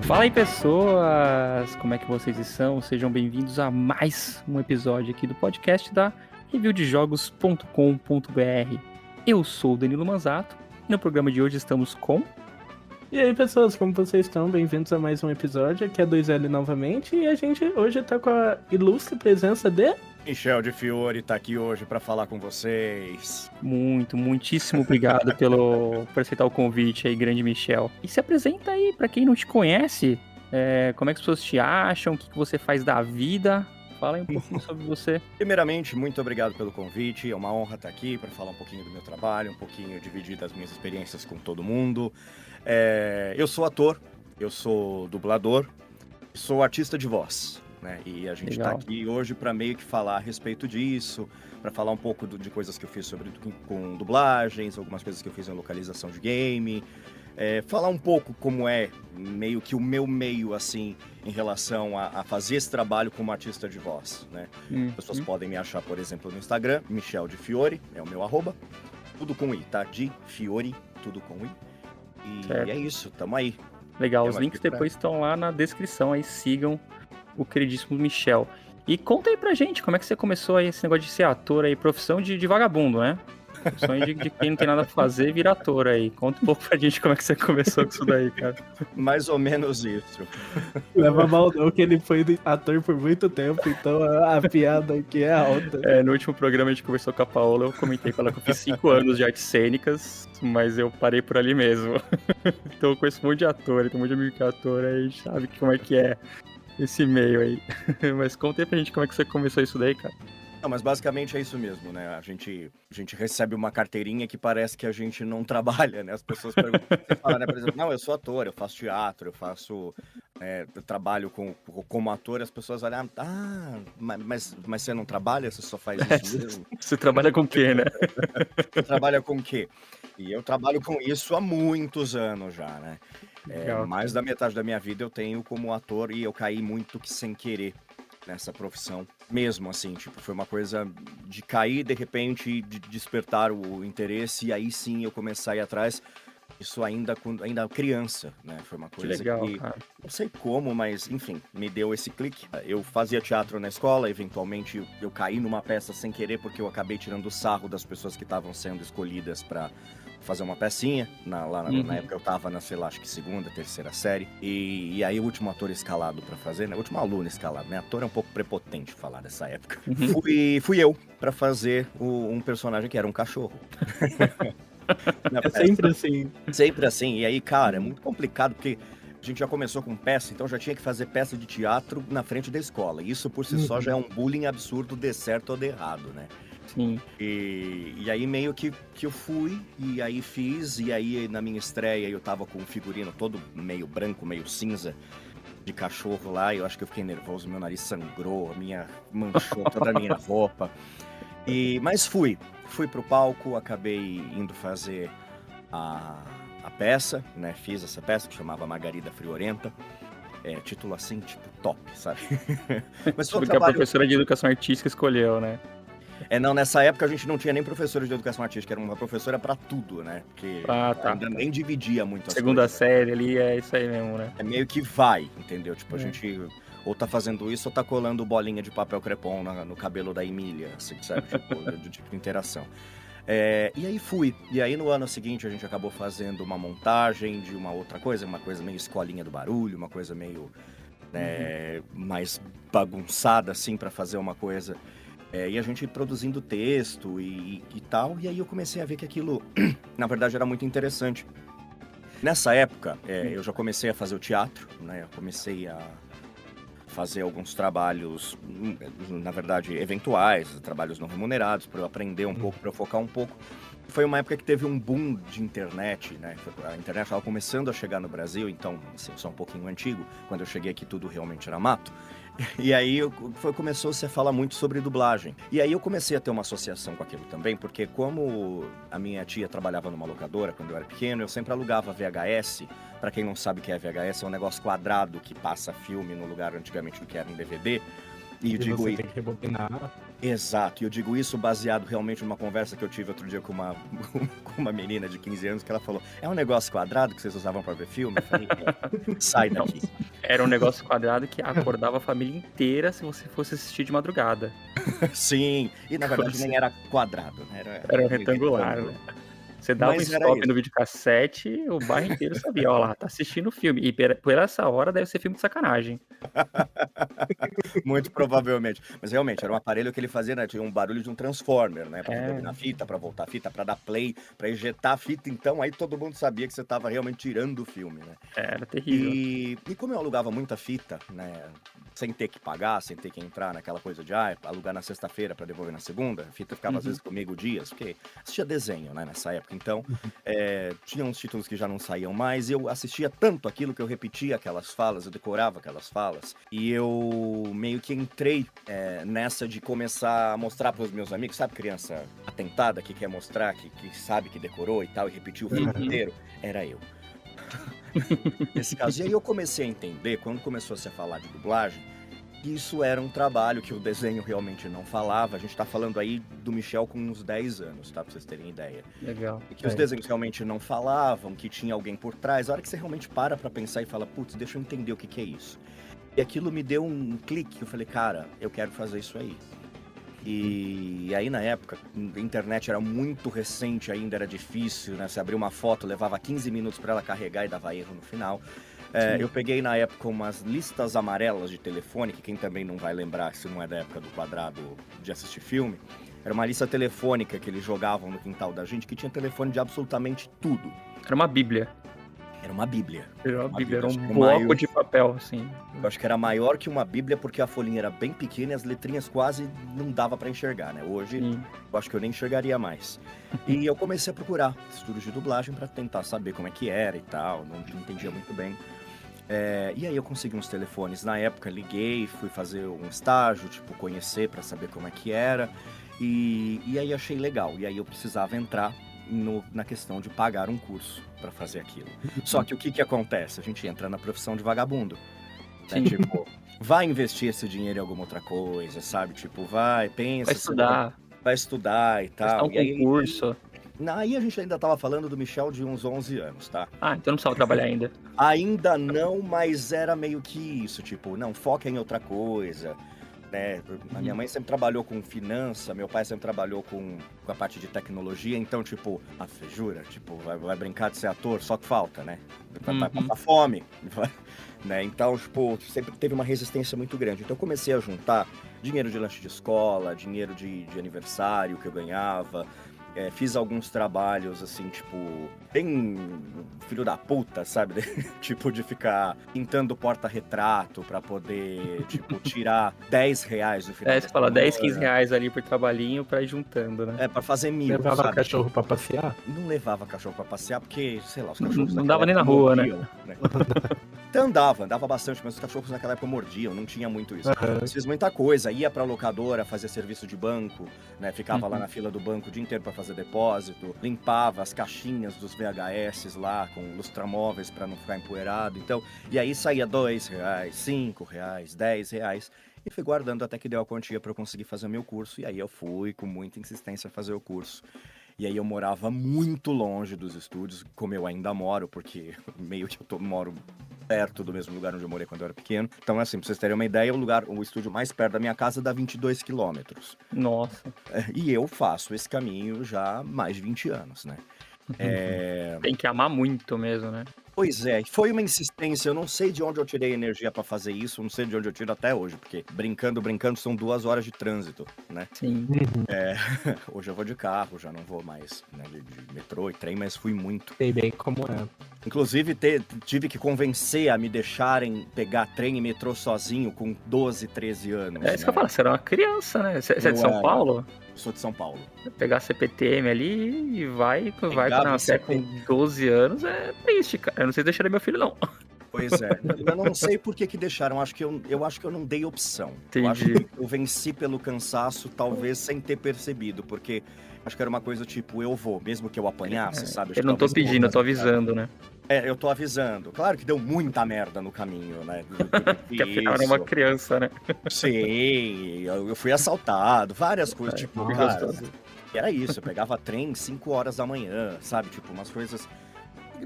Fala aí, pessoas! Como é que vocês estão? Sejam bem-vindos a mais um episódio aqui do podcast da reviewdejogos.com.br. Eu sou o Danilo Manzato e no programa de hoje estamos com... E aí, pessoas, como vocês estão? Bem-vindos a mais um episódio. Aqui é 2L novamente e a gente hoje tá com a ilustre presença de... Michel de Fiore tá aqui hoje para falar com vocês. Muitíssimo obrigado por aceitar o convite aí, grande Michel. E se apresenta aí, pra quem não te conhece, como é que as pessoas te acham, o que você faz da vida? Fala aí um pouquinho sobre você. Primeiramente, muito obrigado pelo convite. É uma honra estar aqui para falar um pouquinho do meu trabalho, um pouquinho dividir das minhas experiências com todo mundo. Eu sou ator, eu sou dublador, sou artista de voz, né? E a gente está aqui hoje para meio que falar a respeito disso, para falar um pouco de coisas que eu fiz com dublagens, algumas coisas que eu fiz em localização de game. Falar um pouco como é meio que o meu meio, assim, em relação a fazer esse trabalho como artista de voz, né? As pessoas podem me achar, por exemplo, no Instagram, Michel de Fiore, é o meu @, tudo com i, tá? De Fiore, tudo com i. E é isso, tamo aí. Legal, os links depois estão lá na descrição, aí sigam o queridíssimo Michel. E conta aí pra gente, como é que você começou aí esse negócio de ser ator aí, profissão de vagabundo, né? Profissão de quem não tem nada pra fazer, vira ator aí. Conta um pouco pra gente como é que você começou com isso daí, cara. Mais ou menos isso. Leva mal não que ele foi ator por muito tempo, então a piada aqui é alta. No último programa a gente conversou com a Paola, eu comentei com ela que eu fiz 5 anos de artes cênicas, mas eu parei por ali mesmo. Então eu conheço um monte de ator, tem um monte de amigo que é ator, aí a gente sabe como é que é esse meio aí. Mas conta aí pra gente como é que você começou isso daí, cara. Não, mas basicamente é isso mesmo, né? A gente recebe uma carteirinha que parece que a gente não trabalha, né? As pessoas perguntam, você fala, né? Por exemplo, não, eu sou ator, eu faço teatro, eu trabalho como ator, as pessoas olham, mas você não trabalha, você só faz isso mesmo? Você trabalha com o quê, né? Você trabalha com o quê? E eu trabalho com isso há muitos anos já, né? Mais da metade da minha vida eu tenho como ator e eu caí muito que sem querer nessa profissão, mesmo assim, tipo, foi uma coisa de cair de repente, de despertar o interesse e aí sim eu comecei a ir atrás, isso ainda criança, né, foi uma coisa legal, que, cara. não sei como, mas enfim, me deu esse clique. Eu fazia teatro na escola, eventualmente eu caí numa peça sem querer porque eu acabei tirando sarro das pessoas que estavam sendo escolhidas pra fazer uma pecinha, na época eu tava na, sei lá, acho que segunda, terceira série, e aí o último ator escalado pra fazer, né, o último aluno escalado, né, ator é um pouco prepotente falar dessa época, fui eu pra fazer um personagem que era um cachorro. É sempre assim. Sempre assim, e aí, cara, é muito complicado, porque a gente já começou com peça, então já tinha que fazer peça de teatro na frente da escola, e isso por si só já é um bullying absurdo, de certo ou de errado, né. Sim. E aí meio que eu fui, e aí fiz, e aí na minha estreia eu tava com um figurino todo meio branco, meio cinza, de cachorro lá, e eu acho que eu fiquei nervoso, meu nariz sangrou, manchou toda a minha roupa. Mas fui pro palco, acabei indo fazer a peça, né, fiz essa peça que chamava Margarida Friorenta, título assim, tipo, top, sabe? Mas foi um Porque a professora de educação artística escolheu, né? Não, nessa época a gente não tinha nem professora de educação artística, era uma professora pra tudo, né? Porque ainda nem dividia muito as Segunda coisas. série ali, é isso aí mesmo, né? É meio que vai, entendeu? Tipo, a gente ou tá fazendo isso ou tá colando bolinha de papel crepom no cabelo da Emília, assim, sabe? Tipo, do tipo de interação. E aí fui. E aí no ano seguinte a gente acabou fazendo uma montagem de uma outra coisa, uma coisa meio escolinha do barulho, uma coisa meio mais bagunçada, assim, pra fazer uma coisa. E a gente produzindo texto e tal, e aí eu comecei a ver que aquilo, na verdade, era muito interessante. Nessa época, eu já comecei a fazer o teatro, né? Eu comecei a fazer alguns trabalhos, na verdade, eventuais, trabalhos não remunerados, para eu aprender um pouco, para eu focar um pouco. Foi uma época que teve um boom de internet, né? A internet estava começando a chegar no Brasil, então, assim, só um pouquinho antigo, quando eu cheguei aqui tudo realmente era mato. E aí começou-se a falar muito sobre dublagem. E aí eu comecei a ter uma associação com aquilo também, porque como a minha tia trabalhava numa locadora quando eu era pequeno, eu sempre alugava VHS. Pra quem não sabe o que é VHS, é um negócio quadrado que passa filme no lugar antigamente do que era em DVD. E eu E digo você isso. tem que rebobinar. Exato, e eu digo isso baseado realmente numa conversa que eu tive outro dia com uma, com uma menina de 15 anos, que ela falou, é um negócio quadrado que vocês usavam pra ver filme? Eu falei, sai Não, daqui. era um negócio quadrado que acordava a família inteira se você fosse assistir de madrugada. Sim, e na verdade nem era quadrado, né? Era um retangular, né? Você dava um Mas era stop isso. no videocassete, o bairro inteiro sabia, ó lá, tá assistindo o filme. E por essa hora deve ser filme de sacanagem. Muito provavelmente. Mas realmente, era um aparelho que ele fazia, né? Tinha um barulho de um transformer, né? Pra rebobinar a fita, pra voltar a fita, pra dar play, pra ejetar a fita. Então aí todo mundo sabia que você tava realmente tirando o filme, né? Era terrível. E como eu alugava muita fita, né? Sem ter que pagar, sem ter que entrar naquela coisa de alugar na sexta-feira pra devolver na segunda, a fita ficava às vezes comigo dias, porque assistia desenho, né, nessa época. Então, tinha uns títulos que já não saíam mais, e eu assistia tanto aquilo que eu repetia aquelas falas, eu decorava aquelas falas, e eu meio que entrei nessa de começar a mostrar pros meus amigos, sabe, criança atentada que quer mostrar, que sabe que decorou e tal, e repetiu o filme inteiro? Era eu. Nesse caso. E aí eu comecei a entender, quando começou a se falar de dublagem, que isso era um trabalho que o desenho realmente não falava. A gente tá falando aí do Michel com uns 10 anos, tá? Pra vocês terem ideia. Legal. E que os desenhos realmente não falavam, que tinha alguém por trás. A hora que você realmente para pra pensar e fala, putz, deixa eu entender o que é isso. E aquilo me deu um clique. Eu falei, cara, eu quero fazer isso aí. E aí na época, a internet era muito recente ainda, era difícil, né? Você abria uma foto, levava 15 minutos pra ela carregar e dava erro no final. Eu peguei na época umas listas amarelas de telefone, que quem também não vai lembrar, se não é da época do quadrado de assistir filme, era uma lista telefônica que eles jogavam no quintal da gente, que tinha telefone de absolutamente tudo. Era uma bíblia. Era uma bíblia. Era uma bíblia, era acho um que bloco de papel, assim. Eu acho que era maior que uma bíblia, porque a folhinha era bem pequena e as letrinhas quase não dava pra enxergar, né? Hoje, Sim. eu acho que eu nem enxergaria mais. E eu comecei a procurar estúdios de dublagem pra tentar saber como é que era e tal, não entendia muito bem. E aí eu consegui uns telefones na época, liguei, fui fazer um estágio, tipo, conhecer pra saber como é que era. E aí achei legal. E aí eu precisava entrar na questão de pagar um curso pra fazer aquilo. Só que o que acontece? A gente entra na profissão de vagabundo. Né? Tipo, vai investir esse dinheiro em alguma outra coisa, sabe? Tipo, pensa... Vai estudar. Vai estudar e Prestar tal. um concurso. Aí a gente ainda tava falando do Michel de uns 11 anos, tá? Ah, então não precisava trabalhar ainda. Ainda não, mas era meio que isso, tipo, não, foca em outra coisa, né? A minha mãe sempre trabalhou com finança, meu pai sempre trabalhou com a parte de tecnologia, então, tipo, jura? Tipo, vai brincar de ser ator, só que falta, né? Vai passar fome, né? Então, tipo, sempre teve uma resistência muito grande. Então eu comecei a juntar dinheiro de lanche de escola, dinheiro de aniversário que eu ganhava. Fiz alguns trabalhos, assim, tipo, bem filho da puta, sabe? Tipo, de ficar pintando porta-retrato pra poder, tipo, tirar 10 reais no final. Você fala 10, 15 reais ali por trabalhinho pra ir juntando, né? Pra fazer mil, Levava sabe? cachorro pra passear? Não levava cachorro pra passear, porque, sei lá, os cachorros Não naquela dava nem na época rua, né? mordiam, Então andava bastante, mas os cachorros naquela época mordiam, não tinha muito isso. Mas fiz muita coisa, ia pra locadora, fazia serviço de banco, né? Ficava lá na fila do banco o dia inteiro pra fazer depósito, limpava as caixinhas dos VHS lá com lustramóveis pra não ficar empoeirado. Então, e aí saía 2 reais, 5 reais, 10 reais. E fui guardando até que deu a quantia pra eu conseguir fazer o meu curso. E aí eu fui com muita insistência fazer o curso. E aí eu morava muito longe dos estúdios, como eu ainda moro, porque meio que eu moro perto do mesmo lugar onde eu morei quando eu era pequeno. Então, assim, pra vocês terem uma ideia, o estúdio mais perto da minha casa dá 22 quilômetros. Nossa. E eu faço esse caminho já há mais de 20 anos, né? Tem que amar muito mesmo, né? Pois é, foi uma insistência, eu não sei de onde eu tirei energia pra fazer isso, não sei de onde eu tiro até hoje, porque brincando, são 2 horas de trânsito, né? Sim. Hoje eu vou de carro, já não vou mais, né, de metrô e trem, mas fui muito. Sei bem como é. Inclusive, tive que convencer a me deixarem pegar trem e metrô sozinho com 12, 13 anos. É isso que eu falo, você era uma criança, né? Você é de Eu São era. Paulo? Eu sou de São Paulo. Pegar CPTM ali e vai Pegava pra Nazaré com 12 anos é triste, cara. Eu não sei se deixaria meu filho, não. Pois é, eu não sei por que deixaram, eu acho que eu não dei opção. Eu acho Entendi. que eu venci pelo cansaço, talvez sem ter percebido, porque acho que era uma coisa tipo, eu vou, mesmo que eu apanhasse, sabe? Acho Eu que não tô talvez eu pedindo, eu tô voltasse pra casa. avisando, né? Eu tô avisando. Claro que deu muita merda no caminho, né? Que afinal era uma Isso. criança, né? Sim, eu fui assaltado, várias coisas, Ai, tipo, que cara, gostoso. era isso, eu pegava trem 5 horas da manhã, sabe? Tipo, umas coisas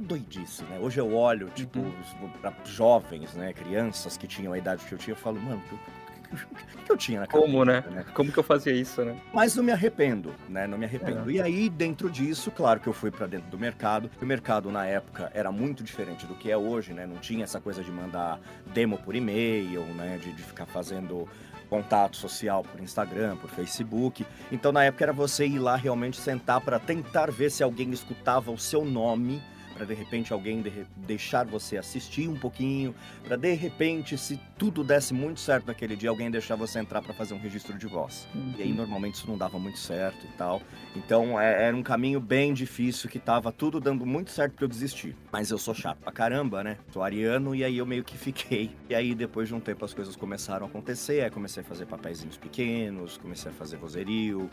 doidice, né? Hoje eu olho, tipo, Uhum. pra jovens, né? Crianças que tinham a idade que eu tinha, eu falo, mano, o que eu tinha na Como, cabeça, né? né? Como que eu fazia isso, né? Mas não me arrependo, né? Não me É. arrependo. E aí, dentro disso, claro que eu fui pra dentro do mercado. O mercado, na época, era muito diferente do que é hoje, né? Não tinha essa coisa de mandar demo por e-mail, né? De ficar fazendo contato social por Instagram, por Facebook. Então, na época, era você ir lá realmente sentar pra tentar ver se alguém escutava o seu nome, pra de repente alguém deixar você assistir um pouquinho, pra de repente, se tudo desse muito certo naquele dia, alguém deixar você entrar pra fazer um registro de voz. E aí, Uhum. normalmente, isso não dava muito certo e tal. Então, era um caminho bem difícil, que tava tudo dando muito certo pra eu desistir. Mas eu sou chato pra caramba, né? Sou ariano, e aí eu meio que fiquei. E aí, depois de um tempo, as coisas começaram a acontecer. Aí comecei a fazer papeizinhos pequenos, comecei a fazer vozerio.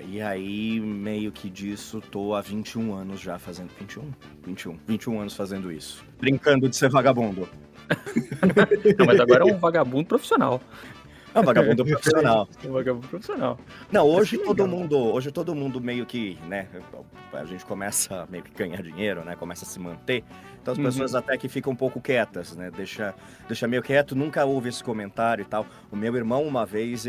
E aí, meio que disso, tô há 21 anos já fazendo... 21 anos fazendo isso. Brincando de ser vagabundo. Não, mas agora é um vagabundo profissional. É um vagabundo profissional. Um vagabundo profissional. Não, Mas que legal. hoje todo mundo meio que, né, a gente começa a meio que ganhar dinheiro, né, começa a se manter, então as pessoas até que ficam um pouco quietas, né, deixa meio quieto, nunca houve esse comentário e tal. O meu irmão, uma vez,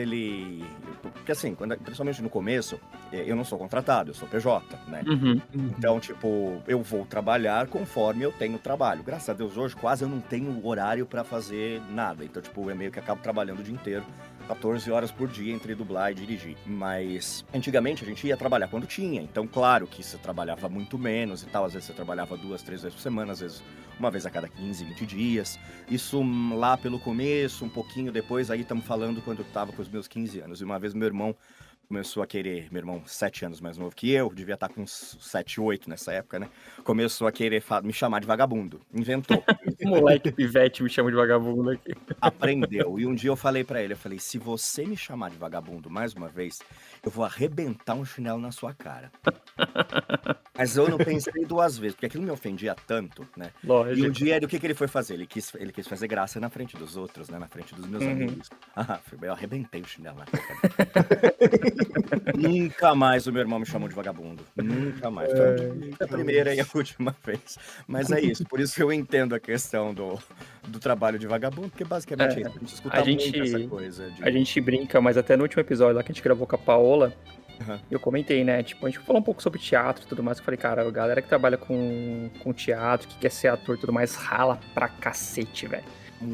porque assim, principalmente no começo, eu não sou contratado, eu sou PJ, né, Uhum. então, tipo, eu vou trabalhar conforme eu tenho trabalho. Graças a Deus, hoje quase eu não tenho horário pra fazer nada. Então, tipo, eu meio que acabo trabalhando o dia inteiro, 14 horas por dia entre dublar e dirigir. Mas, antigamente, a gente ia trabalhar quando tinha. Então, claro que você trabalhava muito menos e tal. Às vezes você trabalhava 2, 3 vezes por semana, às vezes uma vez a cada 15, 20 dias. Isso lá pelo começo, um pouquinho depois, aí estamos falando quando eu tava com os meus 15 anos. E uma vez meu irmão começou a querer, meu irmão 7 anos mais novo que eu, devia estar com uns 7, 8 nessa época, né? Começou a querer me chamar de vagabundo. Inventou. Moleque pivete me chama de vagabundo aqui. Aprendeu. E um dia eu falei pra ele, se você me chamar de vagabundo mais uma vez, eu vou arrebentar um chinelo na sua cara. Mas eu não pensei 2 vezes, porque aquilo me ofendia tanto, né? E um Lógico. dia, o que ele foi fazer? Ele quis fazer graça na frente dos outros, né? Na frente dos meus amigos. Eu arrebentei o chinelo na cara. Nunca mais o meu irmão me chamou de vagabundo. Nunca mais. Foi a primeira e a última vez. Mas é isso. Por isso que eu entendo a questão do trabalho de vagabundo, porque basicamente é isso. A gente escuta A muito essa gente, coisa de... a gente brinca, mas até no último episódio lá que a gente gravou com a Paola, Aham. eu comentei, né? Tipo, a gente falou um pouco sobre teatro e tudo mais. Eu falei, cara, a galera que trabalha com teatro, que quer ser ator e tudo mais, rala pra cacete, velho.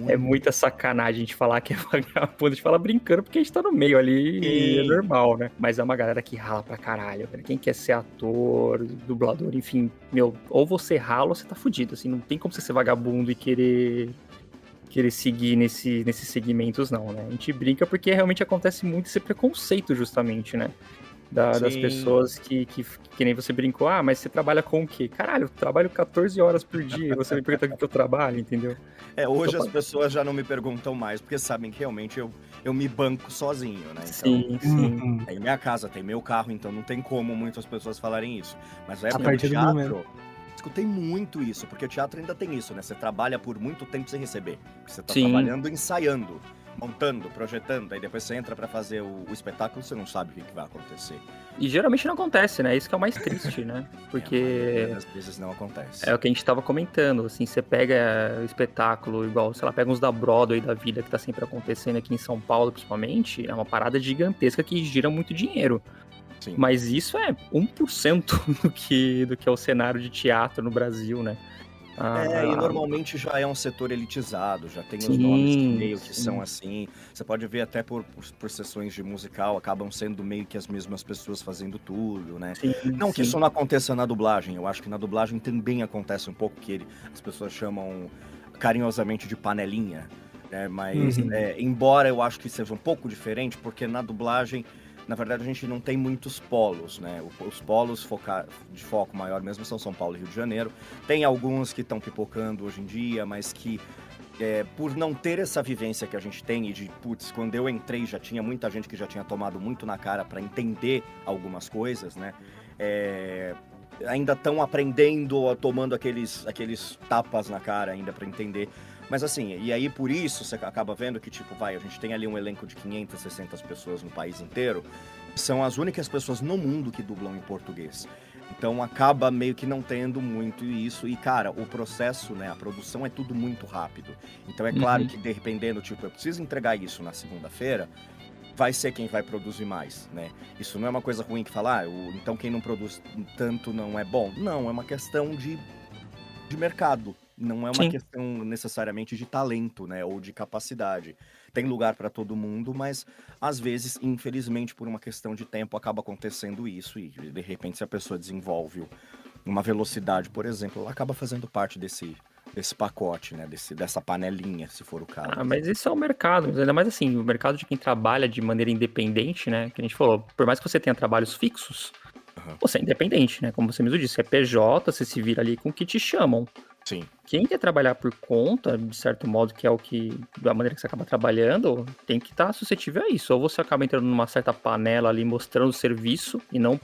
É muita sacanagem a gente falar que é vagabundo. A gente fala brincando porque a gente tá no meio ali e é Sim. normal, né? Mas é uma galera que rala pra caralho, velho. Quem quer ser ator, dublador, enfim, meu, ou você rala ou você tá fudido, assim. Não tem como você ser vagabundo e querer seguir nesses segmentos, não, né? A gente brinca porque realmente acontece muito esse preconceito, justamente, né? Das Sim. pessoas que nem você brincou, mas você trabalha com o quê? Caralho, eu trabalho 14 horas por dia e você me pergunta o que eu trabalho, entendeu? Hoje as pessoas já não me perguntam mais, porque sabem que realmente eu me banco sozinho, né? Então, Sim. tem minha casa, tem meu carro, então não tem como muitas pessoas falarem isso. Mas na A época do partir do teatro, momento. escutei muito isso, porque o teatro ainda tem isso, né? Você trabalha por muito tempo sem receber. Você tá Sim. trabalhando, ensaiando, montando, projetando, aí depois você entra pra fazer o espetáculo, você não sabe o que vai acontecer. E geralmente não acontece, né? Isso que é o mais triste, né? A Porque maioria das vezes não acontece. é o que a gente tava comentando, assim, você pega o espetáculo igual, sei lá, pega uns da Broadway da vida que tá sempre acontecendo aqui em São Paulo, principalmente, é uma parada gigantesca que gira muito dinheiro. Sim. Mas isso é 1% do que é o cenário de teatro no Brasil, né? E normalmente já é um setor elitizado, já tem os Sim, nomes que meio que sim. são assim. Você pode ver até por sessões de musical, acabam sendo meio que as mesmas pessoas fazendo tudo, né? Sim, Não que sim. isso não aconteça na dublagem, eu acho que na dublagem também acontece um pouco, que as pessoas chamam carinhosamente de panelinha, né? Mas, embora eu acho que seja um pouco diferente, porque na dublagem na verdade, a gente não tem muitos polos, né? Os polos de foco maior mesmo são São Paulo e Rio de Janeiro. Tem alguns que estão pipocando hoje em dia, mas que, por não ter essa vivência que a gente tem, e de, putz, quando eu entrei já tinha muita gente que já tinha tomado muito na cara para entender algumas coisas, né? Ainda estão aprendendo, tomando aqueles tapas na cara ainda para entender. Mas assim, e aí por isso você acaba vendo que, tipo, a gente tem ali um elenco de 500, 600 pessoas no país inteiro, são as únicas pessoas no mundo que dublam em português. Então acaba meio que não tendo muito isso. E, cara, o processo, né, a produção é tudo muito rápido. Então é claro que, dependendo, tipo, eu preciso entregar isso na segunda-feira, vai ser quem vai produzir mais, né? Isso não é uma coisa ruim que falar, então quem não produz tanto não é bom. Não, é uma questão de mercado. Não é uma questão necessariamente de talento, né, ou de capacidade. Tem lugar para todo mundo, mas às vezes, infelizmente, por uma questão de tempo, acaba acontecendo isso e de repente se a pessoa desenvolve uma velocidade, por exemplo, ela acaba fazendo parte desse pacote, né, dessa panelinha, se for o caso. Mas isso é o mercado, mas ainda mais assim, o mercado de quem trabalha de maneira independente, né, que a gente falou, por mais que você tenha trabalhos fixos, você é independente, né, como você mesmo disse, é PJ, você se vira ali com o que te chamam. Sim. Quem quer trabalhar por conta, de certo modo, que é da maneira que você acaba trabalhando, tem que estar suscetível a isso. Ou você acaba entrando numa certa panela ali, mostrando o serviço, e não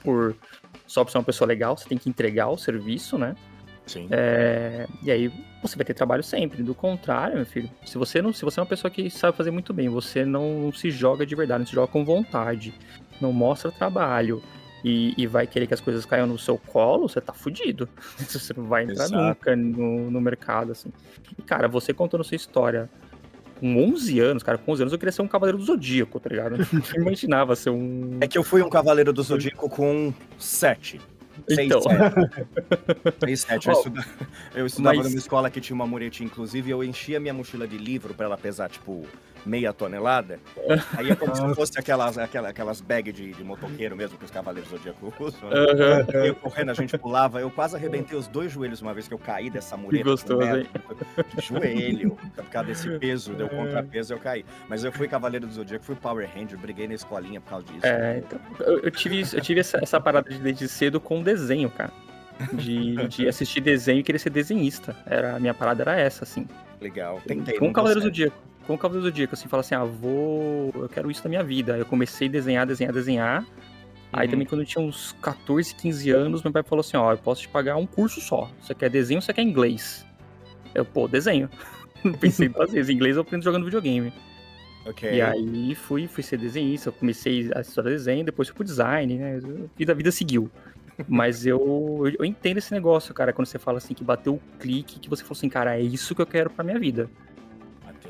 só por ser uma pessoa legal, você tem que entregar o serviço, né? Sim. E aí você vai ter trabalho sempre. Do contrário, meu filho, se você é uma pessoa que sabe fazer muito bem, você não se joga de verdade, não se joga com vontade, não mostra trabalho, e vai querer que as coisas caiam no seu colo, você tá fudido. Você não vai entrar nunca no mercado, assim. E, cara, você contando sua história com 11 anos, cara, com 11 anos eu queria ser um Cavaleiro do Zodíaco, tá ligado? Eu imaginava ser um... É que eu fui um Cavaleiro do Zodíaco com 7. Então. 6, 7. Eu estudava numa escola que tinha uma muretinha, inclusive, eu enchia minha mochila de livro pra ela pesar, tipo, meia tonelada. Aí é como se fosse aquelas bags de motoqueiro mesmo, que os Cavaleiros do Zodíaco usam. Né? Eu correndo, a gente pulava. Eu quase arrebentei os 2 joelhos uma vez que eu caí dessa mureta. Que gostoso, hein? De joelho. Por causa desse peso, deu contrapeso, eu caí. Mas eu fui Cavaleiro do Zodíaco, fui Power Ranger, briguei na escolinha por causa disso. Então, eu tive essa parada desde cedo com desenho, cara. De assistir desenho e querer ser desenhista. A minha parada era essa, assim. Legal. Tentei. Com o Cavaleiro do Zodíaco, assim, fala assim, eu quero isso na minha vida. Aí eu comecei a desenhar. Aí também quando eu tinha uns 14, 15 anos, meu pai falou assim, eu posso te pagar um curso só. Você quer desenho ou você quer inglês? Eu, desenho. Não pensei em fazer isso. Inglês eu aprendo jogando videogame. Okay. E aí fui ser desenhista, eu comecei a estudar desenho, depois fui pro design, né? A vida seguiu. Mas eu entendo esse negócio, cara, quando você fala assim, que bateu o clique, que você falou assim, cara, é isso que eu quero pra minha vida.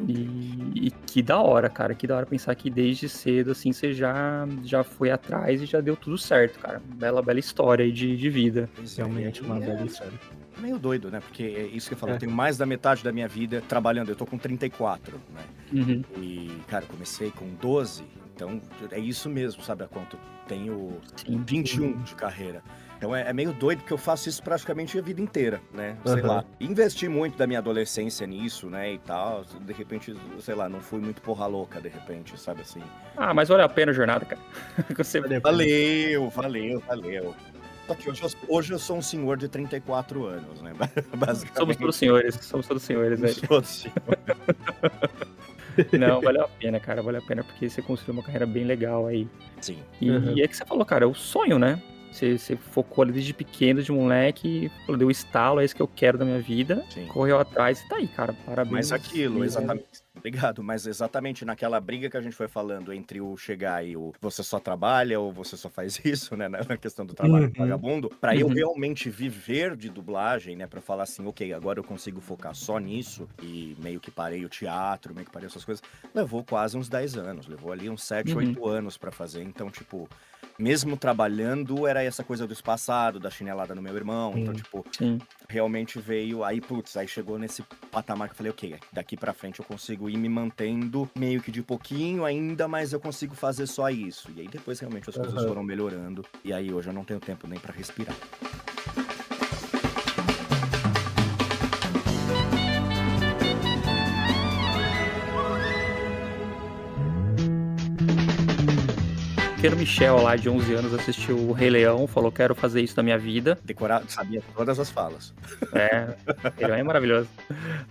E que da hora, cara, que da hora pensar que desde cedo, assim, você já foi atrás e já deu tudo certo, cara. Bela história aí de vida. Realmente uma bela história. Meio doido, né? Porque é isso que eu falo, eu tenho mais da metade da minha vida trabalhando, eu tô com 34, né? E, cara, comecei com 12, então é isso mesmo, sabe? A quanto tenho 21 de carreira. Então é meio doido, porque eu faço isso praticamente a vida inteira, né? Sei lá. Investi muito da minha adolescência nisso, né, e tal. De repente, sei lá, não fui muito porra louca, de repente, sabe assim. Mas vale a pena a jornada, cara. Valeu. Só que hoje eu sou um senhor de 34 anos, né? Basicamente. Somos todos senhores, né? Não, valeu a pena, cara, porque você construiu uma carreira bem legal aí. Sim. E é que você falou, cara, é o sonho, né? Você focou ali desde pequeno, de moleque, falou, deu estalo, é isso que eu quero da minha vida. Sim. Correu atrás e tá aí, cara, parabéns. Mas aquilo, exatamente. Obrigado, mas exatamente naquela briga que a gente foi falando entre o chegar e o você só trabalha ou você só faz isso, né, na questão do trabalho vagabundo, pra eu realmente viver de dublagem, né, pra falar assim, ok, agora eu consigo focar só nisso, e meio que parei o teatro, meio que parei essas coisas, levou quase uns 10 anos, levou ali uns 7, 8 anos pra fazer, então, tipo, mesmo trabalhando, era essa coisa do espaçado, da chinelada no meu irmão, então, tipo, realmente veio, aí, aí chegou nesse patamar que eu falei, ok, daqui pra frente eu consigo ir me mantendo meio que de pouquinho ainda, mas eu consigo fazer só isso. E aí depois realmente as coisas foram melhorando. E aí hoje eu não tenho tempo nem pra respirar. pequeno Michel lá de 11 anos assistiu o Rei Leão, falou, quero fazer isso na minha vida. Decorar, sabia todas as falas. É, Rei Leão é maravilhoso.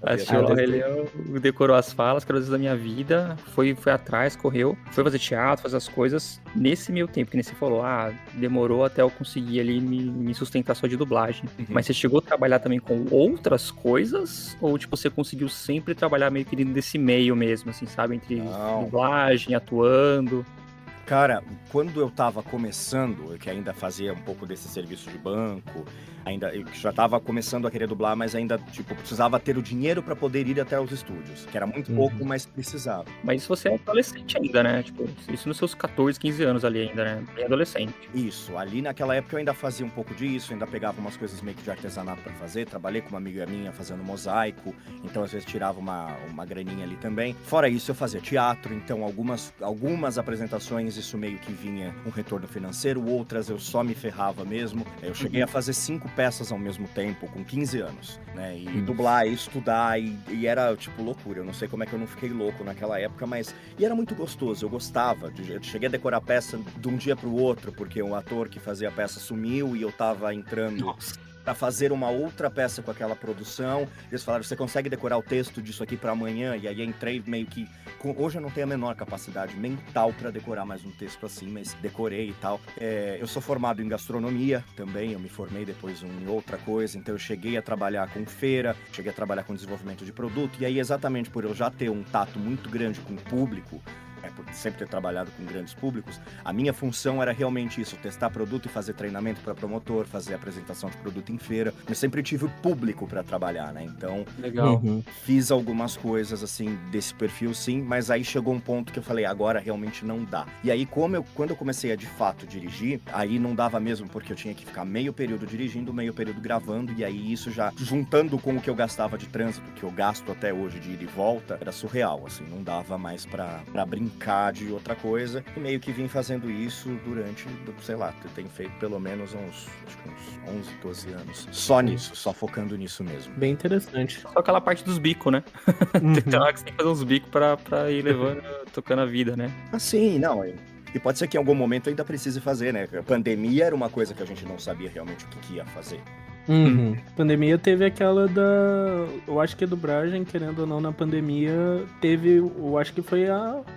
Assistiu lá o Rei Leão, decorou as falas, quero fazer isso da minha vida, foi atrás, correu, foi fazer teatro, fazer as coisas. Nesse meio tempo, que nem você falou, demorou até eu conseguir ali me sustentar só de dublagem. Mas você chegou a trabalhar também com outras coisas? Ou, tipo, você conseguiu sempre trabalhar meio que dentro desse meio mesmo, assim, sabe? Entre dublagem, atuando... Cara, quando eu tava começando, eu que ainda fazia um pouco desse serviço de banco, eu já tava começando a querer dublar, mas ainda, tipo, precisava ter o dinheiro pra poder ir até os estúdios, que era muito pouco, mas precisava. Mas você é adolescente ainda, né? Tipo, isso nos seus 14, 15 anos ali ainda, né? Bem adolescente. Isso, ali naquela época eu ainda fazia um pouco disso, ainda pegava umas coisas meio que de artesanato pra fazer, trabalhei com uma amiga minha fazendo mosaico, então às vezes tirava uma graninha ali também. Fora isso, eu fazia teatro, então algumas apresentações isso meio que vinha um retorno financeiro, outras eu só me ferrava mesmo. Eu cheguei a fazer 5 peças ao mesmo tempo, com 15 anos, né? E dublar, e estudar, e era, tipo, loucura. Eu não sei como é que eu não fiquei louco naquela época, mas... E era muito gostoso, eu gostava. Eu cheguei a decorar a peça de um dia pro outro, porque o ator que fazia a peça sumiu e eu tava entrando... pra fazer uma outra peça com aquela produção. Eles falaram, você consegue decorar o texto disso aqui pra amanhã? E aí entrei meio que... Hoje eu não tenho a menor capacidade mental pra decorar mais um texto assim, mas decorei e tal. Eu sou formado em gastronomia também, eu me formei depois em outra coisa, então eu cheguei a trabalhar com feira, cheguei a trabalhar com desenvolvimento de produto, e aí exatamente por eu já ter um tato muito grande com o público, por sempre ter trabalhado com grandes públicos, a minha função era realmente isso, testar produto e fazer treinamento para promotor, fazer apresentação de produto em feira. Eu sempre tive o público para trabalhar, né? Então, legal. Fiz algumas coisas assim desse perfil, sim, mas aí chegou um ponto que eu falei, agora realmente não dá. E aí, quando eu comecei a de fato dirigir, aí não dava mesmo, porque eu tinha que ficar meio período dirigindo, meio período gravando, e aí isso já, juntando com o que eu gastava de trânsito, que eu gasto até hoje de ida e volta, era surreal, assim, não dava mais pra brincar de outra coisa, e meio que vim fazendo isso durante, sei lá, eu tenho feito pelo menos uns 11, 12 anos, só nisso, só focando nisso mesmo. Bem interessante. Só aquela parte dos bicos, né? Tem que fazer uns bicos pra ir levando, tocando a vida, né? Assim, não, e pode ser que em algum momento ainda precise fazer, né? A pandemia era uma coisa que a gente não sabia realmente o que ia fazer. Pandemia teve aquela eu acho que a dublagem, querendo ou não, na pandemia teve, eu acho que foi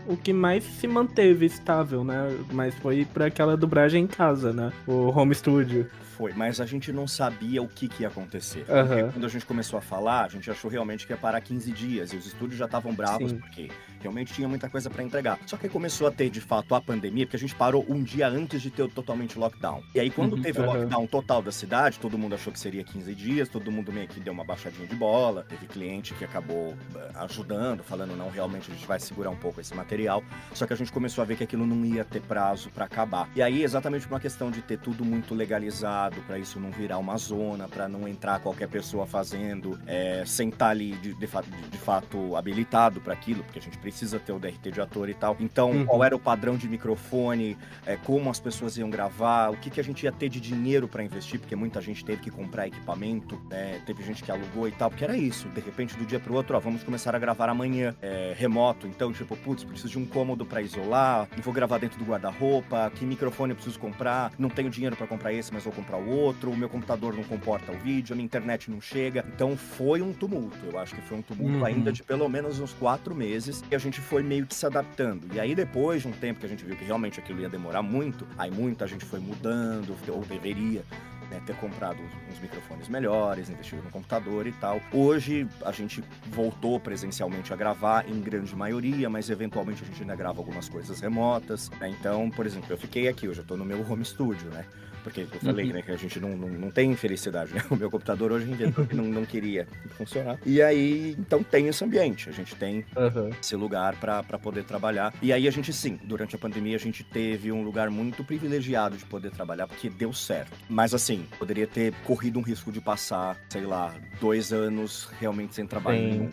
o que mais se manteve estável, né? Mas foi pra aquela dublagem em casa, né? O home studio. Foi, mas a gente não sabia o que ia acontecer. Porque quando a gente começou a falar, a gente achou realmente que ia parar 15 dias, e os estúdios já estavam bravos, porque realmente tinha muita coisa pra entregar. Só que aí começou a ter, de fato, a pandemia, porque a gente parou um dia antes de ter totalmente lockdown. E aí, quando teve o lockdown total da cidade, todo mundo achou que seria 15 dias, todo mundo meio que deu uma baixadinha de bola, teve cliente que acabou ajudando, falando, não, realmente a gente vai segurar um pouco esse material. Só que a gente começou a ver que aquilo não ia ter prazo pra acabar. E aí, exatamente por uma questão de ter tudo muito legalizado, pra isso não virar uma zona, pra não entrar qualquer pessoa fazendo, sem estar ali de fato habilitado pra aquilo, porque a gente precisa ter o DRT de ator e tal. Então, qual era o padrão de microfone, como as pessoas iam gravar, o que a gente ia ter de dinheiro pra investir, porque muita gente teve que comprar equipamento, teve gente que alugou e tal, porque era isso, de repente do dia pro outro, vamos começar a gravar amanhã, remoto, então tipo, putz, preciso de um cômodo pra isolar, e vou gravar dentro do guarda-roupa, que microfone eu preciso comprar, não tenho dinheiro pra comprar esse, mas vou comprar o outro, o meu computador não comporta o vídeo, a minha internet não chega, então foi um tumulto, eu acho que foi um tumulto ainda de pelo menos uns 4 meses, e a gente foi meio que se adaptando, e aí depois de um tempo que a gente viu que realmente aquilo ia demorar muito, aí muita gente foi mudando, ou deveria, ter comprado uns microfones melhores, investido no computador e tal. Hoje a gente voltou presencialmente a gravar em grande maioria, mas eventualmente a gente ainda grava algumas coisas remotas, né? Então, por exemplo, eu fiquei aqui, eu já tô no meu home studio, né? Porque eu falei, né, que a gente não tem felicidade, né? O meu computador hoje em dia não queria funcionar. E aí, então tem esse ambiente, a gente tem esse lugar pra poder trabalhar. E aí a gente, sim, durante a pandemia a gente teve um lugar muito privilegiado de poder trabalhar, porque deu certo. Mas assim, poderia ter corrido um risco de passar, sei lá, 2 anos realmente sem trabalho nenhum.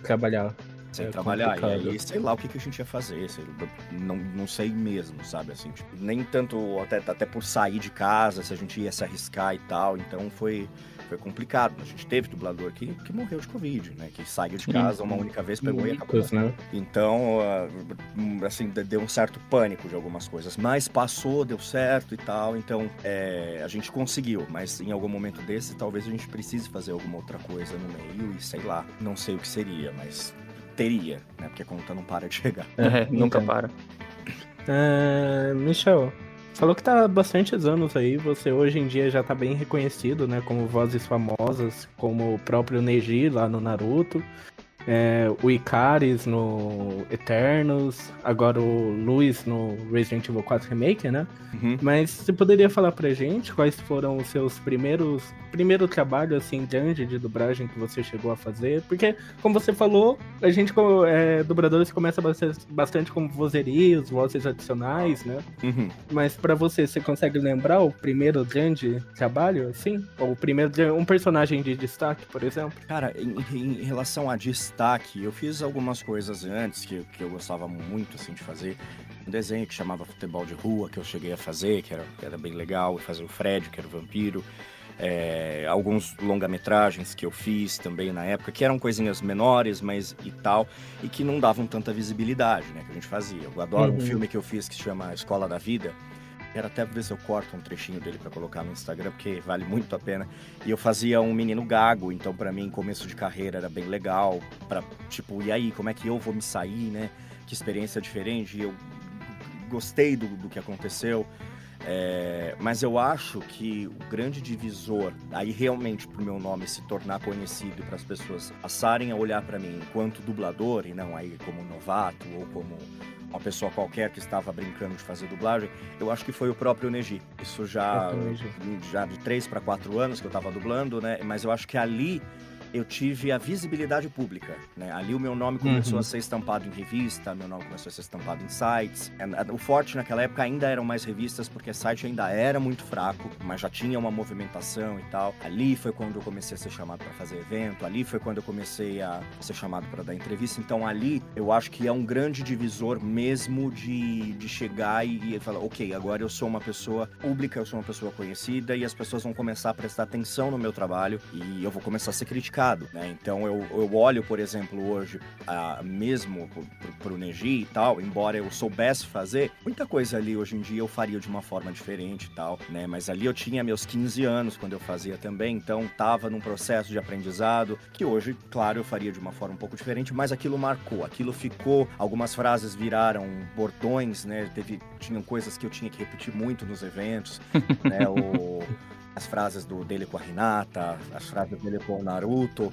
Sem trabalhar, complicado. E aí, sei lá o que a gente ia fazer, não sei mesmo, sabe, assim, tipo, nem tanto até por sair de casa, se a gente ia se arriscar e tal, então foi foi complicado. A gente teve dublador que morreu de Covid, né? Que saiu de Sim. casa uma única vez, pegou e acabou. Muitos, né? Então, assim, deu um certo pânico de algumas coisas. Mas passou, deu certo e tal. Então, a gente conseguiu. Mas em algum momento desse, talvez a gente precise fazer alguma outra coisa no meio. E sei lá, não sei o que seria, mas teria, né? Porque a conta não para de chegar. Nunca Então. para. Michel, falou que tá há bastantes anos aí, você hoje em dia já tá bem reconhecido, né, como vozes famosas, como o próprio Neji lá no Naruto, o Icaris no Eternos, agora o Luis no Resident Evil 4 Remake, né? Uhum. Mas você poderia falar pra gente quais foram os seus primeiro trabalho, assim, grande de dublagem que você chegou a fazer? Porque, como você falou, a gente, dubladores, começa bastante com vozerios, vozes adicionais, né? Uhum. Mas pra você consegue lembrar o primeiro grande trabalho, assim? Ou um personagem de destaque, por exemplo? Cara, em relação a destaque, eu fiz algumas coisas antes que eu gostava muito, assim, de fazer. Um desenho que chamava Futebol de Rua, que eu cheguei a fazer, que era bem legal. Fazer o Fred, que era o vampiro. Alguns longa-metragens que eu fiz também na época, que eram coisinhas menores, mas e tal, e que não davam tanta visibilidade, né, que a gente fazia. Eu adoro um filme que eu fiz que se chama Escola da Vida. Quero até ver se eu corto um trechinho dele pra colocar no Instagram, porque vale muito a pena. E eu fazia um menino gago, então pra mim, começo de carreira era bem legal. Pra, tipo, e aí, como é que eu vou me sair, né? Que experiência diferente. E eu gostei do que aconteceu. Mas eu acho que o grande divisor, aí realmente pro meu nome se tornar conhecido e para as pessoas passarem a olhar pra mim enquanto dublador, e não aí como novato ou como uma pessoa qualquer que estava brincando de fazer dublagem, eu acho que foi o próprio Neji. Isso já de 3 para 4 anos que eu tava dublando, né? Mas eu acho que ali eu tive a visibilidade pública, né? Ali o meu nome começou a ser estampado em revista, meu nome começou a ser estampado em sites. O forte naquela época ainda eram mais revistas, porque site ainda era muito fraco, mas já tinha uma movimentação e tal. Ali foi quando eu comecei a ser chamado para fazer evento, ali foi quando eu comecei a ser chamado para dar entrevista. Então ali eu acho que é um grande divisor mesmo de chegar e falar, ok, agora eu sou uma pessoa pública, eu sou uma pessoa conhecida e as pessoas vão começar a prestar atenção no meu trabalho e eu vou começar a ser criticado. Né? Então eu olho, por exemplo, hoje mesmo pro Neji e tal, embora eu soubesse fazer, muita coisa ali hoje em dia eu faria de uma forma diferente e tal, né? Mas ali eu tinha meus 15 anos quando eu fazia também, então tava num processo de aprendizado que hoje, claro, eu faria de uma forma um pouco diferente, mas aquilo marcou, aquilo ficou, algumas frases viraram bordões, né? Tinham coisas que eu tinha que repetir muito nos eventos, né? As frases dele com a Hinata, as frases dele com o Naruto,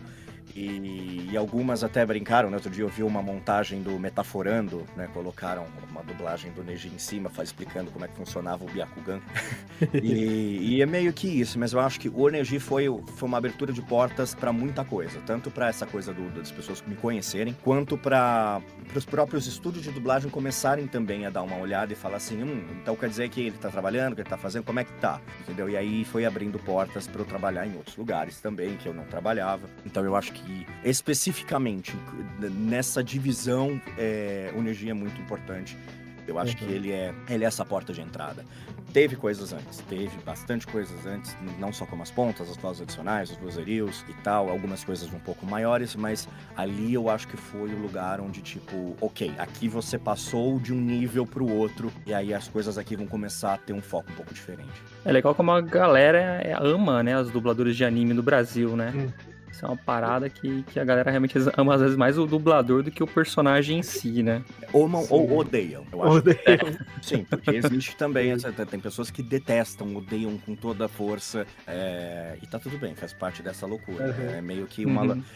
e algumas até brincaram, né? Outro dia eu vi uma montagem do Metaforando, né? Colocaram uma dublagem do Neji em cima, explicando como é que funcionava o Byakugan. e é meio que isso, mas eu acho que o Neji foi uma abertura de portas para muita coisa, tanto para essa coisa das pessoas me conhecerem, quanto para os próprios estúdios de dublagem começarem também a dar uma olhada e falar assim, então quer dizer que ele tá trabalhando, que ele tá fazendo, como é que tá? Entendeu? E aí foi abrindo portas para eu trabalhar em outros lugares também, que eu não trabalhava. Então eu acho que especificamente nessa divisão o Neji é muito importante. Eu acho que ele é essa porta de entrada. Teve coisas antes, teve bastante coisas antes, não só como as pontas, as vozes adicionais, os vozerios e tal, algumas coisas um pouco maiores, mas ali eu acho que foi o lugar onde, tipo, ok, aqui você passou de um nível pro outro, e aí as coisas aqui vão começar a ter um foco um pouco diferente. É legal como a galera ama, né, os dubladores de anime no Brasil, né? Isso é uma parada que a galera realmente ama, às vezes, mais o dublador do que o personagem em si, né? Ou odeiam, eu acho. Sim, porque existe também, tem pessoas que detestam, odeiam com toda a força, e tá tudo bem, faz parte dessa loucura. É meio que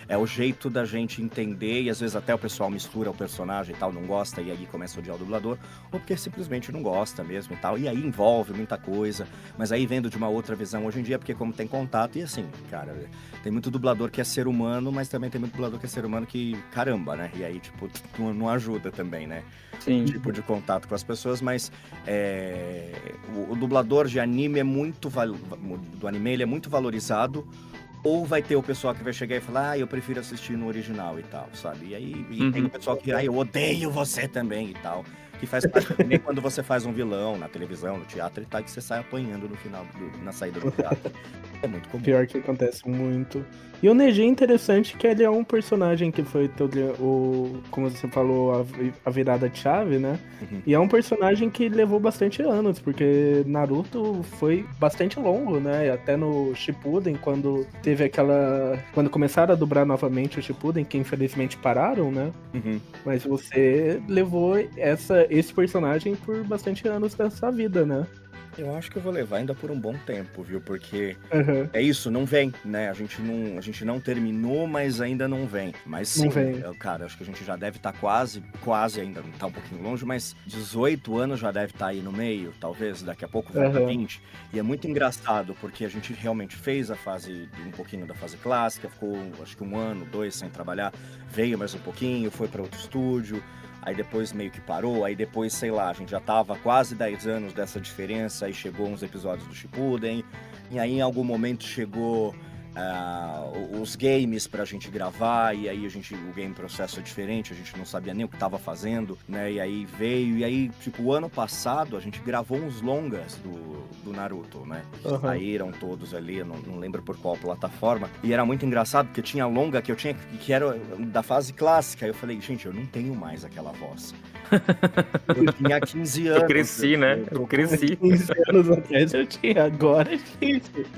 é o jeito da gente entender, e às vezes até o pessoal mistura o personagem e tal, não gosta, e aí começa a odiar o dublador, ou porque simplesmente não gosta mesmo e tal, e aí envolve muita coisa, mas aí vendo de uma outra visão hoje em dia, porque como tem contato, e assim, cara, tem muito dublador que é ser humano, mas também tem muito dublador que é ser humano que, caramba, né? E aí, tipo, não ajuda também, né? Sim. Tipo de contato com as pessoas, mas o dublador de anime é muito do anime ele é muito valorizado, ou vai ter o pessoal que vai chegar e falar, eu prefiro assistir no original e tal, sabe? E aí tem o pessoal que, eu odeio você também e tal. que faz parte. Nem quando você faz um vilão na televisão, no teatro, e tal, que você sai apanhando no final, na saída do teatro. É muito comum. Pior que acontece muito. E o Neji é interessante que ele é um personagem que foi como você falou, a virada de chave, né? Uhum. E é um personagem que levou bastante anos, porque Naruto foi bastante longo, né? E até no Shippuden, quando teve quando começaram a dublar novamente o Shippuden, que infelizmente pararam, né? Uhum. Mas você levou esse personagem por bastante anos da sua vida, né? Eu acho que eu vou levar ainda por um bom tempo, viu? Porque Uhum. isso, não vem, né? A gente não terminou, mas ainda não vem. Mas sim, Não vem. cara, acho que a gente já deve estar quase ainda, não tá um pouquinho longe, mas 18 anos já deve estar aí no meio, talvez, daqui a pouco vai pra 20. E é muito engraçado, porque a gente realmente fez um pouquinho da fase clássica, ficou acho que 1 ano, 2 sem trabalhar, veio mais um pouquinho, foi pra outro estúdio. Aí depois meio que parou, aí depois, sei lá, a gente já tava quase 10 anos dessa diferença, aí chegou uns episódios do Shippuden, e aí em algum momento chegou os games pra gente gravar, e aí o game processo é diferente, a gente não sabia nem o que tava fazendo, né, e aí veio, e aí, tipo, o ano passado a gente gravou uns longas do Naruto, né, saíram todos ali, eu não lembro por qual plataforma, e era muito engraçado, porque tinha longa que eu tinha, que era da fase clássica, eu falei, gente, eu não tenho mais aquela voz. Eu tinha 15 anos. Eu cresci, né? Eu cresci. 15 anos atrás eu tinha, agora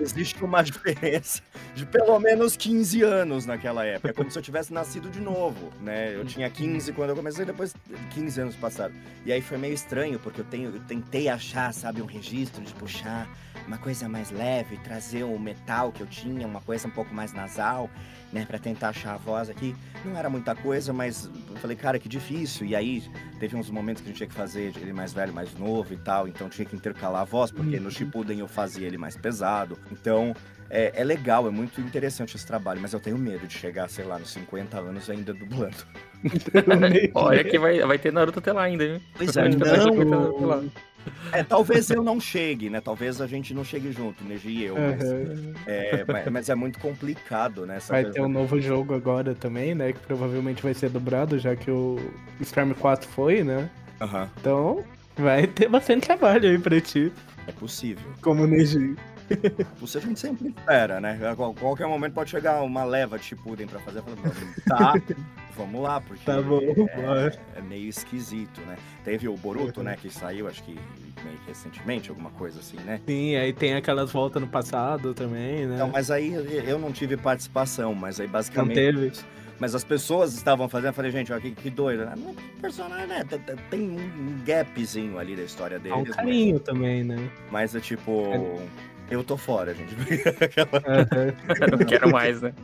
existe uma diferença de pelo menos 15 anos naquela época. É como se eu tivesse nascido de novo, né? Eu tinha 15 quando eu comecei, depois 15 anos passaram. E aí foi meio estranho, porque eu tentei achar, sabe, um registro de puxar uma coisa mais leve, trazer o metal que eu tinha, uma coisa um pouco mais nasal, né, pra tentar achar a voz aqui. Não era muita coisa, mas eu falei, cara, que difícil. E aí teve uns momentos que a gente tinha que fazer ele mais velho, mais novo e tal, então tinha que intercalar a voz, porque no Shippuden eu fazia ele mais pesado. Então é legal, é muito interessante esse trabalho, mas eu tenho medo de chegar, sei lá, nos 50 anos ainda dublando. Olha que vai ter Naruto até lá ainda, hein? Pois é, não. Talvez eu não chegue, né? Talvez a gente não chegue junto, Neji e eu. Mas é muito complicado, né? Vai ter um novo jogo agora também, né? Que provavelmente vai ser dublado, já que o Storm 4 foi, né? Uhum. Então vai ter bastante trabalho aí pra ti. É possível. Como Neji. Isso a gente sempre espera, né? A qualquer momento pode chegar uma leva de Shippuden pra fazer. Tá, vamos lá, porque tá bom, é meio esquisito, né? Teve o Boruto, né, que saiu, acho que meio recentemente, alguma coisa assim, né? Sim, aí tem aquelas voltas no passado também, né? Não, mas aí eu não tive participação, mas aí basicamente... Não teve? Mas as pessoas estavam fazendo, eu falei, gente, olha que doido, né? Não, personagem, né? Tem um gapzinho ali da história deles. Há um carinho também, né? Mas é tipo... Eu tô fora, gente. Eu não quero mais, né?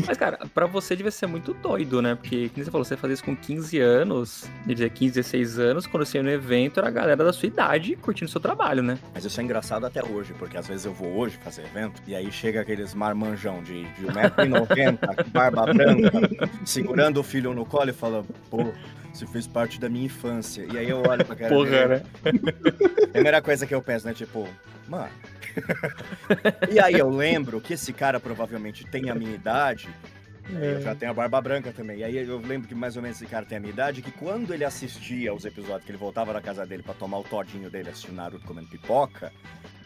Mas, cara, pra você devia ser muito doido, né? Porque, como você falou, você fazia isso com 15 anos, quer dizer, 15, 16 anos, quando você ia no evento, era a galera da sua idade curtindo o seu trabalho, né? Mas isso é engraçado até hoje, porque às vezes eu vou hoje fazer evento, e aí chega aqueles marmanjão de 1,90m, com barba branca, segurando o filho no colo e fala, pô, você fez parte da minha infância. E aí eu olho pra cara Porra, dele, a primeira coisa que eu penso, né, tipo, mano... E aí eu lembro que esse cara provavelmente tem a minha idade, eu já tenho a barba branca também, e aí eu lembro que mais ou menos esse cara tem a minha idade, que quando ele assistia aos episódios, que ele voltava da casa dele pra tomar o todinho dele assistindo Naruto comendo pipoca,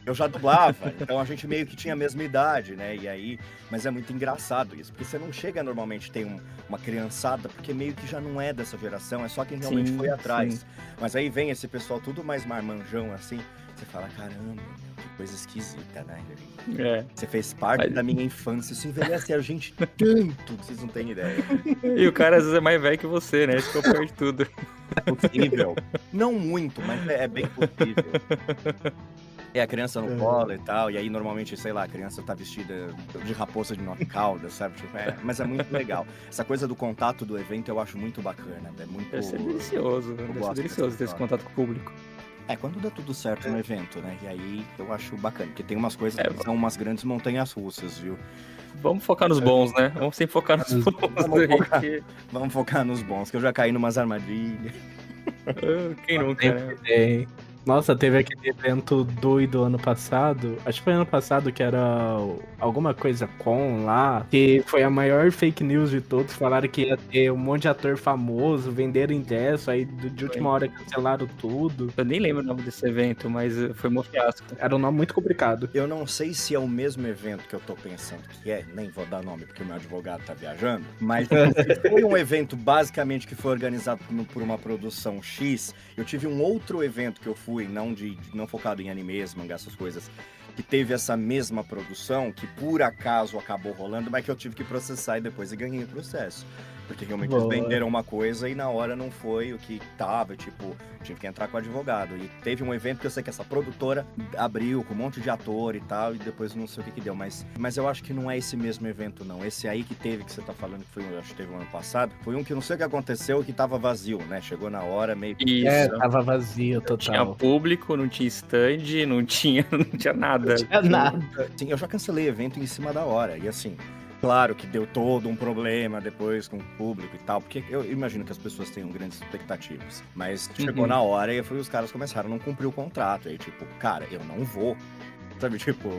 eu já dublava, então a gente meio que tinha a mesma idade, né, e aí, mas é muito engraçado isso, porque você não chega normalmente, tem uma criançada, porque meio que já não é dessa geração, é só quem realmente foi atrás, mas aí vem esse pessoal tudo mais marmanjão assim, você fala, caramba, que coisa esquisita, né? Você fez parte da minha infância, isso envelhece a gente tanto que vocês não têm ideia. E o cara às vezes é mais velho que você, né? Isso que é o pior de tudo. É possível. Não muito, mas é bem possível. É a criança no colo e tal, e aí normalmente, sei lá, a criança tá vestida de raposa de 9 caudas, sabe? Tipo, mas é muito legal. Essa coisa do contato do evento eu acho muito bacana. É muito... Deve ser delicioso, ter esse contato com o público. Quando dá tudo certo no evento, né? E aí eu acho bacana, porque tem umas coisas que são umas grandes montanhas russas, viu? Vamos focar nos bons, né? Vamos sempre focar nos bons. Vamos focar nos bons, que eu já caí numas armadilhas. Quem nunca, né? Nossa, teve aquele evento doido ano passado. Acho que foi ano passado que era alguma coisa com lá. Que foi a maior fake news de todos. Falaram que ia ter um monte de ator famoso, venderam ingresso, aí de última hora cancelaram tudo. Eu nem lembro o nome desse evento, mas foi um fiasco. Era um nome muito complicado. Eu não sei se é o mesmo evento que eu tô pensando que é, nem vou dar nome porque o meu advogado tá viajando, mas foi um evento basicamente que foi organizado por uma produção X. Eu tive um outro evento que eu fui, não focado em animes, mangá, essas coisas, que teve essa mesma produção, que por acaso acabou rolando, mas que eu tive que processar e depois eu ganhei o processo. Porque realmente eles venderam uma coisa e na hora não foi o que tava, tipo, tive que entrar com o advogado. E teve um evento que eu sei que essa produtora abriu com um monte de ator e tal, e depois não sei o que deu. Mas eu acho que não é esse mesmo evento, não. Esse aí que teve, que você tá falando que foi, acho que teve um ano passado, foi um que não sei o que aconteceu, que tava vazio, né? Chegou na hora, meio que... Isso. Tava vazio, total. Tinha público, não tinha stand, não tinha nada. Não tinha nada. Sim, eu já cancelei evento em cima da hora. E assim, claro que deu todo um problema depois com o público e tal, porque eu imagino que as pessoas tenham grandes expectativas. Mas chegou na hora e os caras começaram a não cumprir o contrato. Aí, tipo, cara, eu não vou. Sabe, tipo,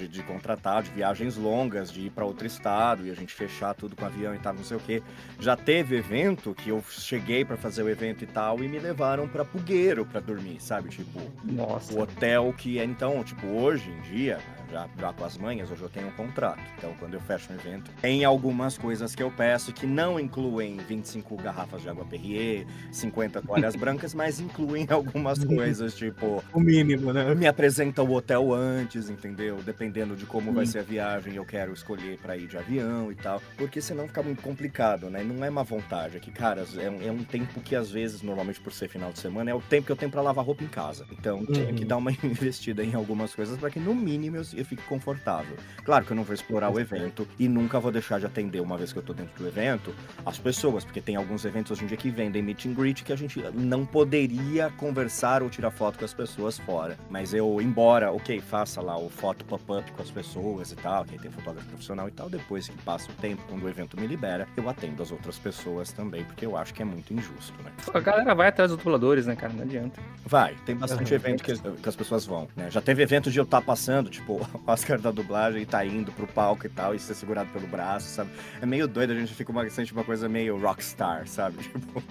de contratar, de viagens longas, de ir pra outro estado e a gente fechar tudo com avião e tal, não sei o quê. Já teve evento que eu cheguei pra fazer o evento e tal e me levaram pra Pugueiro pra dormir, sabe? Tipo, Nossa. o hotel que é, então, tipo, hoje em dia, já com as manhas, hoje eu tenho um contrato. Então, quando eu fecho um evento, tem algumas coisas que eu peço que não incluem 25 garrafas de água Perrier, 50 toalhas brancas, mas incluem algumas coisas, tipo... O mínimo, né? Me apresenta o hotel antes, entendeu? Dependendo de como vai ser a viagem, eu quero escolher pra ir de avião e tal. Porque senão fica muito complicado, né? Não é má vontade. É que, cara, é um tempo que às vezes, normalmente por ser final de semana, é o tempo que eu tenho pra lavar roupa em casa. Então, tinha que dar uma investida em algumas coisas pra que, no mínimo, eu fique confortável. Claro que eu não vou explorar o evento e nunca vou deixar de atender, uma vez que eu tô dentro do evento, as pessoas. Porque tem alguns eventos hoje em dia que vendem meet and greet que a gente não poderia conversar ou tirar foto com as pessoas fora. Mas eu, embora, ok, faça lá o foto pop-up com as pessoas e tal, que aí tem fotógrafo profissional e tal, depois que passa o tempo, quando o evento me libera, eu atendo as outras pessoas também, porque eu acho que é muito injusto, né? A galera vai atrás dos dubladores, né, cara? Não adianta. Vai, tem bastante evento que as pessoas vão, né? Já teve evento de eu estar passando, tipo, o Oscar da dublagem e tá indo pro palco e tal, e ser segurado pelo braço, sabe? É meio doido, a gente fica sente uma coisa meio rockstar, sabe? Tipo...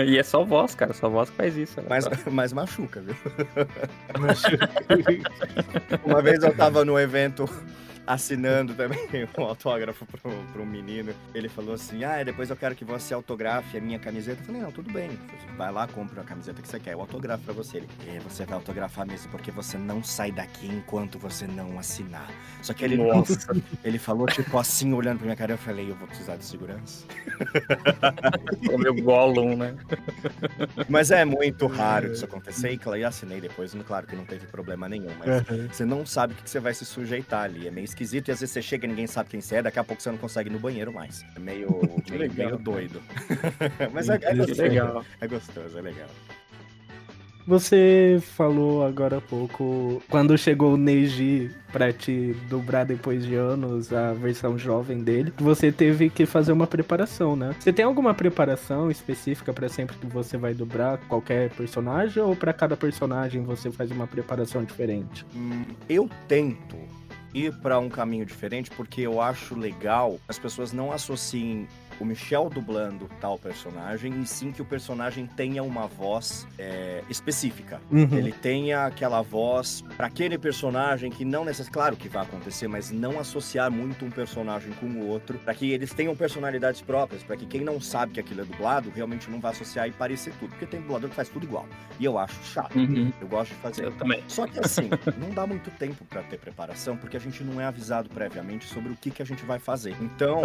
E é só voz, cara, só voz que faz isso. Mas machuca, viu? Uma vez eu tava no evento assinando também um autógrafo pro menino. Ele falou assim, depois eu quero que você autografe a minha camiseta. Eu falei, não, tudo bem, vai lá, compra a camiseta que você quer, eu autografo pra você. Ele, você vai autografar mesmo, porque você não sai daqui enquanto você não assinar. Só que ele, ele falou tipo assim, olhando pra minha cara, eu falei, eu vou precisar de segurança. O meu Gollum, né? Mas é muito raro isso acontecer, e eu assinei depois, claro que não teve problema nenhum, mas você não sabe o que você vai se sujeitar ali, é meio esquisito, e às vezes você chega e ninguém sabe quem você é, daqui a pouco você não consegue ir no banheiro mais. É meio doido. Mas é gostoso, legal. É gostoso, é legal. Você falou agora há pouco, quando chegou o Neji pra te dublar depois de anos, a versão jovem dele, você teve que fazer uma preparação, né? Você tem alguma preparação específica pra sempre que você vai dublar qualquer personagem, ou pra cada personagem você faz uma preparação diferente? Eu tento ir pra um caminho diferente, porque eu acho legal as pessoas não associem o Michel dublando tal personagem, e sim que o personagem tenha uma voz específica. Ele tenha aquela voz para aquele personagem que não necessariamente, claro que vai acontecer, mas não associar muito um personagem com o outro, para que eles tenham personalidades próprias, para que quem não sabe que aquilo é dublado realmente não vai associar e parecer tudo, porque tem dublador que faz tudo igual. E eu acho chato. Eu gosto de fazer. Eu também. Só que assim, não dá muito tempo para ter preparação, porque a gente não é avisado previamente sobre o que a gente vai fazer. Então,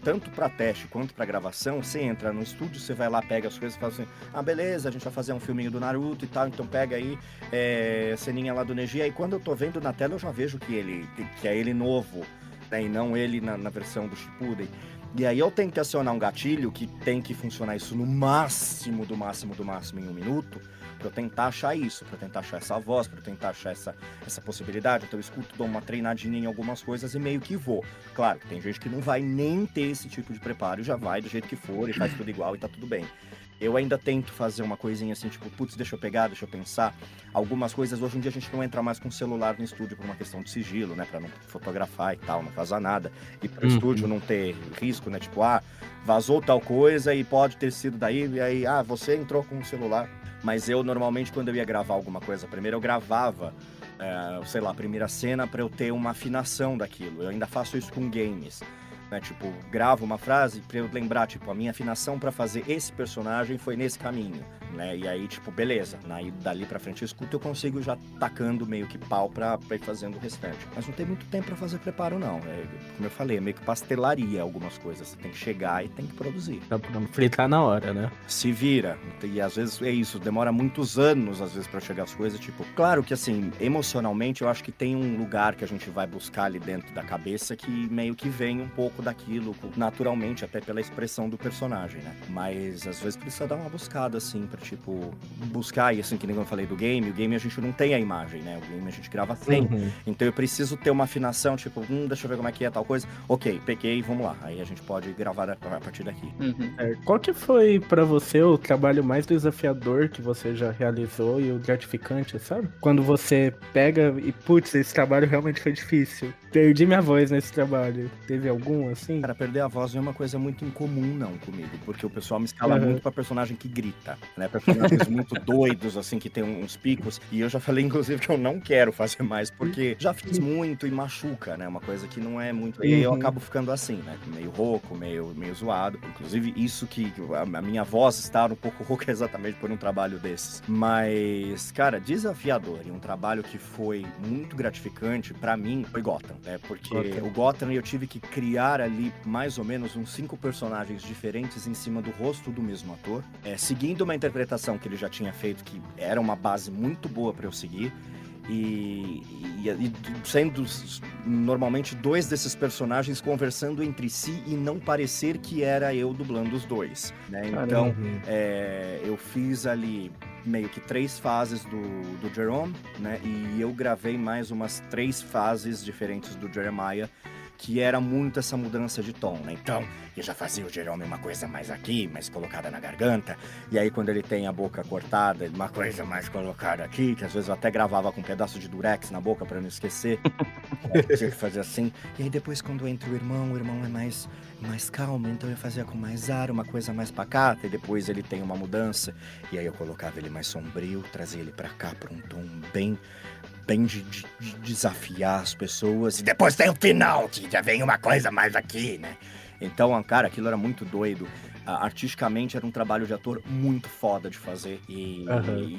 tanto para teste quanto pra gravação, você entra no estúdio, você vai lá, pega as coisas e fala assim, beleza, a gente vai fazer um filminho do Naruto e tal, então pega aí a ceninha lá do Neji, aí quando eu tô vendo na tela eu já vejo que é ele novo, né, e não ele na versão do Shippuden. E aí eu tenho que acionar um gatilho que tem que funcionar isso no máximo em 1 minuto, pra eu tentar achar isso, pra eu tentar achar essa voz, pra eu tentar achar essa possibilidade. Então eu escuto, dou uma treinadinha em algumas coisas e meio que vou. Claro que tem gente que não vai nem ter esse tipo de preparo e já vai do jeito que for e faz tudo igual e tá tudo bem. Eu ainda tento fazer uma coisinha assim, tipo, putz, deixa eu pegar, deixa eu pensar. Algumas coisas, hoje em dia a gente não entra mais com o celular no estúdio por uma questão de sigilo, né? Pra não fotografar e tal, não vazar nada. E pro estúdio não ter risco, né? Tipo, vazou tal coisa e pode ter sido daí, e aí, você entrou com o celular. Mas eu, normalmente, quando eu ia gravar alguma coisa, primeiro eu gravava, sei lá, a primeira cena pra eu ter uma afinação daquilo. Eu ainda faço isso com games. Né, tipo, gravo uma frase pra eu lembrar, tipo, a minha afinação pra fazer esse personagem foi nesse caminho, né? E aí, tipo, beleza. Aí, dali pra frente eu escuto, eu consigo já tacando meio que pau pra ir fazendo o restante. Mas não tem muito tempo pra fazer preparo, não. Como eu falei, é meio que pastelaria algumas coisas. Você tem que chegar e tem que produzir. Dá pra fritar na hora, né? Se vira. E às vezes é isso, demora muitos anos, às vezes, pra chegar as coisas. Tipo, claro que, assim, emocionalmente, eu acho que tem um lugar que a gente vai buscar ali dentro da cabeça que meio que vem um pouco daquilo, naturalmente, até pela expressão do personagem, né? Mas às vezes precisa dar uma buscada, assim, pra, tipo, buscar, e assim, que nem eu falei do game, o game a gente não tem a imagem, né? O game a gente grava sem. Então eu preciso ter uma afinação, tipo, deixa eu ver como é que é tal coisa. Ok, peguei, vamos lá. Aí a gente pode gravar a partir daqui. Qual que foi pra você o trabalho mais desafiador que você já realizou e o gratificante, sabe? Quando você pega e, putz, esse trabalho realmente foi difícil. Perdi minha voz nesse trabalho. Teve algum, assim? Cara, perder a voz não é uma coisa muito incomum, não, comigo. Porque o pessoal me escala muito pra personagem que grita, né? Personagens muito doidos, assim, que tem uns picos. E eu já falei, inclusive, que eu não quero fazer mais, porque já fiz muito e machuca, né? Uma coisa que não é muito... E eu acabo ficando assim, né? Meio rouco, meio zoado. Inclusive, isso que a minha voz estar um pouco rouca exatamente por um trabalho desses. Mas, cara, desafiador e um trabalho que foi muito gratificante pra mim foi Gotham, né? Porque o Gotham eu tive que criar ali mais ou menos uns 5 personagens diferentes em cima do rosto do mesmo ator, seguindo uma interpretação que ele já tinha feito, que era uma base muito boa pra eu seguir. E sendo normalmente 2 desses personagens conversando entre si e não parecer que era eu dublando os 2, né? Então, eu fiz ali meio que 3 fases do Jerome, né? E eu gravei mais umas 3 fases diferentes do Jeremiah, que era muito essa mudança de tom, né? Então, eu já fazia o Jerome uma coisa mais aqui, mais colocada na garganta, e aí quando ele tem a boca cortada, uma coisa mais colocada aqui, que às vezes eu até gravava com um pedaço de durex na boca pra não esquecer. Tinha que fazer assim. E aí depois quando entra o irmão é mais calmo, então eu fazia com mais ar, uma coisa mais pacata, e depois ele tem uma mudança, e aí eu colocava ele mais sombrio, trazia ele pra cá pra um tom bem de desafiar as pessoas, e depois tem o final, que já vem uma coisa mais aqui, né? Então, cara, aquilo era muito doido. Artisticamente era um trabalho de ator muito foda de fazer, e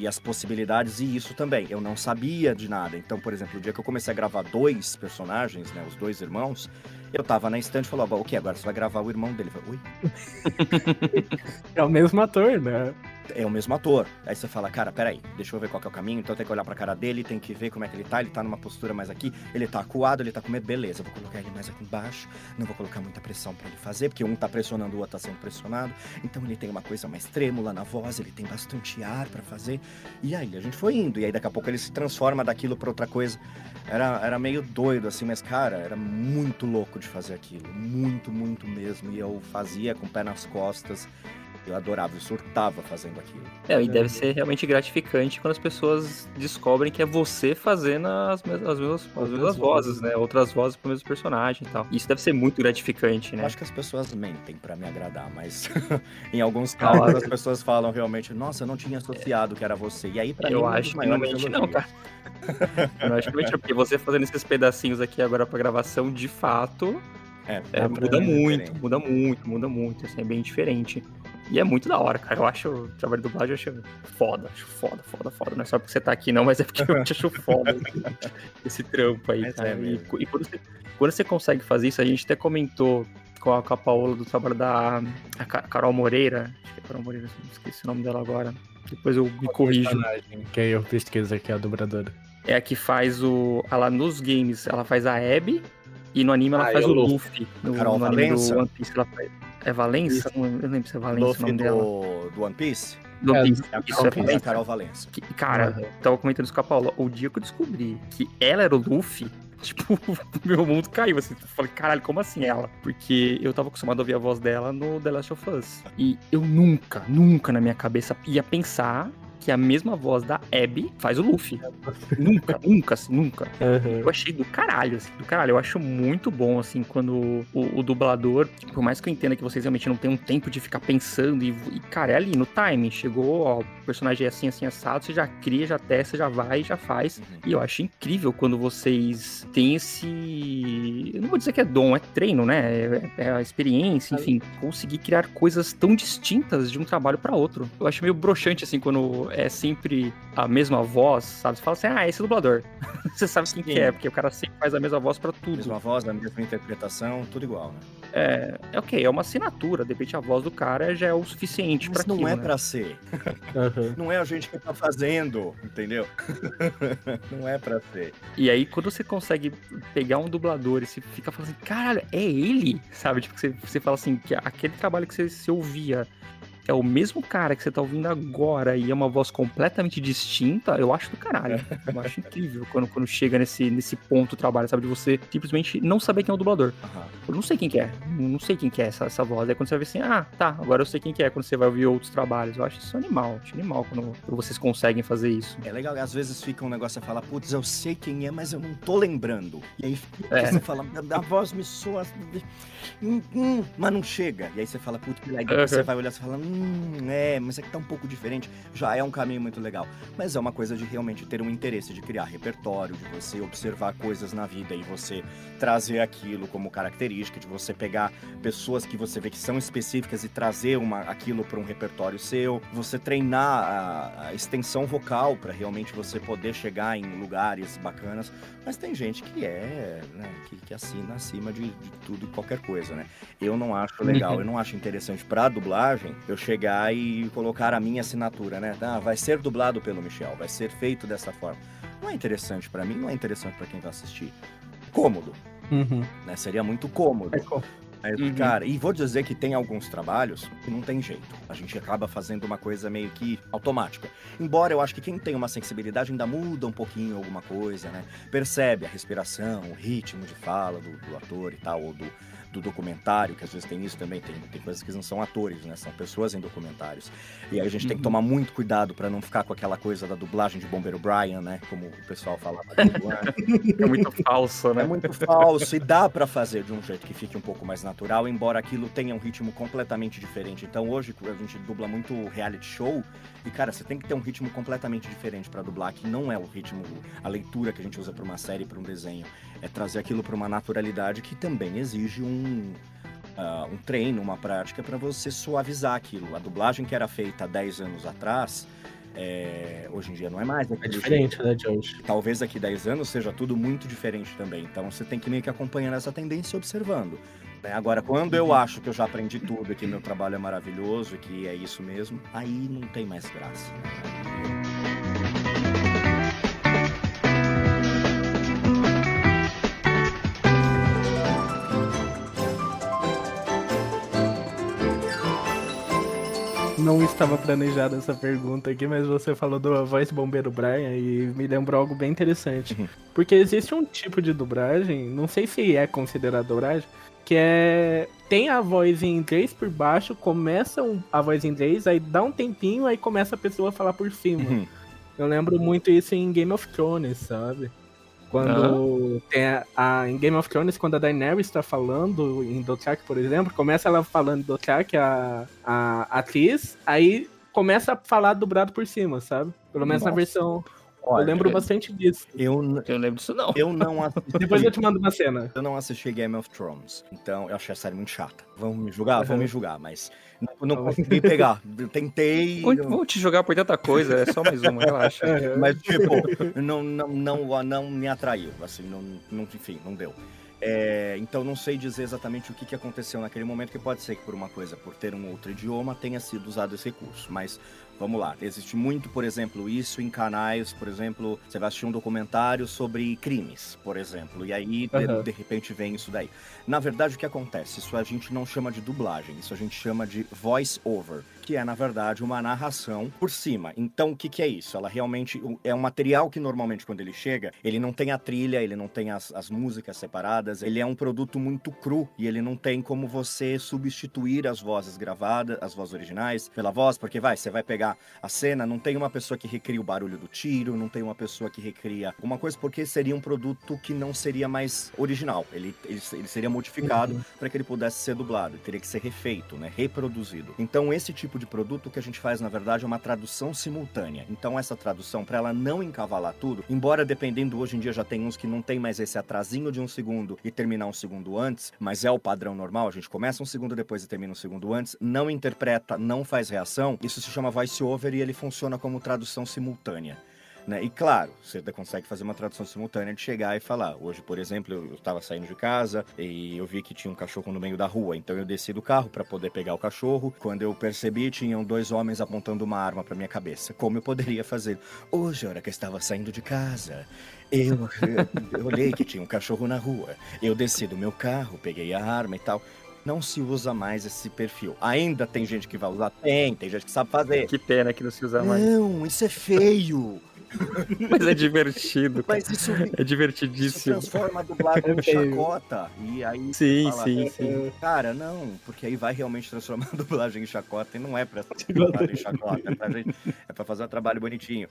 as possibilidades, e isso também, eu não sabia de nada. Então, por exemplo, o dia que eu comecei a gravar 2 personagens, né, os 2 irmãos, eu tava na estante e falou, o que, agora você vai gravar o irmão dele? Eu falei, oi? É o mesmo ator, né? É o mesmo ator. Aí você fala, cara, peraí, deixa eu ver qual que é o caminho, então tem que olhar pra cara dele, tem que ver como é que ele tá numa postura mais aqui, ele tá acuado, ele tá com medo, beleza, vou colocar ele mais aqui embaixo, não vou colocar muita pressão pra ele fazer, porque um tá pressionando, o outro tá sendo pressionado, então ele tem uma coisa mais trêmula na voz, ele tem bastante ar pra fazer, e aí a gente foi indo, e aí daqui a pouco ele se transforma daquilo pra outra coisa. Era meio doido, assim, mas, cara, era muito louco de fazer aquilo, muito, muito mesmo, e eu fazia com o pé nas costas. Eu adorava, eu surtava fazendo aquilo. E deve ser realmente gratificante quando as pessoas descobrem que é você fazendo as mesmas vozes, né? Outras vozes pro mesmo personagem e tal. Isso deve ser muito gratificante, né? Eu acho que as pessoas mentem pra me agradar, mas em alguns casos as pessoas falam realmente, nossa, eu não tinha associado que era você. E aí, pra mim, eu acho que não mente não, cara. Eu acho que não mente, porque você fazendo esses pedacinhos aqui agora pra gravação, de fato, muda muito, assim, é bem diferente. E é muito da hora, cara. Eu acho o trabalho de dublagem, eu acho foda. Não é só porque você tá aqui, não, mas é porque eu te acho foda esse trampo aí, mas cara. E quando você consegue fazer isso, a gente até comentou com a Paola do trabalho da Carol Moreira. Acho que é Carol Moreira, esqueci o nome dela agora. Depois eu me corrijo. Que aí eu pesquiso aqui, a dubladora. É a que faz ela nos games, ela faz a Abby, e no anime ela faz o Luffy. Carol no anime do One Piece ela faz. É Valença? Eu não lembro se é Valença Luffy o nome dela. do One Piece? Do One Piece. Isso, é Valença. Carol Valença. Cara, tava comentando isso com a Paula. O dia que eu descobri que ela era o Luffy, tipo, meu mundo caiu, assim. Eu falei, caralho, como assim ela? Porque eu tava acostumado a ouvir a voz dela no The Last of Us. E eu nunca na minha cabeça ia pensar que a mesma voz da Abby faz o Luffy. Nunca, assim, nunca. Eu achei do caralho, assim, do caralho. Eu acho muito bom, assim, quando o dublador, por mais que eu entenda que vocês realmente não tenham tempo de ficar pensando, e cara, é ali, no timing. Chegou, ó, o personagem é assim, assim, assado, você já cria, já testa, já vai, já faz. E eu acho incrível quando vocês têm esse... Eu não vou dizer que é dom, é treino, né? É a experiência, enfim. Conseguir criar coisas tão distintas de um trabalho pra outro. Eu acho meio broxante, assim, quando é sempre a mesma voz, sabe? Você fala assim, esse é o dublador. Você sabe quem que é, porque o cara sempre faz a mesma voz pra tudo. Mesma voz, a mesma interpretação, tudo igual, né? É ok, é uma assinatura. De repente a voz do cara já é o suficiente pra Mas não aquilo, é né? pra ser. Não é a gente que tá fazendo, entendeu? Não é pra ser. E aí, quando você consegue pegar um dublador e você fica falando assim, caralho, é ele? Sabe? Tipo, você fala assim, que aquele trabalho que você ouvia é o mesmo cara que você tá ouvindo agora e é uma voz completamente distinta, eu acho do caralho. Eu acho incrível quando chega nesse ponto do trabalho, sabe? De você simplesmente não saber quem é o dublador. Eu não sei quem que é. Não sei quem que é essa voz. Aí quando você vai ver assim, tá, agora eu sei quem que é. Quando você vai ouvir outros trabalhos. Eu acho isso animal. Acho animal quando vocês conseguem fazer isso. É legal, às vezes fica um negócio, você fala, putz, eu sei quem é, mas eu não tô lembrando. E aí você fala, a voz me soa, mas não chega. E aí você fala, putz, que legal. Você vai olhar e fala, mas é que tá um pouco diferente. Já é um caminho muito legal. Mas é uma coisa de realmente ter um interesse, de criar repertório, de você observar coisas na vida e você trazer aquilo como característica, de você pegar pessoas que você vê que são específicas e trazer aquilo para um repertório seu. Você treinar a extensão vocal para realmente você poder chegar em lugares bacanas. Mas tem gente que que assina acima de tudo e qualquer coisa, né? Eu não acho legal, eu não acho interessante pra dublagem eu chegar e colocar a minha assinatura, né? Vai ser dublado pelo Michel, vai ser feito dessa forma. Não é interessante pra mim, não é interessante pra quem vai assistir. Cômodo, né? Seria muito cômodo. Cara, e vou dizer que tem alguns trabalhos que não tem jeito. A gente acaba fazendo uma coisa meio que automática. Embora eu acho que quem tem uma sensibilidade ainda muda um pouquinho alguma coisa, né? Percebe a respiração, o ritmo de fala do ator e tal, ou do documentário, que às vezes tem isso também, tem coisas que não são atores, né? São pessoas em documentários. E aí a gente tem que tomar muito cuidado pra não ficar com aquela coisa da dublagem de Bombeiro Brian, né? Como o pessoal falava. É muito falso, né? É muito falso e dá pra fazer de um jeito que fique um pouco mais natural, embora aquilo tenha um ritmo completamente diferente. Então hoje a gente dubla muito reality show e, cara, você tem que ter um ritmo completamente diferente pra dublar, que não é o ritmo, a leitura que a gente usa pra uma série, pra um desenho. É trazer aquilo pra uma naturalidade que também exige um treino, uma prática pra você suavizar aquilo. A dublagem que era feita há 10 anos atrás, hoje em dia não é mais. É diferente, né, de hoje. Talvez daqui 10 anos seja tudo muito diferente também. Então você tem que meio que acompanhando essa tendência e observando. Né? Agora, quando eu acho que eu já aprendi tudo e que meu trabalho é maravilhoso e que é isso mesmo, aí não tem mais graça. Não estava planejada essa pergunta aqui, mas você falou da voz Bombeiro Brian e me lembrou algo bem interessante. Porque existe um tipo de dublagem, não sei se é considerado dublagem, que tem a voz em inglês por baixo, começa a voz em inglês, aí dá um tempinho, aí começa a pessoa a falar por cima. Eu lembro muito isso em Game of Thrones, sabe? Quando tem em Game of Thrones, quando a Daenerys tá falando em Dothraki, por exemplo, começa ela falando em Dothraki, a atriz, aí começa a falar dublado por cima, sabe? Pelo menos na versão... Olha, eu lembro bastante disso. Eu não lembro disso, não. Eu não assisti. Depois eu te mando uma cena. Eu não assisti Game of Thrones, então eu achei a série muito chata. Vão me julgar? Vão me julgar, mas não consegui pegar. Eu tentei... Vou te jogar por tanta coisa, é só mais uma, relaxa. Mas, tipo, não me atraiu, assim, enfim, não deu. Então não sei dizer exatamente o que aconteceu naquele momento, que pode ser que por uma coisa, por ter um outro idioma, tenha sido usado esse recurso. Mas Vamos lá, existe muito, por exemplo, isso em canais, por exemplo, você vai assistir um documentário sobre crimes, por exemplo, e aí de repente vem isso daí. Na verdade, o que acontece? Isso a gente não chama de dublagem, isso a gente chama de voice over, que é, na verdade, uma narração por cima. Então, o que é isso? Ela realmente é um material que normalmente, quando ele chega, ele não tem a trilha, ele não tem as músicas separadas, ele é um produto muito cru e ele não tem como você substituir as vozes gravadas, as vozes originais, pela voz, porque você vai pegar a cena, não tem uma pessoa que recria o barulho do tiro, não tem uma pessoa que recria alguma coisa, porque seria um produto que não seria mais original. Ele seria modificado para que ele pudesse ser dublado, teria que ser refeito, né? Reproduzido. Então, esse tipo de produto que a gente faz, na verdade, é uma tradução simultânea. Então, essa tradução, para ela não encavalar tudo, embora dependendo, hoje em dia já tem uns que não tem mais esse atrasinho de 1 segundo e terminar 1 segundo antes, mas é o padrão normal, a gente começa 1 segundo depois e termina 1 segundo antes, não interpreta, não faz reação, isso se chama voice over e ele funciona como tradução simultânea. Né? E claro, você consegue fazer uma tradução simultânea de chegar e falar. Hoje, por exemplo, eu estava saindo de casa e eu vi que tinha um cachorro no meio da rua, então eu desci do carro para poder pegar o cachorro. Quando eu percebi, tinham 2 homens apontando uma arma para minha cabeça. Como eu poderia fazer? Hoje, a hora que eu estava saindo de casa, eu olhei que tinha um cachorro na rua. Eu desci do meu carro, peguei a arma e tal. Não se usa mais esse perfil. Ainda tem gente que vai usar? Tem gente que sabe fazer. Que pena que não se usa mais. Não, isso é feio. Mas é divertido, cara. Mas isso É divertidíssimo. Isso transforma a dublagem em chacota. E aí Sim, fala, sim. cara, não, porque aí vai realmente transformar a dublagem em chacota e não é pra ser dublagem em chacota, é pra fazer um trabalho bonitinho.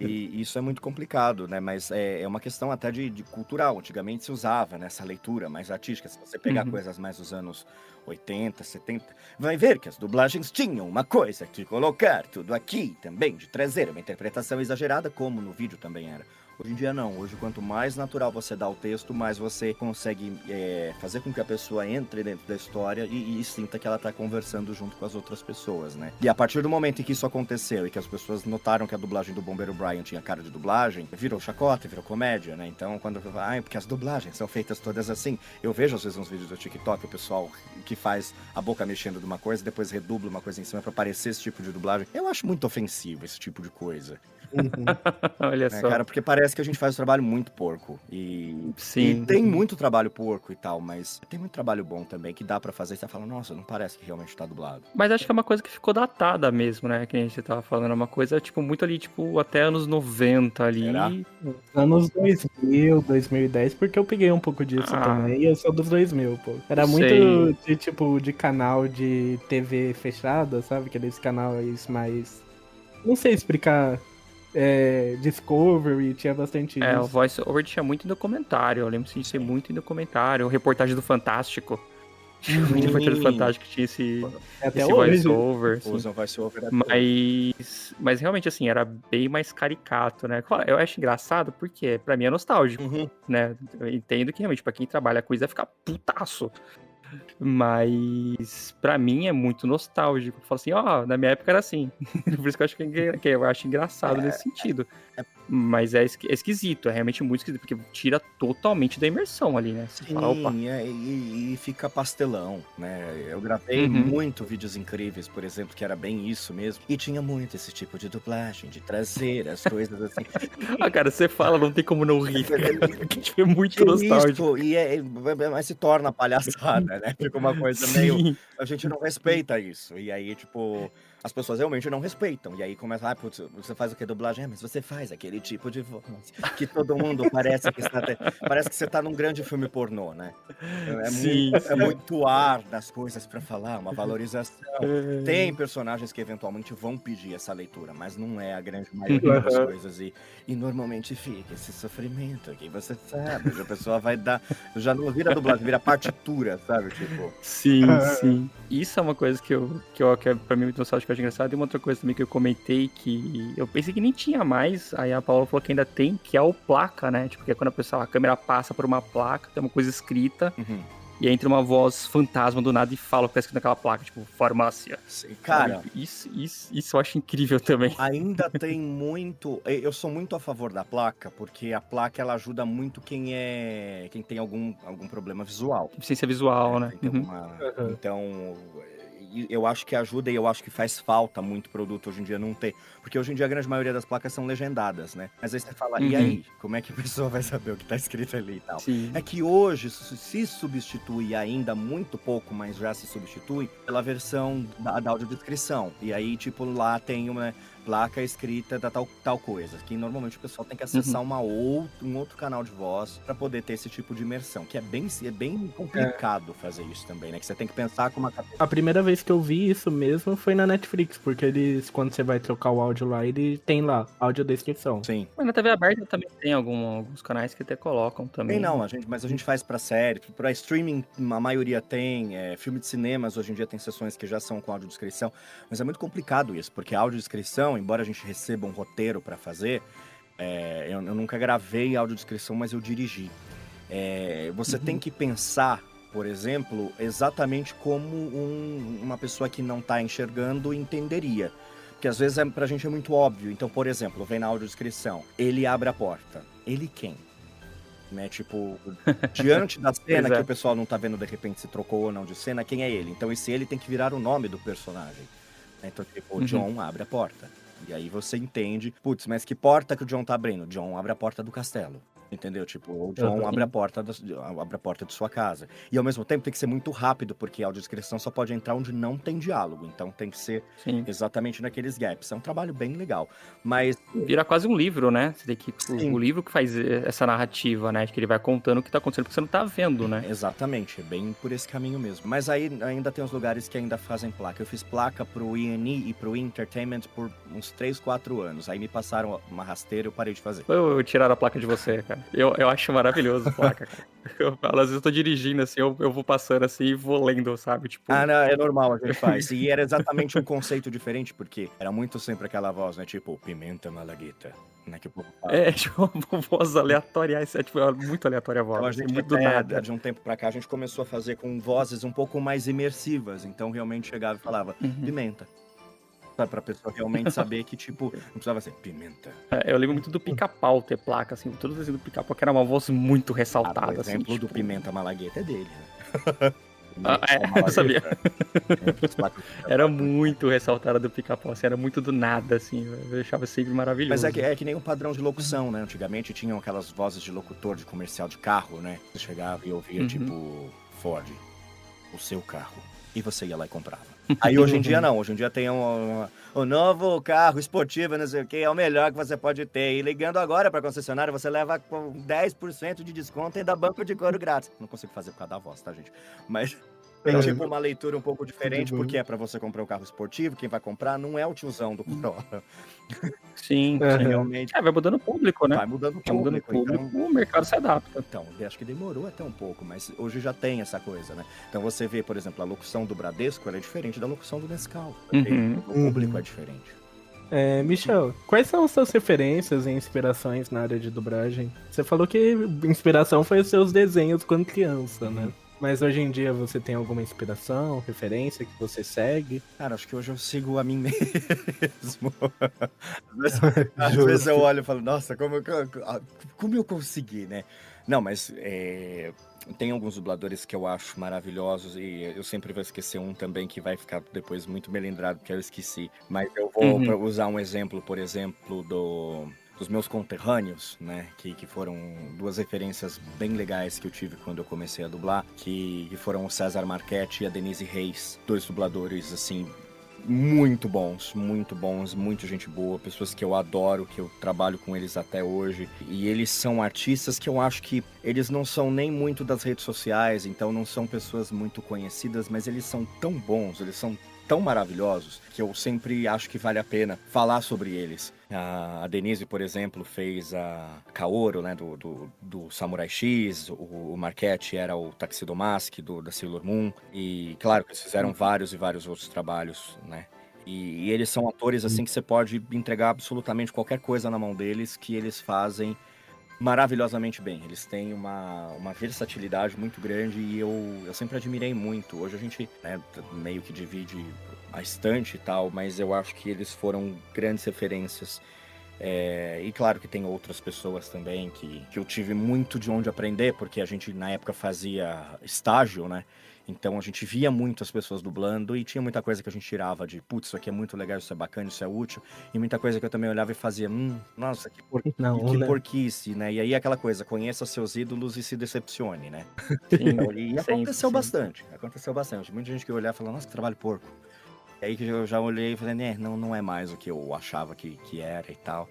E isso é muito complicado, né? Mas é uma questão até de cultural. Antigamente se usava nessa leitura mais artística. Se você pegar coisas mais dos anos 80, 70, vai ver que as dublagens tinham uma coisa de colocar tudo aqui também, de trazer uma interpretação exagerada, como no vídeo também era. Hoje em dia não, hoje quanto mais natural você dá o texto, mais você consegue fazer com que a pessoa entre dentro da história e sinta que ela tá conversando junto com as outras pessoas, né? E a partir do momento em que isso aconteceu e que as pessoas notaram que a dublagem do Bombeiro Brian tinha cara de dublagem, virou chacota, virou comédia, né? Então quando eu falo, porque as dublagens são feitas todas assim, eu vejo às vezes uns vídeos do TikTok, o pessoal que faz a boca mexendo de uma coisa, depois redubla uma coisa em cima pra parecer esse tipo de dublagem. Eu acho muito ofensivo esse tipo de coisa. Olha só. Cara, porque parece que a gente faz um trabalho muito porco. E tem muito trabalho porco e tal, mas tem muito trabalho bom também que dá pra fazer e você fala, nossa, não parece que realmente tá dublado. Mas acho que é uma coisa que ficou datada mesmo, né? Que a gente tava falando, é uma coisa, tipo, muito ali, tipo, até anos 90 ali. Será? Anos 2000, 2010, porque eu peguei um pouco disso também, e eu sou dos 2000, pô. Era muito de, tipo, de canal de TV fechada, sabe? Aqueles canais mais... Não sei explicar... Discovery, tinha bastante isso. O Voice Over tinha muito em documentário. Eu lembro de ser muito em documentário. Reportagem do Fantástico. Reportagem do Fantástico tinha esse Voice Over. Usam Voice Over. Mas realmente, assim, era bem mais caricato, né? Eu acho engraçado porque, pra mim, é nostálgico, né? Eu entendo que, realmente, pra quem trabalha com isso, vai ficar putaço. Mas pra mim é muito nostálgico. Eu falo assim, na minha época era assim. Por isso que eu acho engraçado nesse sentido. Mas é esquisito, é realmente muito esquisito, porque tira totalmente da imersão ali, né? Você fala, opa. E fica pastelão, né? Eu gravei muito vídeos incríveis, por exemplo, que era bem isso mesmo. E tinha muito esse tipo de dublagem, de trazer as coisas assim. Cara, você fala, não tem como não rir, cara. Porque é muito nostálgico. Mas se torna palhaçada, né? Fica uma coisa meio... A gente não respeita isso. E aí, tipo... As pessoas realmente não respeitam. E aí começa, putz, você faz o que? Dublagem? Mas você faz aquele tipo de voz que todo mundo parece que você tá num grande filme pornô, né? É muito ar das coisas pra falar, uma valorização. Tem personagens que eventualmente vão pedir essa leitura, mas não é a grande maioria das coisas. E normalmente fica esse sofrimento aqui, você sabe, a pessoa vai dar... Já não vira dublagem, vira partitura, sabe? Tipo... Sim. Isso é uma coisa que é pra mim muito nostálgico, eu acho engraçado. E uma outra coisa também que eu comentei, que eu pensei que nem tinha mais, aí a Paula falou que ainda tem, que é o placa, né? Tipo, que é quando a câmera passa por uma placa, tem uma coisa escrita, e entra uma voz fantasma do nada e fala o que tá escrito naquela placa, tipo, farmácia. Cara, isso eu acho incrível também. Ainda tem muito... Eu sou muito a favor da placa, porque a placa, ela ajuda muito quem tem algum problema visual. Deficiência visual, né? Então, eu acho que ajuda e eu acho que faz falta muito produto hoje em dia não ter. Porque hoje em dia a grande maioria das placas são legendadas, né? Mas aí você fala, e Uhum. aí? Como é que a pessoa vai saber o que tá escrito ali e tal? Sim. É que hoje se substitui ainda muito pouco, mas já se substitui pela versão da audiodescrição. E aí, tipo, lá tem uma placa escrita da tal coisa, que normalmente o pessoal tem que acessar um outro canal de voz para poder ter esse tipo de imersão, que é bem complicado fazer isso também, né? Que você tem que pensar com uma cabeça. A primeira vez que eu vi isso mesmo foi na Netflix, porque eles, quando você vai trocar o áudio lá, ele tem lá, audiodescrição. Sim. Mas na TV aberta também tem alguns canais que até colocam também. Tem não, mas a gente faz pra série, pra streaming a maioria tem, filme de cinemas hoje em dia tem sessões que já são com audiodescrição, mas é muito complicado isso, porque a audiodescrição, embora a gente receba um roteiro pra fazer, eu nunca gravei audiodescrição, mas eu dirigi. Você tem que pensar, por exemplo, exatamente como uma pessoa que não tá enxergando entenderia. Porque às vezes pra gente é muito óbvio. Então, por exemplo, vem na audiodescrição, ele abre a porta. Ele quem? Né, tipo, diante da cena que o pessoal não tá vendo, de repente se trocou ou não de cena, quem é ele? Então esse ele tem que virar o nome do personagem. Então, tipo, John abre a porta. E aí você entende, putz, mas que porta que o John tá abrindo? John abre a porta do castelo. Entendeu? Tipo, o John abre a porta de sua casa. E ao mesmo tempo tem que ser muito rápido, porque a audiodescrição só pode entrar onde não tem diálogo. Então tem que ser exatamente naqueles gaps. É um trabalho bem legal. Mas. Vira quase um livro, né? Você tem que, o livro que faz essa narrativa, né? Que ele vai contando o que tá acontecendo, porque você não tá vendo, né? Exatamente, é bem por esse caminho mesmo. Mas aí ainda tem os lugares que ainda fazem placa. Eu fiz placa pro INI e pro Entertainment por uns 3, 4 anos. Aí me passaram uma rasteira e eu parei de fazer. Eu tiraram a placa de você, cara. Eu acho maravilhoso a placa, cara. Eu falo, às vezes eu tô dirigindo assim, eu vou passando assim e vou lendo, sabe? Tipo... Ah, não, é normal, a gente faz. E era exatamente um conceito diferente, porque era muito sempre aquela voz, né? Tipo, pimenta malagueta. Né, que o povo fala. Tipo, uma voz aleatória, tipo, muito aleatória a voz. Então a gente, muito do nada. de um tempo pra cá, a gente começou a fazer com vozes um pouco mais imersivas. Então realmente chegava e falava, pimenta. Pra pessoa realmente saber que, tipo, não precisava ser pimenta. Eu lembro muito do Pica-Pau ter placa, assim, todo o desenho do Pica-Pau, que era uma voz muito ressaltada. O exemplo assim, do tipo... Pimenta Malagueta é dele, né? Eu sabia. Era muito ressaltada do Pica-Pau, assim, era muito do nada, assim, eu achava sempre maravilhoso. Mas é que nem um padrão de locução, né? Antigamente tinham aquelas vozes de locutor de comercial de carro, né? Você chegava e ouvia, tipo, Ford, o seu carro. E você ia lá e comprava. Aí hoje em dia não, hoje em dia tem o novo carro esportivo, não sei o que, é o melhor que você pode ter. E ligando agora pra concessionária, você leva com 10% de desconto e dá banco de couro grátis. Não consigo fazer por causa da voz, tá, gente? Mas tem tipo uma leitura um pouco diferente, porque é pra você comprar um carro esportivo, quem vai comprar não é o tiozão do Corolla. Sim, realmente. Vai mudando o público, né? Vai mudando o Vai mudando o público, o mercado se adapta. Então, acho que demorou até um pouco, mas hoje já tem essa coisa, né? Então você vê, por exemplo, a locução do Bradesco, ela é diferente da locução do Nescau. O público é diferente. Michel, quais são as suas referências e inspirações na área de dublagem? Você falou que inspiração foi os seus desenhos quando criança, né? Mas hoje em dia você tem alguma inspiração, referência que você segue? Cara, acho que hoje eu sigo a mim mesmo. Às vezes eu olho e falo, nossa, como eu consegui, né? Não, mas tem alguns dubladores que eu acho maravilhosos e eu sempre vou esquecer um também que vai ficar depois muito melindrado, que eu esqueci. Mas eu vou usar um exemplo, por exemplo, dos meus conterrâneos, né, que foram duas referências bem legais que eu tive quando eu comecei a dublar, que foram o César Marchetti e a Denise Reis, dois dubladores, assim, muito bons, muito gente boa, pessoas que eu adoro, que eu trabalho com eles até hoje, e eles são artistas que eu acho que eles não são nem muito das redes sociais, então não são pessoas muito conhecidas, mas eles são tão bons, eles são tão maravilhosos, que eu sempre acho que vale a pena falar sobre eles. A Denise, por exemplo, fez a Kaoru, né, do Samurai X, o Marchetti era o Tuxedo Mask, da Sailor Moon, e claro que eles fizeram vários e vários outros trabalhos, né, e eles são atores assim que você pode entregar absolutamente qualquer coisa na mão deles, que eles fazem maravilhosamente bem. Eles têm uma versatilidade muito grande e eu sempre admirei muito. Hoje a gente, né, meio que divide a estante e tal, mas eu acho que eles foram grandes referências E claro que tem outras pessoas também que eu tive muito de onde aprender, porque a gente na época fazia estágio, né? Então a gente via muito as pessoas dublando e tinha muita coisa que a gente tirava de, putz, isso aqui é muito legal, isso é bacana, isso é útil. E muita coisa que eu também olhava e fazia, nossa, Não, que né? porquice, né? E aí aquela coisa, conheça seus ídolos e se decepcione, né? Sim, Então, e sempre, aconteceu sempre. bastante, aconteceu bastante. Muita gente que olhava e falava, nossa, que trabalho porco. E aí que eu já olhei e falei, né, não é mais o que eu achava que era e tal.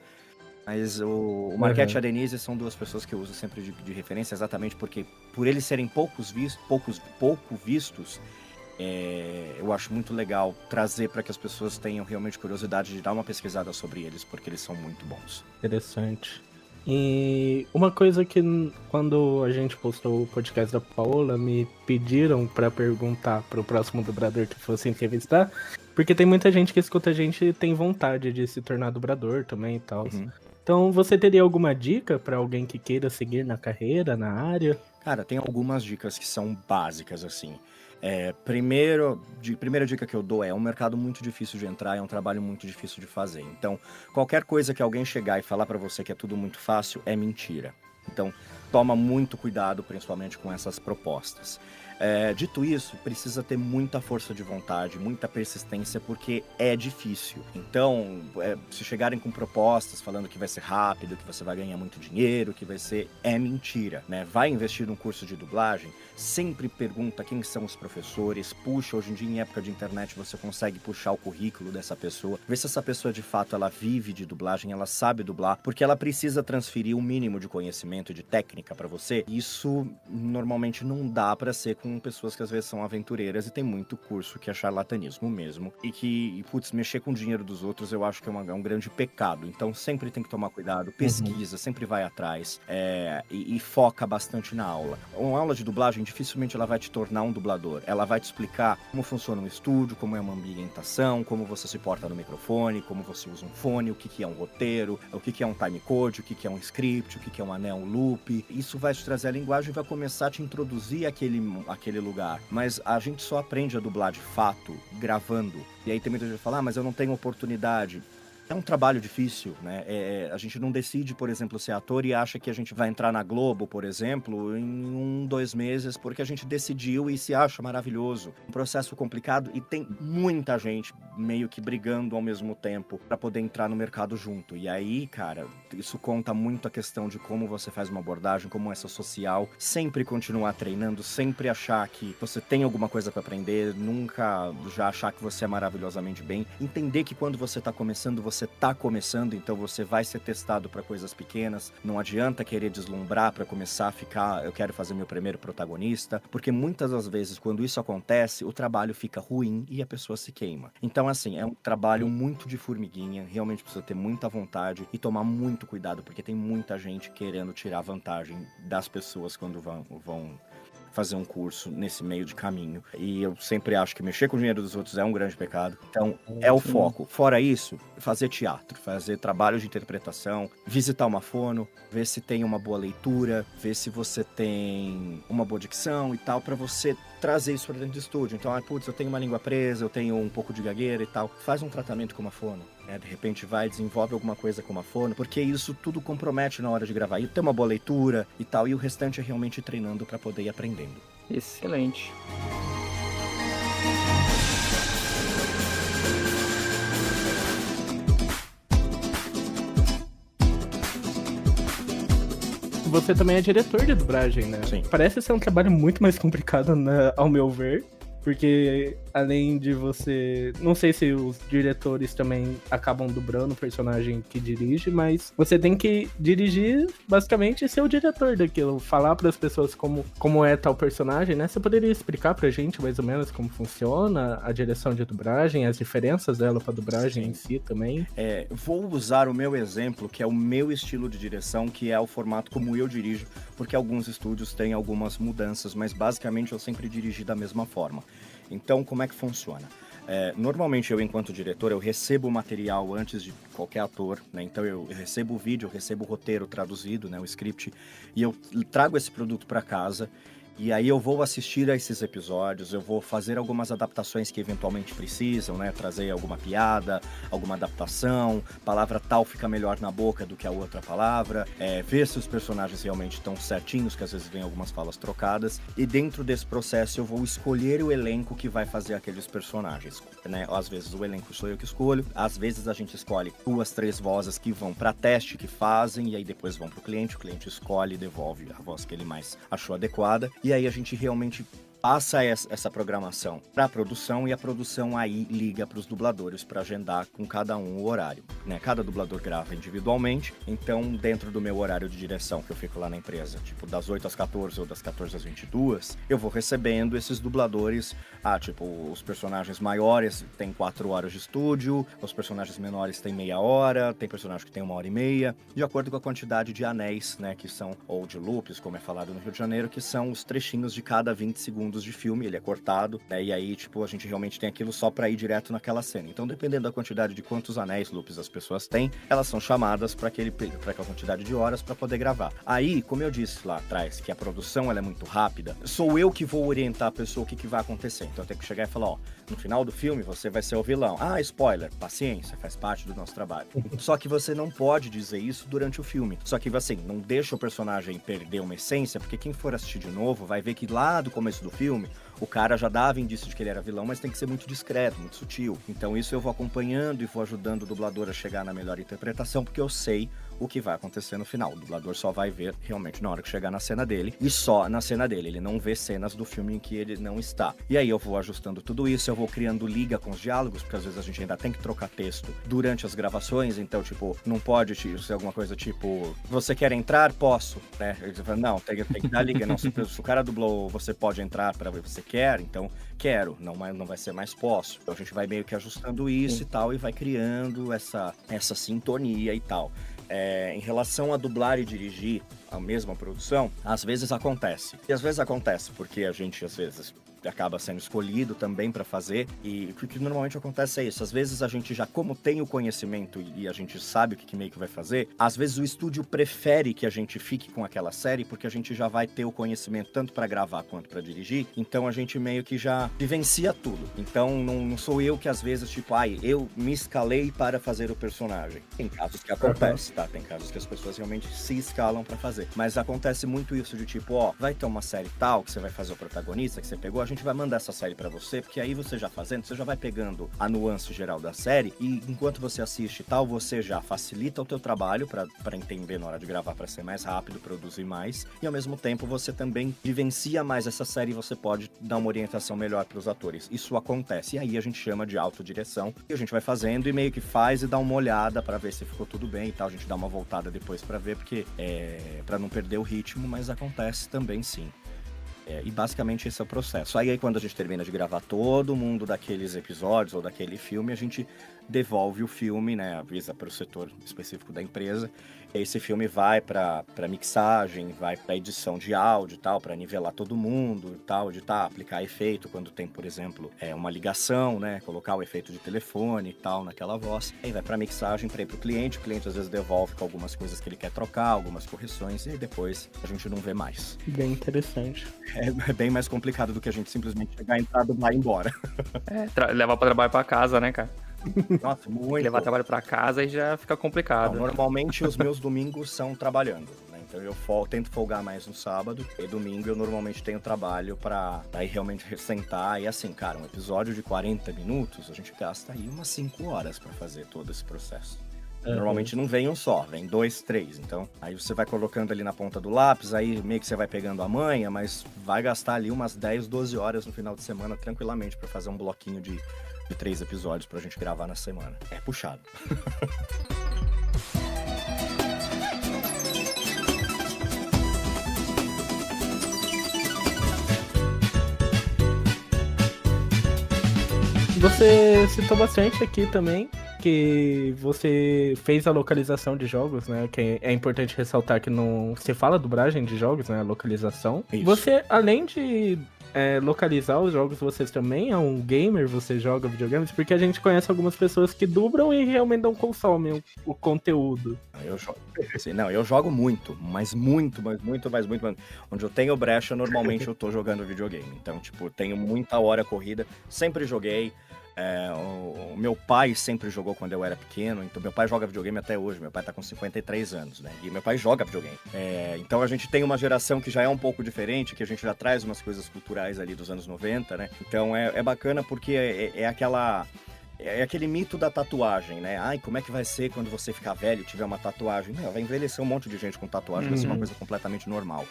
Mas o Marquete e a Denise são duas pessoas que eu uso sempre de referência, exatamente porque, por eles serem pouco vistos, eu acho muito legal trazer para que as pessoas tenham realmente curiosidade de dar uma pesquisada sobre eles, porque eles são muito bons. Interessante. E uma coisa que quando a gente postou o podcast da Paola, me pediram pra perguntar pro próximo dublador que fosse entrevistar, porque tem muita gente que escuta a gente e tem vontade de se tornar dublador também e tal. Uhum. Então, você teria alguma dica pra alguém que queira seguir na carreira, na área? Cara, tem algumas dicas que são básicas, assim. Primeira dica que eu dou é um mercado muito difícil de entrar, é um trabalho muito difícil de fazer. Então, qualquer coisa que alguém chegar e falar pra você que é tudo muito fácil é mentira. Então, toma muito cuidado, principalmente com essas propostas. Dito isso, precisa ter muita força de vontade, muita persistência, porque é difícil. Então, se chegarem com propostas falando que vai ser rápido, que você vai ganhar muito dinheiro, que vai ser... É mentira, né? Vai investir num curso de dublagem, sempre pergunta quem são os professores, puxa, hoje em dia em época de internet você consegue puxar o currículo dessa pessoa, ver se essa pessoa de fato ela vive de dublagem, ela sabe dublar, porque ela precisa transferir um mínimo de conhecimento e de técnica pra você. Isso normalmente não dá pra ser com pessoas que às vezes são aventureiras e tem muito curso que é charlatanismo mesmo. E que, putz, mexer com o dinheiro dos outros eu acho que é um grande pecado. Então sempre tem que tomar cuidado, pesquisa, sempre vai atrás e foca bastante na aula. Uma aula de dublagem dificilmente ela vai te tornar um dublador. Ela vai te explicar como funciona um estúdio, como é uma ambientação, como você se porta no microfone, como você usa um fone, o que é um roteiro, o que é um timecode, o que é um script, o que é um anel, um loop. Isso vai te trazer a linguagem e vai começar a te introduzir aquele lugar. Mas a gente só aprende a dublar de fato gravando. E aí tem muita gente que fala, mas eu não tenho oportunidade. É um trabalho difícil, né? A gente não decide, por exemplo, ser ator e acha que a gente vai entrar na Globo, por exemplo, em 2 meses, porque a gente decidiu e se acha maravilhoso. Um processo complicado e tem muita gente meio que brigando ao mesmo tempo para poder entrar no mercado junto. E aí, cara, isso conta muito a questão de como você faz uma abordagem, como essa social, sempre continuar treinando, sempre achar que você tem alguma coisa para aprender, nunca já achar que você é maravilhosamente bem. Entender que quando você tá começando, você tá começando, então você vai ser testado para coisas pequenas. Não adianta querer deslumbrar para começar a ficar, eu quero fazer meu primeiro protagonista, porque muitas das vezes quando isso acontece, o trabalho fica ruim e a pessoa se queima. Então assim, é um trabalho muito de formiguinha, realmente precisa ter muita vontade e tomar muito cuidado, porque tem muita gente querendo tirar vantagem das pessoas quando vão fazer um curso nesse meio de caminho. E eu sempre acho que mexer com o dinheiro dos outros é um grande pecado. Então, é o foco. Fora isso, fazer teatro, fazer trabalho de interpretação, visitar uma fono, ver se tem uma boa leitura, ver se você tem uma boa dicção e tal, pra você trazer isso pra dentro do estúdio. Então, putz, eu tenho uma língua presa, eu tenho um pouco de gagueira e tal. Faz um tratamento com uma fono. De repente desenvolve alguma coisa com uma fono, porque isso tudo compromete na hora de gravar. E ter uma boa leitura e tal, e o restante é realmente treinando pra poder ir aprendendo. Excelente. Você também é diretor de dublagem, né? Sim. Parece ser um trabalho muito mais complicado, né, ao meu ver. Porque além de você... Não sei se os diretores também acabam dublando o personagem que dirige, mas você tem que dirigir, basicamente, ser o diretor daquilo. Falar para as pessoas como é tal personagem, né? Você poderia explicar pra gente, mais ou menos, como funciona a direção de dublagem, as diferenças dela pra dublagem em si também? Vou usar o meu exemplo, que é o meu estilo de direção, que é o formato como eu dirijo, porque alguns estúdios têm algumas mudanças, mas basicamente eu sempre dirigi da mesma forma. Então, como é que funciona? Normalmente eu, enquanto diretor, eu recebo o material antes de qualquer ator, né? Então eu recebo o vídeo, eu recebo o roteiro traduzido, né? O script, e eu trago esse produto para casa E aí eu vou assistir a esses episódios, eu vou fazer algumas adaptações que eventualmente precisam, né? Trazer alguma piada, alguma adaptação, palavra tal fica melhor na boca do que a outra palavra, ver se os personagens realmente estão certinhos, que às vezes vem algumas falas trocadas, e dentro desse processo eu vou escolher o elenco que vai fazer aqueles personagens, né? Às vezes o elenco sou eu que escolho, às vezes a gente escolhe 2, 3 vozes que vão para teste, que fazem, e aí depois vão pro cliente, o cliente escolhe e devolve a voz que ele mais achou adequada, e aí a gente realmente passa essa programação para a produção, e a produção aí liga para os dubladores para agendar com cada um o horário, né? Cada dublador grava individualmente, então dentro do meu horário de direção, que eu fico lá na empresa, tipo das 8 às 14 ou das 14 às 22, eu vou recebendo esses dubladores, tipo, os personagens maiores tem 4 horas de estúdio, os personagens menores tem meia hora, tem personagem que tem 1h30, de acordo com a quantidade de anéis, né, que são, ou de loops, como é falado no Rio de Janeiro, que são os trechinhos de cada 20 segundos de filme, ele é cortado, né, e aí, tipo, a gente realmente tem aquilo só pra ir direto naquela cena. Então, dependendo da quantidade de quantos anéis, loops as pessoas têm, elas são chamadas para aquela quantidade de horas para poder gravar. Aí, como eu disse lá atrás, que a produção ela é muito rápida, sou eu que vou orientar a pessoa o que vai acontecer. Então, eu tenho que chegar e falar, ó, no final do filme você vai ser o vilão. Ah, spoiler, paciência, faz parte do nosso trabalho. Só que você não pode dizer isso durante o filme. Só que, assim, não deixa o personagem perder uma essência, porque quem for assistir de novo vai ver que lá do começo do filme, o cara já dava indício de que ele era vilão, mas tem que ser muito discreto, muito sutil. Então isso eu vou acompanhando e vou ajudando o dublador a chegar na melhor interpretação, porque eu sei o que vai acontecer no final. O dublador só vai ver realmente na hora que chegar na cena dele, e só na cena dele. Ele não vê cenas do filme em que ele não está. E aí eu vou ajustando tudo isso, eu vou criando liga com os diálogos, porque às vezes a gente ainda tem que trocar texto durante as gravações, então, tipo, não pode ser alguma coisa tipo, você quer entrar? Posso, né? Ele fala, não, tem que dar liga, não, se o cara dublou, você pode entrar para ver, você quer, então, quero, não vai ser mais posso. Então a gente vai meio que ajustando isso e tal, e vai criando essa sintonia e tal. Em relação a dublar e dirigir a mesma produção, às vezes acontece. E às vezes acontece porque a gente, às vezes, acaba sendo escolhido também para fazer, e o que normalmente acontece é isso, às vezes a gente já, como tem o conhecimento e a gente sabe o que meio que vai fazer, às vezes o estúdio prefere que a gente fique com aquela série, porque a gente já vai ter o conhecimento tanto para gravar quanto para dirigir, então a gente meio que já vivencia tudo. Então não sou eu que às vezes, tipo, eu me escalei para fazer o personagem. Tem casos que acontece, tá? Tem casos que as pessoas realmente se escalam para fazer, mas acontece muito isso de tipo, vai ter uma série tal que você vai fazer o protagonista, que você pegou, a gente vai mandar essa série pra você, porque aí você já fazendo, você já vai pegando a nuance geral da série, e enquanto você assiste e tal, você já facilita o teu trabalho pra entender na hora de gravar, pra ser mais rápido, produzir mais, e ao mesmo tempo você também vivencia mais essa série, e você pode dar uma orientação melhor pros atores. Isso acontece, e aí a gente chama de autodireção, e a gente vai fazendo e meio que faz e dá uma olhada pra ver se ficou tudo bem e tal, a gente dá uma voltada depois pra ver, porque pra não perder o ritmo, mas acontece também sim. E basicamente esse é o processo. Aí quando a gente termina de gravar todo mundo daqueles episódios ou daquele filme, a gente devolve o filme, né, avisa para o setor específico da empresa. E esse filme vai para mixagem, vai para edição de áudio e tal, para nivelar todo mundo e tal, editar, aplicar efeito quando tem, por exemplo, uma ligação, né, colocar o efeito de telefone e tal naquela voz. Aí vai para mixagem, para ir pro cliente, o cliente às vezes devolve com algumas coisas que ele quer trocar, algumas correções, e aí depois a gente não vê mais. Bem interessante. É bem mais complicado do que a gente simplesmente chegar, entrar, dublar e ir embora. Levar pra trabalho pra casa, né, cara? Nossa, muito. Levar trabalho pra casa e já fica complicado. Não, normalmente os meus domingos são trabalhando, né? Então eu tento folgar mais no sábado, e domingo eu normalmente tenho trabalho pra aí realmente sentar. E assim, cara, um episódio de 40 minutos, a gente gasta aí umas 5 horas pra fazer todo esse processo. Normalmente não vem um só, vem 2, 3. Então, aí você vai colocando ali na ponta do lápis, aí meio que você vai pegando a manha, mas vai gastar ali umas 10, 12 horas no final de semana tranquilamente pra fazer um bloquinho de 3 episódios pra gente gravar na semana. É puxado. Você citou bastante aqui também que você fez a localização de jogos, né? Que é importante ressaltar que não se fala dublagem de jogos, né? A localização. Isso. Você, além de localizar os jogos, vocês também é um gamer, você joga videogames? Porque a gente conhece algumas pessoas que dublam e realmente não consomem o conteúdo. Eu jogo. Assim, não, eu jogo muito, mas muito. Onde eu tenho brecha, normalmente eu tô jogando videogame. Então, tipo, tenho muita hora corrida, sempre joguei. O meu pai sempre jogou quando eu era pequeno, então meu pai joga videogame até hoje, meu pai tá com 53 anos, né, e meu pai joga videogame. Então a gente tem uma geração que já é um pouco diferente, que a gente já traz umas coisas culturais ali dos anos 90, né, então é bacana porque é aquele mito da tatuagem, né? Ai, como é que vai ser quando você ficar velho e tiver uma tatuagem? Meu, vai envelhecer um monte de gente com tatuagem, vai ser uma coisa completamente normal.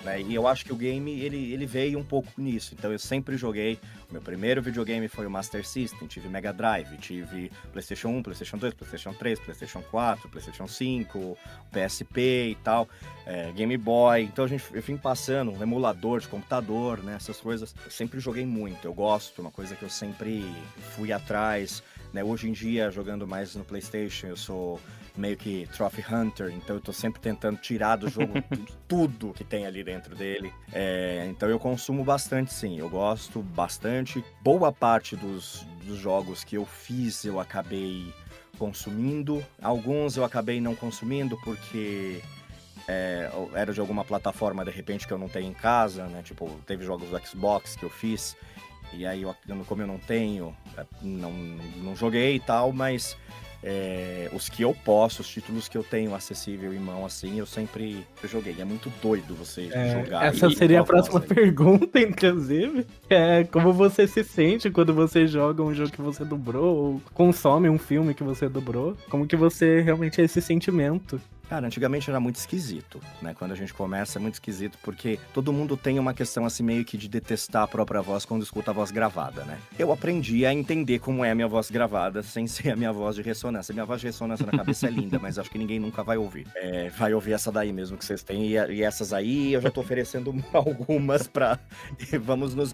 Né? E eu acho que o game, ele veio um pouco nisso. Então eu sempre joguei. O meu primeiro videogame foi o Master System. Tive Mega Drive, tive PlayStation 1, PlayStation 2, PlayStation 3, PlayStation 4, PlayStation 5, PSP e tal. Game Boy. Então eu vim passando um emulador de computador, né? Essas coisas. Eu sempre joguei muito. Eu gosto, uma coisa que eu sempre fui atrás. Né? Hoje em dia, jogando mais no PlayStation, eu sou meio que Trophy Hunter, então eu tô sempre tentando tirar do jogo tudo que tem ali dentro dele. Então eu consumo bastante, sim, eu gosto bastante. Boa parte dos jogos que eu fiz eu acabei consumindo, alguns eu acabei não consumindo porque era de alguma plataforma de repente que eu não tenho em casa, né? Tipo, teve jogos do Xbox que eu fiz e aí como eu não tenho, não joguei e tal, mas os que eu posso, os títulos que eu tenho acessível em mão, assim, eu sempre joguei. É muito doido você jogar. Essa seria a próxima pergunta, inclusive. Como você se sente quando você joga um jogo que você dublou, ou consome um filme que você dublou? Como que você realmente é esse sentimento? Cara, antigamente era muito esquisito, né? Quando a gente começa é muito esquisito, porque todo mundo tem uma questão assim meio que de detestar a própria voz quando escuta a voz gravada, né? Eu aprendi a entender como é a minha voz gravada sem ser a minha voz de ressonância. Minha voz de ressonância na cabeça é linda, mas acho que ninguém nunca vai ouvir. Vai ouvir essa daí mesmo que vocês têm, e essas aí eu já tô oferecendo algumas pra... Vamos nos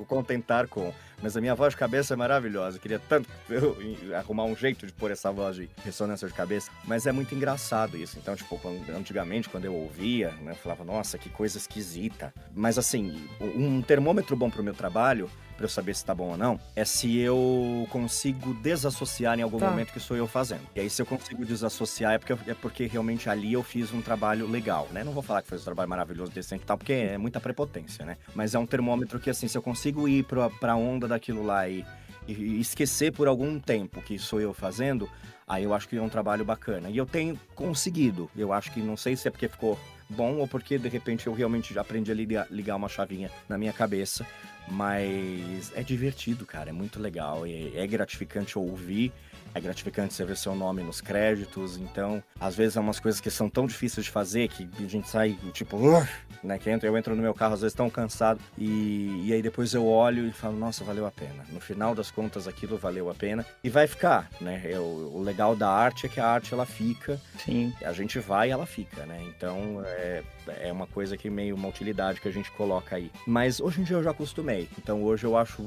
contentar com... Mas a minha voz de cabeça é maravilhosa. Eu queria tanto arrumar um jeito de pôr essa voz de ressonância de cabeça. Mas é muito engraçado isso. Então, tipo, antigamente, quando eu ouvia, né, eu falava, nossa, que coisa esquisita. Mas, assim, um termômetro bom pro meu trabalho, pra eu saber se tá bom ou não, é se eu consigo desassociar em algum momento que sou eu fazendo. E aí, se eu consigo desassociar, é porque realmente ali eu fiz um trabalho legal, né? Não vou falar que foi um trabalho maravilhoso, decente e tal, porque é muita prepotência, né? Mas é um termômetro que, assim, se eu consigo ir pra onda daquilo lá e esquecer por algum tempo que sou eu fazendo, aí eu acho que é um trabalho bacana. E eu tenho conseguido. Eu acho que, não sei se é porque ficou bom ou porque, de repente, eu realmente já aprendi a ligar uma chavinha na minha cabeça. Mas é divertido, cara, é muito legal, é gratificante ouvir, é gratificante você ver seu nome nos créditos, então, às vezes é umas coisas que são tão difíceis de fazer que a gente sai, tipo, né, que eu entro no meu carro às vezes tão cansado e aí depois eu olho e falo, nossa, valeu a pena. No final das contas, aquilo valeu a pena e vai ficar, né, o legal da arte é que a arte, ela fica, sim, a gente vai e ela fica, né, então é uma coisa que meio uma utilidade que a gente coloca aí. Mas hoje em dia eu já acostumei. Então hoje eu acho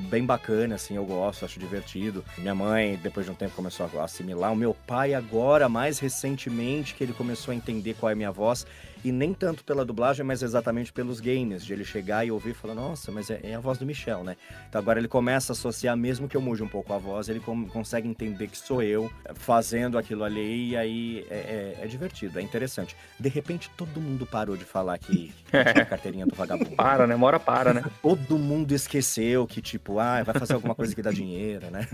bem bacana, assim, eu gosto, acho divertido. Minha mãe, depois de um tempo, começou a assimilar. O meu pai agora, mais recentemente, que ele começou a entender qual é a minha voz. E nem tanto pela dublagem, mas exatamente pelos games. De ele chegar e ouvir e falar, nossa, mas é a voz do Michel, né? Então agora ele começa a associar, mesmo que eu mude um pouco a voz, ele consegue entender que sou eu fazendo aquilo ali. E aí é divertido, é interessante. De repente todo mundo parou de falar que tinha a carteirinha do vagabundo. Para, né? Uma hora para, né? Todo mundo esqueceu que, tipo, vai fazer alguma coisa que dá dinheiro, né?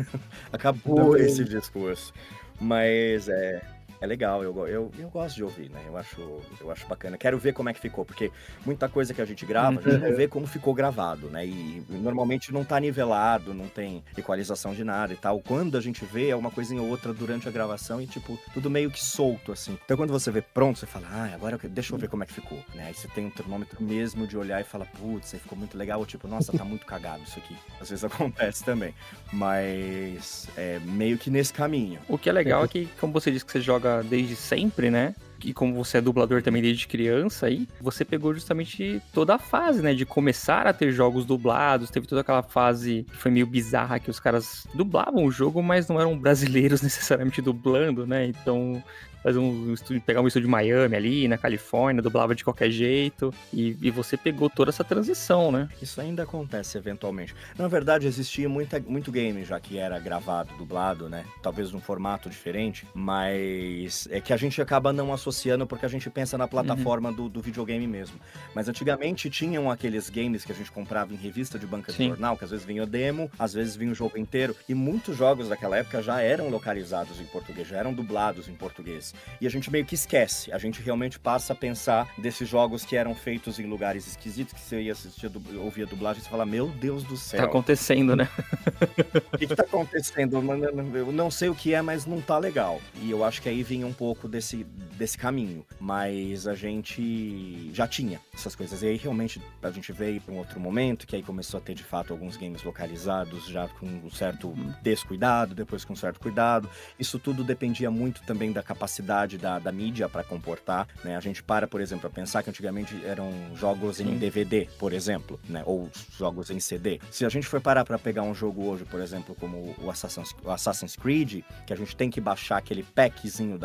Acabou esse discurso. Mas é legal, eu gosto de ouvir, né? Eu acho bacana. Quero ver como é que ficou, porque muita coisa que a gente grava, a gente não vê como ficou gravado, né? E normalmente não tá nivelado, não tem equalização de nada e tal. Quando a gente vê, é uma coisinha ou outra durante a gravação e, tipo, tudo meio que solto, assim. Então, quando você vê pronto, você fala, agora deixa eu ver como é que ficou, né? Aí você tem um termômetro mesmo de olhar e fala, putz, aí ficou muito legal. Ou tipo, nossa, tá muito cagado isso aqui. Às vezes acontece também. Mas é meio que nesse caminho. O que é legal é que, como você disse que você joga desde sempre, né? E como você é dublador também desde criança aí, você pegou justamente toda a fase, né? De começar a ter jogos dublados, teve toda aquela fase que foi meio bizarra, que os caras dublavam o jogo, mas não eram brasileiros necessariamente dublando, né? Então, fazer um estúdio, pegar um estúdio de Miami ali, na Califórnia, dublava de qualquer jeito, e você pegou toda essa transição, né? Isso ainda acontece eventualmente. Na verdade, existia muito game já que era gravado, dublado, né? Talvez num formato diferente, mas é que a gente acaba não associando porque a gente pensa na plataforma do videogame mesmo. Mas antigamente tinham aqueles games que a gente comprava em revista de banca de jornal, que às vezes vinha o demo, às vezes vinha o jogo inteiro, e muitos jogos daquela época já eram localizados em português, já eram dublados em português. E a gente meio que esquece, a gente realmente passa a pensar desses jogos que eram feitos em lugares esquisitos, que você ia assistir, ouvia dublagem e você fala, meu Deus do céu. Tá acontecendo, né? O que tá acontecendo? Eu não sei o que é, mas não tá legal. E eu acho que aí vinha um pouco desse caminho. Mas a gente já tinha essas coisas. E aí realmente a gente veio para um outro momento, que aí começou a ter de fato alguns games localizados, já com um certo descuidado, depois com um certo cuidado. Isso tudo dependia muito também da capacidade da mídia para comportar, né? A gente por exemplo, a pensar que antigamente eram jogos em DVD, por exemplo, né? Ou jogos em CD. Se a gente for parar para pegar um jogo hoje, por exemplo, como o Assassin's Creed, que a gente tem que baixar aquele packzinho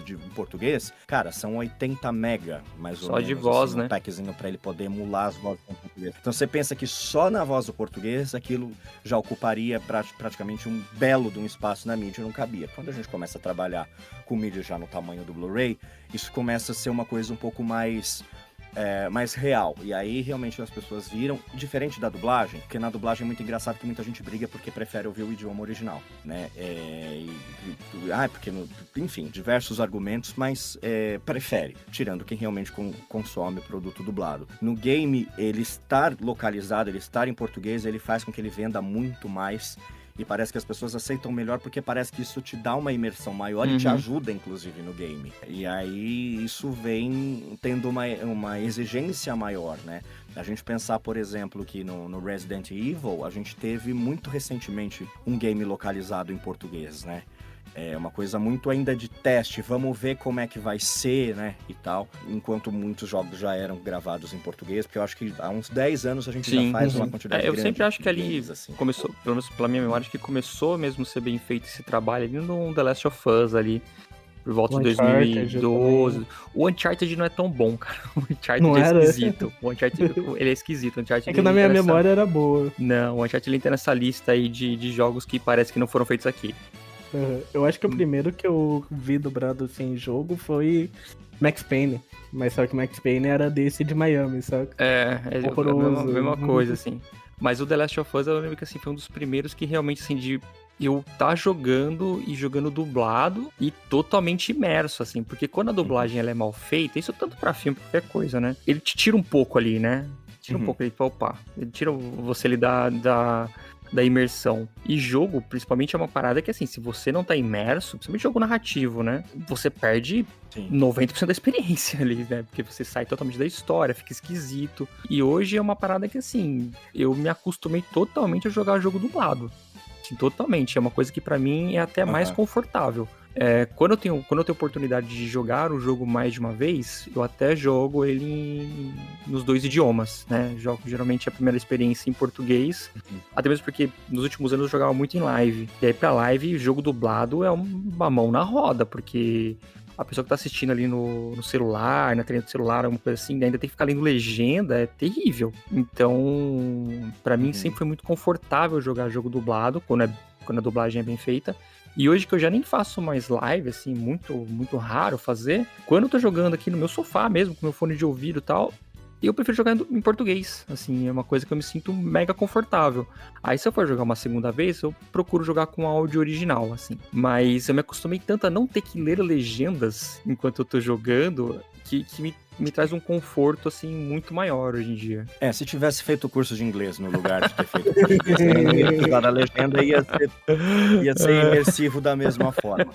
de português, cara, são 80 mega, mais ou Só menos. de voz, assim, né? Um packzinho para ele poder emular as vozes em português. Então você pensa que só na voz do português aquilo já ocuparia praticamente um belo de um espaço na mídia, não cabia. Quando a gente começa a trabalhar com mídia já no tamanho do Blu-ray, isso começa a ser uma coisa um pouco mais real. E aí realmente as pessoas viram, diferente da dublagem, porque na dublagem é muito engraçado que muita gente briga porque prefere ouvir o idioma original, né? Porque, enfim, diversos argumentos, mas prefere, tirando quem realmente consome produto dublado. No game, ele estar localizado, ele estar em português, ele faz com que ele venda muito mais. E parece que as pessoas aceitam melhor porque parece que isso te dá uma imersão maior e te ajuda, inclusive, no game. E aí isso vem tendo uma exigência maior, né? A gente pensar, por exemplo, que no Resident Evil, a gente teve muito recentemente um game localizado em português, né? É uma coisa muito ainda de teste, vamos ver como é que vai ser, né, e tal. Enquanto muitos jogos já eram gravados em português, porque eu acho que há uns 10 anos a gente já faz uma quantidade eu grande. sempre acho que ali games, assim. começou, pelo menos pela minha memória, acho que começou mesmo a ser bem feito esse trabalho ali no The Last of Us ali, por volta de 2012. O Uncharted não é tão bom, cara. O Uncharted Não é era? esquisito. O Uncharted, ele é esquisito. O Uncharted, É que na minha memória era boa. Não, o Uncharted ele tem nessa lista aí de jogos que parece que não foram feitos aqui. Eu acho que o primeiro que eu vi dublado assim em jogo foi Max Payne. Mas só que Max Payne era desse de Miami, saca? É Horroroso. a mesma coisa, assim. Mas o The Last of Us, eu lembro que assim, foi um dos primeiros que realmente, assim, de eu tá jogando e jogando dublado e totalmente imerso, assim. Porque quando a dublagem ela é mal feita, isso tanto pra filme, pra qualquer coisa, né? Ele te tira um pouco ali, né? Tira um pouco ali pra upar. Ele tira você ali da imersão. E jogo, principalmente, é uma parada que, assim, se você não tá imerso, principalmente jogo narrativo, né? Você perde 90% da experiência ali, né? Porque você sai totalmente da história, fica esquisito. E hoje é uma parada que, assim, eu me acostumei totalmente a jogar jogo dublado. Assim, totalmente. É uma coisa que pra mim é até mais confortável. Quando eu tenho oportunidade de jogar o jogo mais de uma vez, eu até jogo ele nos dois idiomas, né? Jogo geralmente a primeira experiência em português, até mesmo porque nos últimos anos eu jogava muito em live. E aí pra live, o jogo dublado é uma mão na roda, porque a pessoa que tá assistindo ali no celular, na telinha do celular, alguma coisa assim, ainda tem que ficar lendo legenda, é terrível. Então, pra mim sempre foi muito confortável jogar jogo dublado, quando a dublagem é bem feita. E hoje que eu já nem faço mais live, assim, muito, muito raro fazer, quando eu tô jogando aqui no meu sofá mesmo, com meu fone de ouvido e tal, eu prefiro jogar em português, assim, é uma coisa que eu me sinto mega confortável. Aí se eu for jogar uma segunda vez, eu procuro jogar com áudio original, assim. Mas eu me acostumei tanto a não ter que ler legendas enquanto eu tô jogando, que me traz um conforto, assim, muito maior hoje em dia. Se tivesse feito o curso de inglês no lugar de ter feito a legenda, ia ser imersivo da mesma forma.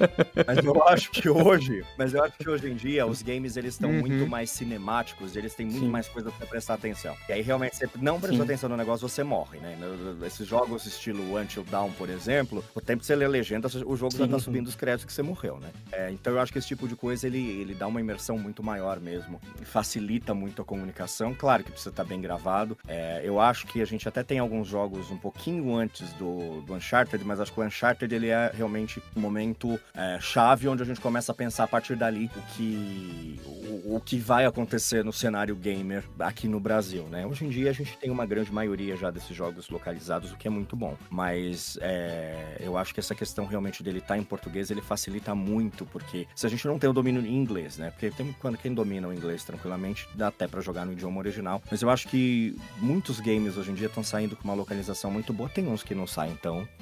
Mas eu acho que hoje em dia os games eles estão muito mais cinemáticos, eles têm muito mais coisa pra prestar atenção. E aí realmente você não prestou atenção no negócio, você morre, né? Esses jogos estilo Until Dawn, por exemplo, o tempo que você lê a legenda, o jogo já tá subindo os créditos que você morreu, né? Então eu acho que esse tipo de coisa ele dá uma imersão muito maior mesmo. facilita muito a comunicação. Claro que precisa estar bem gravado. Eu acho que a gente até tem alguns jogos um pouquinho antes do Uncharted, mas acho que o Uncharted ele é realmente um momento chave onde a gente começa a pensar a partir dali o que vai acontecer no cenário gamer aqui no Brasil, né? Hoje em dia a gente tem uma grande maioria já desses jogos localizados, o que é muito bom. Mas eu acho que essa questão realmente dele estar em português, ele facilita muito, porque se a gente não tem o domínio em inglês, né? Porque quando quem domina o inglês tranquilamente, dá até pra jogar no idioma original. Mas eu acho que muitos games hoje em dia estão saindo com uma localização muito boa. Tem uns que não saem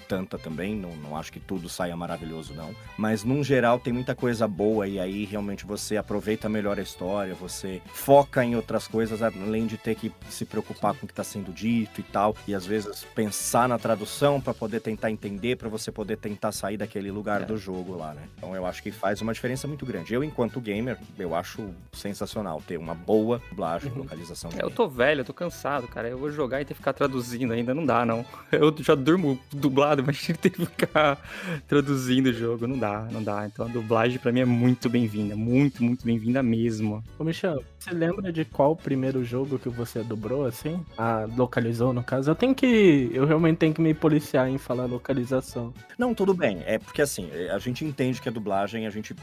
tanta também, não acho que tudo saia maravilhoso, não. Mas, num geral, tem muita coisa boa e aí realmente você aproveita melhor a história, você foca em outras coisas, além de ter que se preocupar com o que tá sendo dito e tal, e às vezes pensar na tradução pra poder tentar entender, pra você poder tentar sair daquele lugar do jogo lá, né? Então eu acho que faz uma diferença muito grande. Eu, enquanto gamer, eu acho sensacional ter uma boa dublagem, localização de Eu tô velho, eu tô cansado, cara. Eu vou jogar e ter que ficar traduzindo ainda, não dá, não. Eu já durmo dublado, mas ter que ficar traduzindo o jogo, não dá. Então a dublagem pra mim é muito bem-vinda, muito, muito bem-vinda mesmo. Ô, Michel, você lembra de qual o primeiro jogo que você dublou, assim? Localizou, no caso? Eu realmente tenho que me policiar em falar localização. Não, tudo bem. É porque assim, a gente entende que a dublagem, a gente,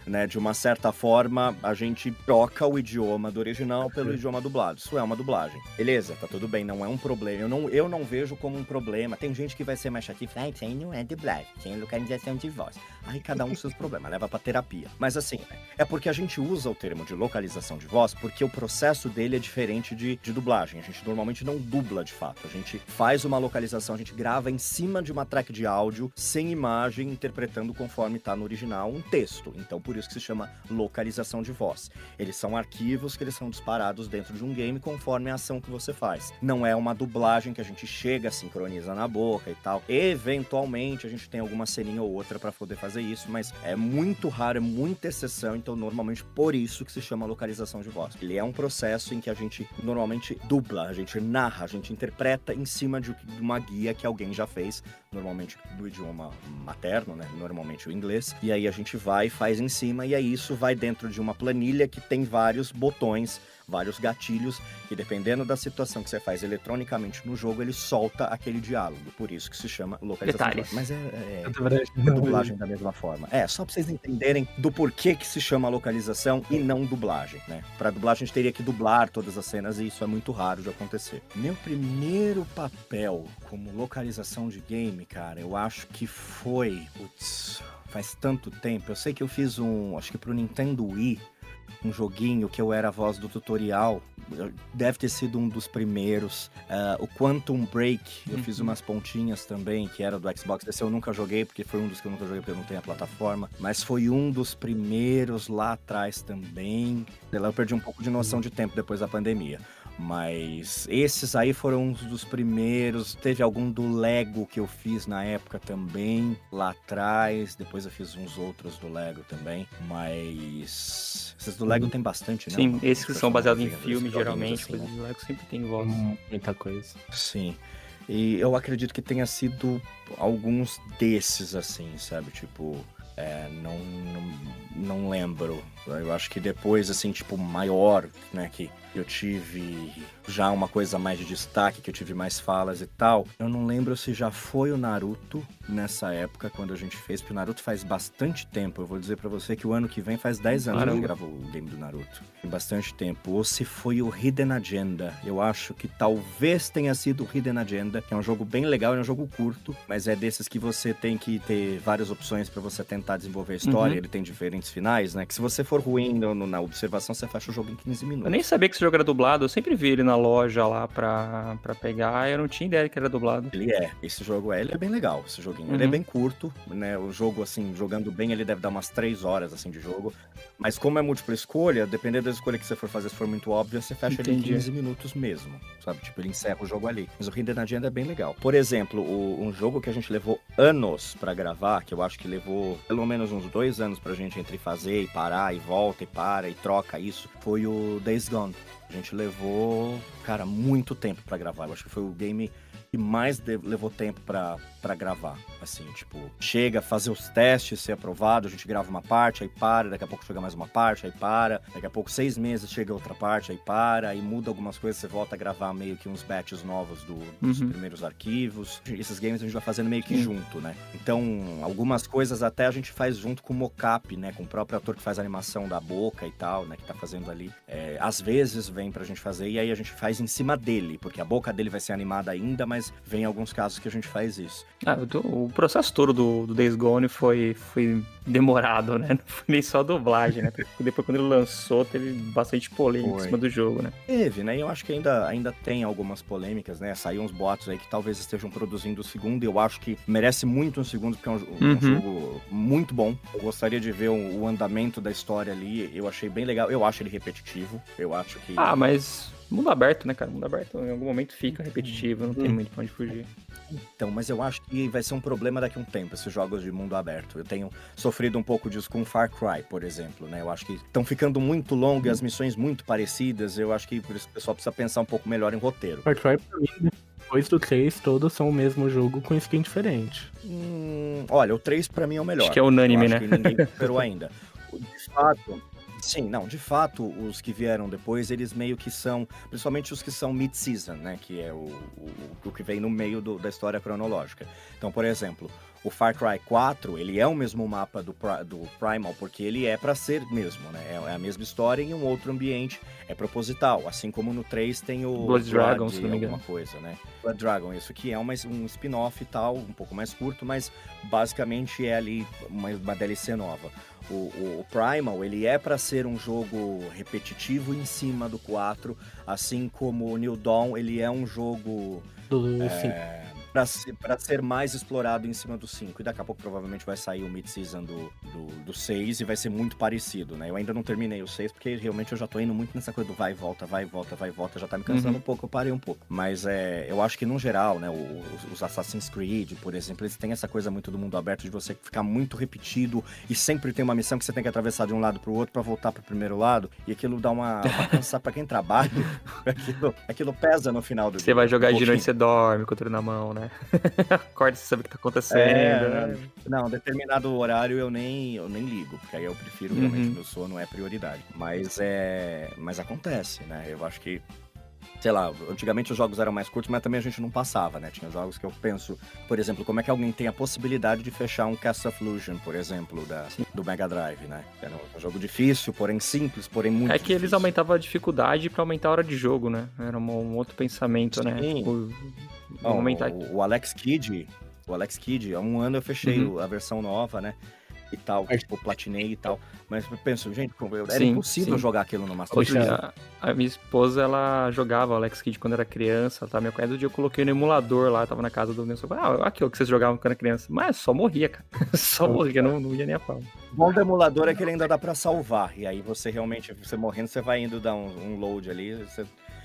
né, de uma certa forma, a gente troca o idioma do original pelo idioma dublado. Isso é uma dublagem. Beleza, tá tudo bem, não é um problema. Eu não vejo como um problema. Tem gente que vai ser mais chata e fala, isso aí não é dublagem, tem localização de voz. Aí cada um seus problemas, leva pra terapia. Mas assim, é porque a gente usa o termo de localização de voz porque o processo dele é diferente de dublagem. A gente normalmente não dubla de fato. A gente faz uma localização, a gente grava em cima de uma track de áudio, sem imagem, interpretando conforme tá no original um texto. Então por isso que se chama localização de voz. Eles são arquivos que eles são disparados dentro de um game conforme a ação que você faz. Não é uma dublagem que a gente chega, sincroniza na boca e tal. Eventualmente a gente tem alguma ceninha ou outra pra poder fazer isso, mas é muito raro, é muita exceção, então normalmente por isso que se chama localização de voz. Ele é um processo em que a gente normalmente dubla, a gente narra, a gente interpreta em cima de uma guia que alguém já fez, normalmente do idioma materno, né? Normalmente o inglês. E aí a gente vai e faz em cima, e aí isso vai dentro de uma planilha que tem vários botões, vários gatilhos, e dependendo da situação que você faz eletronicamente no jogo, ele solta aquele diálogo. Por isso que se chama localização de voz. Mas é dublagem da mesma forma. Só pra vocês entenderem do porquê que se chama localização e não dublagem, né? Pra dublagem a gente teria que dublar todas as cenas e isso é muito raro de acontecer. Meu primeiro papel como localização de game, cara, eu acho que foi... faz tanto tempo. Eu sei que eu fiz acho que pro Nintendo Wii, um joguinho que eu era a voz do tutorial, deve ter sido um dos primeiros. O Quantum Break, eu fiz umas pontinhas também, que era do Xbox. Esse eu nunca joguei, porque foi um dos que eu nunca joguei, porque eu não tenho a plataforma. Mas foi um dos primeiros lá atrás também. Eu perdi um pouco de noção de tempo depois da pandemia. Mas esses aí foram uns dos primeiros. Teve algum do Lego que eu fiz na época também, lá atrás. Depois eu fiz uns outros do Lego também. Mas esses do Lego tem bastante, né? Sim, esses que são baseados em filme, geralmente. Assim, coisas do Lego sempre tem voz. Muita coisa. Sim. E eu acredito que tenha sido alguns desses, assim, sabe? Tipo, não lembro. Eu acho que depois, assim, tipo, maior, né, que eu tive já uma coisa mais de destaque, que eu tive mais falas e tal. Eu não lembro se já foi o Naruto nessa época, quando a gente fez, porque o Naruto faz bastante tempo. Eu vou dizer pra você que o ano que vem faz 10 anos que eu gravo o game do Naruto. Tem bastante tempo. Ou se foi o Hidden Agenda. Eu acho que talvez tenha sido o Hidden Agenda, que é um jogo bem legal, é um jogo curto, mas é desses que você tem que ter várias opções pra você tentar desenvolver a história. Ele tem diferentes finais, né? Que se você for ruim na observação, você fecha o jogo em 15 minutos. Eu nem sabia que esse jogo era dublado, eu sempre vi ele na loja lá pra pegar, eu não tinha ideia que era dublado. Ele esse jogo ele é bem legal, esse joguinho. Ele é bem curto, né? O jogo, assim, jogando bem, ele deve dar umas 3 horas, assim, de jogo. Mas como é múltipla escolha, dependendo da escolha que você for fazer, se for muito óbvia, você fecha ele em 15 minutos mesmo, sabe? Tipo, ele encerra o jogo ali. Mas o Hidden Agenda é bem legal. Por exemplo, um jogo que a gente levou anos pra gravar, que eu acho que levou pelo menos uns 2 anos pra gente entre fazer e parar, e volta, e para, e troca isso, foi o Days Gone. A gente levou, cara, muito tempo pra gravar. Eu acho que foi o game que mais levou tempo pra gravar. Assim, tipo, chega, fazer os testes, ser aprovado, a gente grava uma parte, aí para, daqui a pouco chega mais uma parte, aí para, daqui a pouco 6 meses chega outra parte, aí para, aí muda algumas coisas, você volta a gravar meio que uns batches novos dos primeiros arquivos. Esses games a gente vai fazendo meio que junto, né? Então, algumas coisas até a gente faz junto com o mocap, né? Com o próprio ator que faz a animação da boca e tal, né? Que tá fazendo ali. Às vezes vem pra gente fazer e aí a gente faz em cima dele, porque a boca dele vai ser animada ainda, mas vem alguns casos que a gente faz isso. O processo todo do Days Gone foi demorado, né? Não foi nem só a dublagem, né? Depois, quando ele lançou, teve bastante polêmica em cima do jogo, né? Teve, né? E eu acho que ainda tem algumas polêmicas, né? Saiu uns boatos aí que talvez estejam produzindo o segundo, e eu acho que merece muito um segundo, porque é um jogo muito bom. Eu gostaria de ver o andamento da história ali, eu achei bem legal. Eu acho ele repetitivo, eu acho que... mas... Mundo aberto, né, cara? Mundo aberto em algum momento fica repetitivo, não tem muito pra onde fugir. Então, mas eu acho que vai ser um problema daqui a um tempo, esses jogos de mundo aberto. Eu tenho sofrido um pouco disso com Far Cry, por exemplo, né? Eu acho que estão ficando muito longas, as missões muito parecidas, eu acho que por isso o pessoal precisa pensar um pouco melhor em roteiro. Far Cry, pra mim, depois do 3, todos são o mesmo jogo com skin diferente. Olha, o 3 pra mim é o melhor. Acho que é unânime, né? Acho que ninguém superou ainda. De fato... Sim, não, de fato, os que vieram depois, eles meio que são, principalmente os que são mid-season, né, que é o que vem no meio da história cronológica. Então, por exemplo, o Far Cry 4, ele é o mesmo mapa do Primal, porque ele é pra ser mesmo, né, é a mesma história em um outro ambiente, é proposital, assim como no 3 tem o Blood Dragon, se não me engano. alguma coisa, né. Blood Dragon, isso que é um spin-off e tal, um pouco mais curto, mas basicamente é ali uma DLC nova. O Primal, ele é pra ser um jogo repetitivo em cima do 4, assim como o New Dawn, ele é um jogo pra ser mais explorado em cima do 5. E daqui a pouco provavelmente vai sair o mid-season do 6 e vai ser muito parecido, né? Eu ainda não terminei o 6 porque realmente eu já tô indo muito nessa coisa do vai e volta, vai e volta, vai e volta. Já tá me cansando um pouco, eu parei um pouco. Mas eu acho que no geral, né, os Assassin's Creed, por exemplo, eles têm essa coisa muito do mundo aberto de você ficar muito repetido e sempre tem uma missão que você tem que atravessar de um lado pro outro pra voltar pro primeiro lado. E aquilo dá uma cansar pra quem trabalha. Aquilo pesa no final do dia. Você vai jogar de noite, você dorme com o controle na mão, né? Acorda, você sabe o que tá acontecendo. Não, determinado horário eu nem ligo, porque aí eu prefiro, realmente, meu sono é prioridade. Mas acontece, né? Eu acho que, sei lá, antigamente os jogos eram mais curtos, mas também a gente não passava, né? Tinha jogos que eu penso, por exemplo, como é que alguém tem a possibilidade de fechar um Castle of Illusion, por exemplo, do Mega Drive, né? Era um jogo difícil, porém simples, porém muito difícil. Eles aumentavam a dificuldade pra aumentar a hora de jogo, né? Era um outro pensamento, né? O Alex Kidd, há um ano eu fechei a versão nova, né? E tal, tipo, platinei e tal. Mas eu penso, gente, era impossível jogar aquilo no Master System. A minha esposa, ela jogava o Alex Kidd quando era criança, tá? Meu pai, do dia eu coloquei no emulador lá, tava na casa do meu sogro. Aquilo que vocês jogavam quando era criança. Mas só morria, cara. Só morria, não ia nem a pau. O bom do emulador é que ele ainda dá pra salvar. E aí você realmente, você morrendo, você vai indo dar um load ali.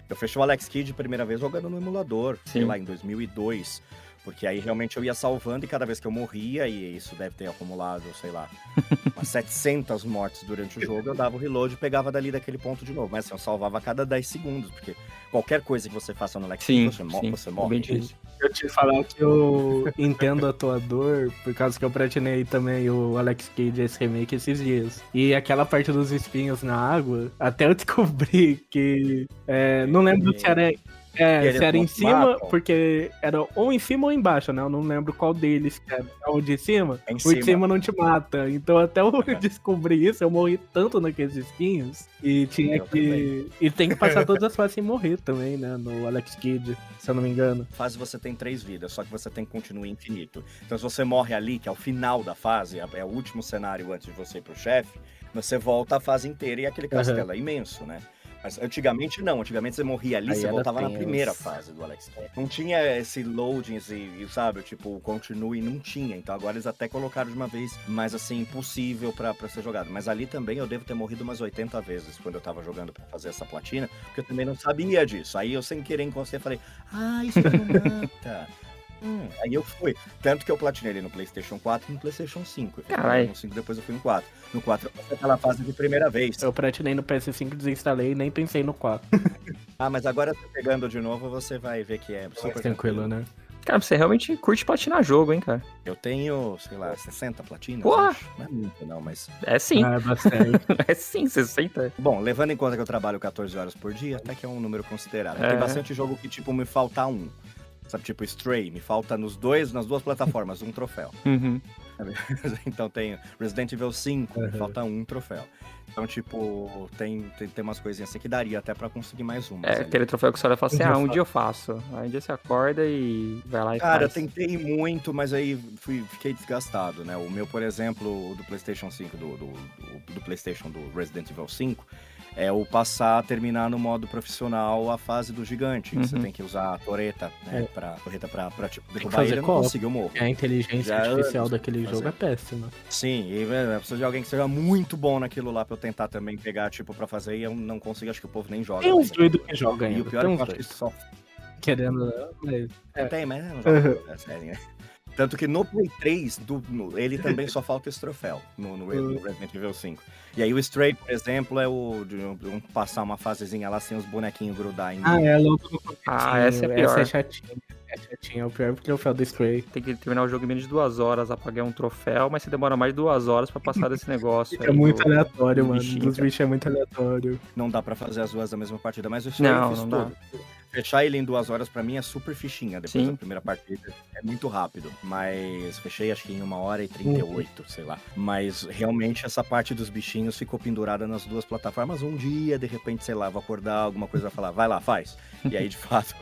Eu fechei o Alex Kidd primeira vez jogando no emulador, sei lá, em 2002. Porque aí realmente eu ia salvando e cada vez que eu morria, e isso deve ter acumulado, sei lá, umas 700 mortes durante o jogo, eu dava o reload e pegava dali daquele ponto de novo. Mas assim, eu salvava a cada 10 segundos, porque qualquer coisa que você faça no Alex Kidd, você morre. Eu te falar que eu entendo a tua dor, por causa que eu platinei também o Alex Kidd, esse remake, esses dias. E aquela parte dos espinhos na água, até eu descobri que... não lembro se era... se era em cima, porque era ou em cima ou embaixo, né? Eu não lembro qual deles que era. O de cima, o de cima não te mata. Então até eu descobri isso, eu morri tanto naqueles espinhos. E tinha que... E tem que passar todas as fases sem morrer também, né? No Alex Kidd, se eu não me engano. Fase você tem 3 vidas, só que você tem que continuar infinito. Então se você morre ali, que é o final da fase, é o último cenário antes de você ir pro chefe, você volta a fase inteira e aquele castelo é imenso, né? Mas antigamente não, antigamente você morria ali, você voltava na primeira fase do Alex Kidd. Não tinha esse loading, sabe, tipo, continue, não tinha. Então agora eles até colocaram de uma vez mais assim, impossível pra ser jogado. Mas ali também eu devo ter morrido umas 80 vezes quando eu tava jogando pra fazer essa platina, porque eu também não sabia disso. Aí eu sem querer encostei e falei, isso não mata. Aí eu fui. Tanto que eu platinei ele no PlayStation 4 e no PlayStation 5. Caralho. No 5 depois eu fui no 4. No 4 eu passei aquela fase de primeira vez. Eu platinei no PS5, desinstalei e nem pensei no 4. Ah, mas agora você pegando de novo, você vai ver que é super Tranquilo, né? Cara, você realmente curte platinar jogo, hein, cara? Eu tenho, sei lá, 60 platinas. Porra! Acho. Não é muito, não, mas... É sim. Ah, bastante. É sim, 60. Bom, levando em conta que eu trabalho 14 horas por dia, até que é um número considerável. É. Tem bastante jogo que, tipo, me falta um. Sabe, tipo, Stray, me falta nas duas plataformas, um troféu. Uhum. Então tem Resident Evil 5, me falta um troféu. Então, tipo, tem umas coisinhas assim que daria até pra conseguir mais uma. É aquele troféu que você olha e fala assim, um dia eu faço. Aí um dia você acorda e vai lá e Cara, faz. tentei muito, mas aí fiquei desgastado, né? O meu, por exemplo, o do PlayStation 5, do PlayStation do Resident Evil 5, é o terminar no modo profissional a fase do gigante. Que você tem que usar a torreta, né? Pra tipo, derrubar fazer ele, eu não co-op. consigo, eu morro. A inteligência Já artificial anos daquele fazer. jogo é péssima. Sim, e eu preciso de alguém que seja muito bom naquilo lá pra eu tentar também pegar, tipo, pra fazer, e eu não consigo, acho que o povo nem joga. Tem uns ainda. doidos que jogam E ainda. o pior Tem é que uns eu acho que doidos. só Querendo, mas... tem, mas não joga é sério, né? Tanto que no Play 3, ele também só falta esse troféu no Resident Evil 5. E aí o Stray, por exemplo, é o de passar uma fasezinha lá sem os bonequinhos grudar em mim. é logo no comecinho. Essa é pior. Essa é chatinha. É chatinha, é o pior troféu do Stray. Tem que terminar o jogo em menos de 2 horas pra ganhar um troféu, mas você demora mais de 2 horas pra passar desse negócio. É muito aleatório, dos mano. bichinhos, Dos cara. bichos é muito aleatório. Não dá pra fazer as duas da mesma partida, mas o Stray eu fiz Não tudo. dá. Fechar ele em 2 horas pra mim é super fichinha. Depois Sim. da primeira partida é muito rápido. Mas fechei acho que em 1h38, sei lá. Mas realmente essa parte dos bichinhos ficou pendurada nas duas plataformas. Um dia, de repente, sei lá, vou acordar, alguma coisa vai falar, vai lá, faz. E aí, de fato,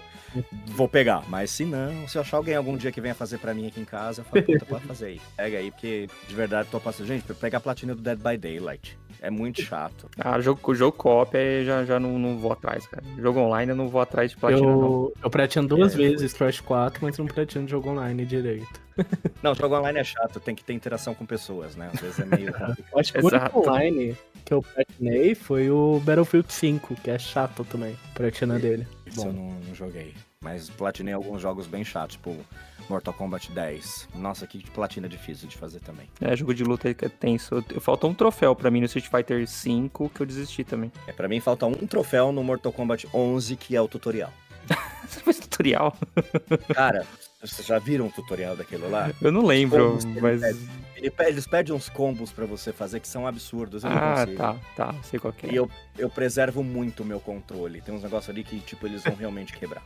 vou pegar. Mas se não, se eu achar alguém algum dia que venha fazer pra mim aqui em casa, eu falo, puta, pode fazer aí. Pega aí, porque de verdade tô passando. Gente, pegar a platina do Dead by Daylight. É muito chato. Jogo co-op aí já não vou atrás, cara. Jogo online eu não vou atrás de platina, não. Eu platino 2 vezes Crash 4, mas não platino jogo online direito. Não, jogo online é chato, tem que ter interação com pessoas, né? Às vezes é meio complicado. Eu acho que o Exato. único online que eu platinei foi o Battlefield 5, que é chato também, a platina dele. Isso eu não joguei. Mas platinei alguns jogos bem chatos, tipo Mortal Kombat 10. Nossa, que platina difícil de fazer também. Jogo de luta aí que é tenso. Faltou um troféu pra mim no Street Fighter 5 que eu desisti também. Pra mim falta um troféu no Mortal Kombat 11, que é o tutorial. Você fez tutorial? Cara, vocês já viram o tutorial daquilo lá? Eu não lembro, Combos que mas... Eles pedem uns combos pra você fazer que são absurdos, eu não consigo. tá, sei qual que é. E eu preservo muito o meu controle. Tem uns negócios ali que, tipo, eles vão realmente quebrar.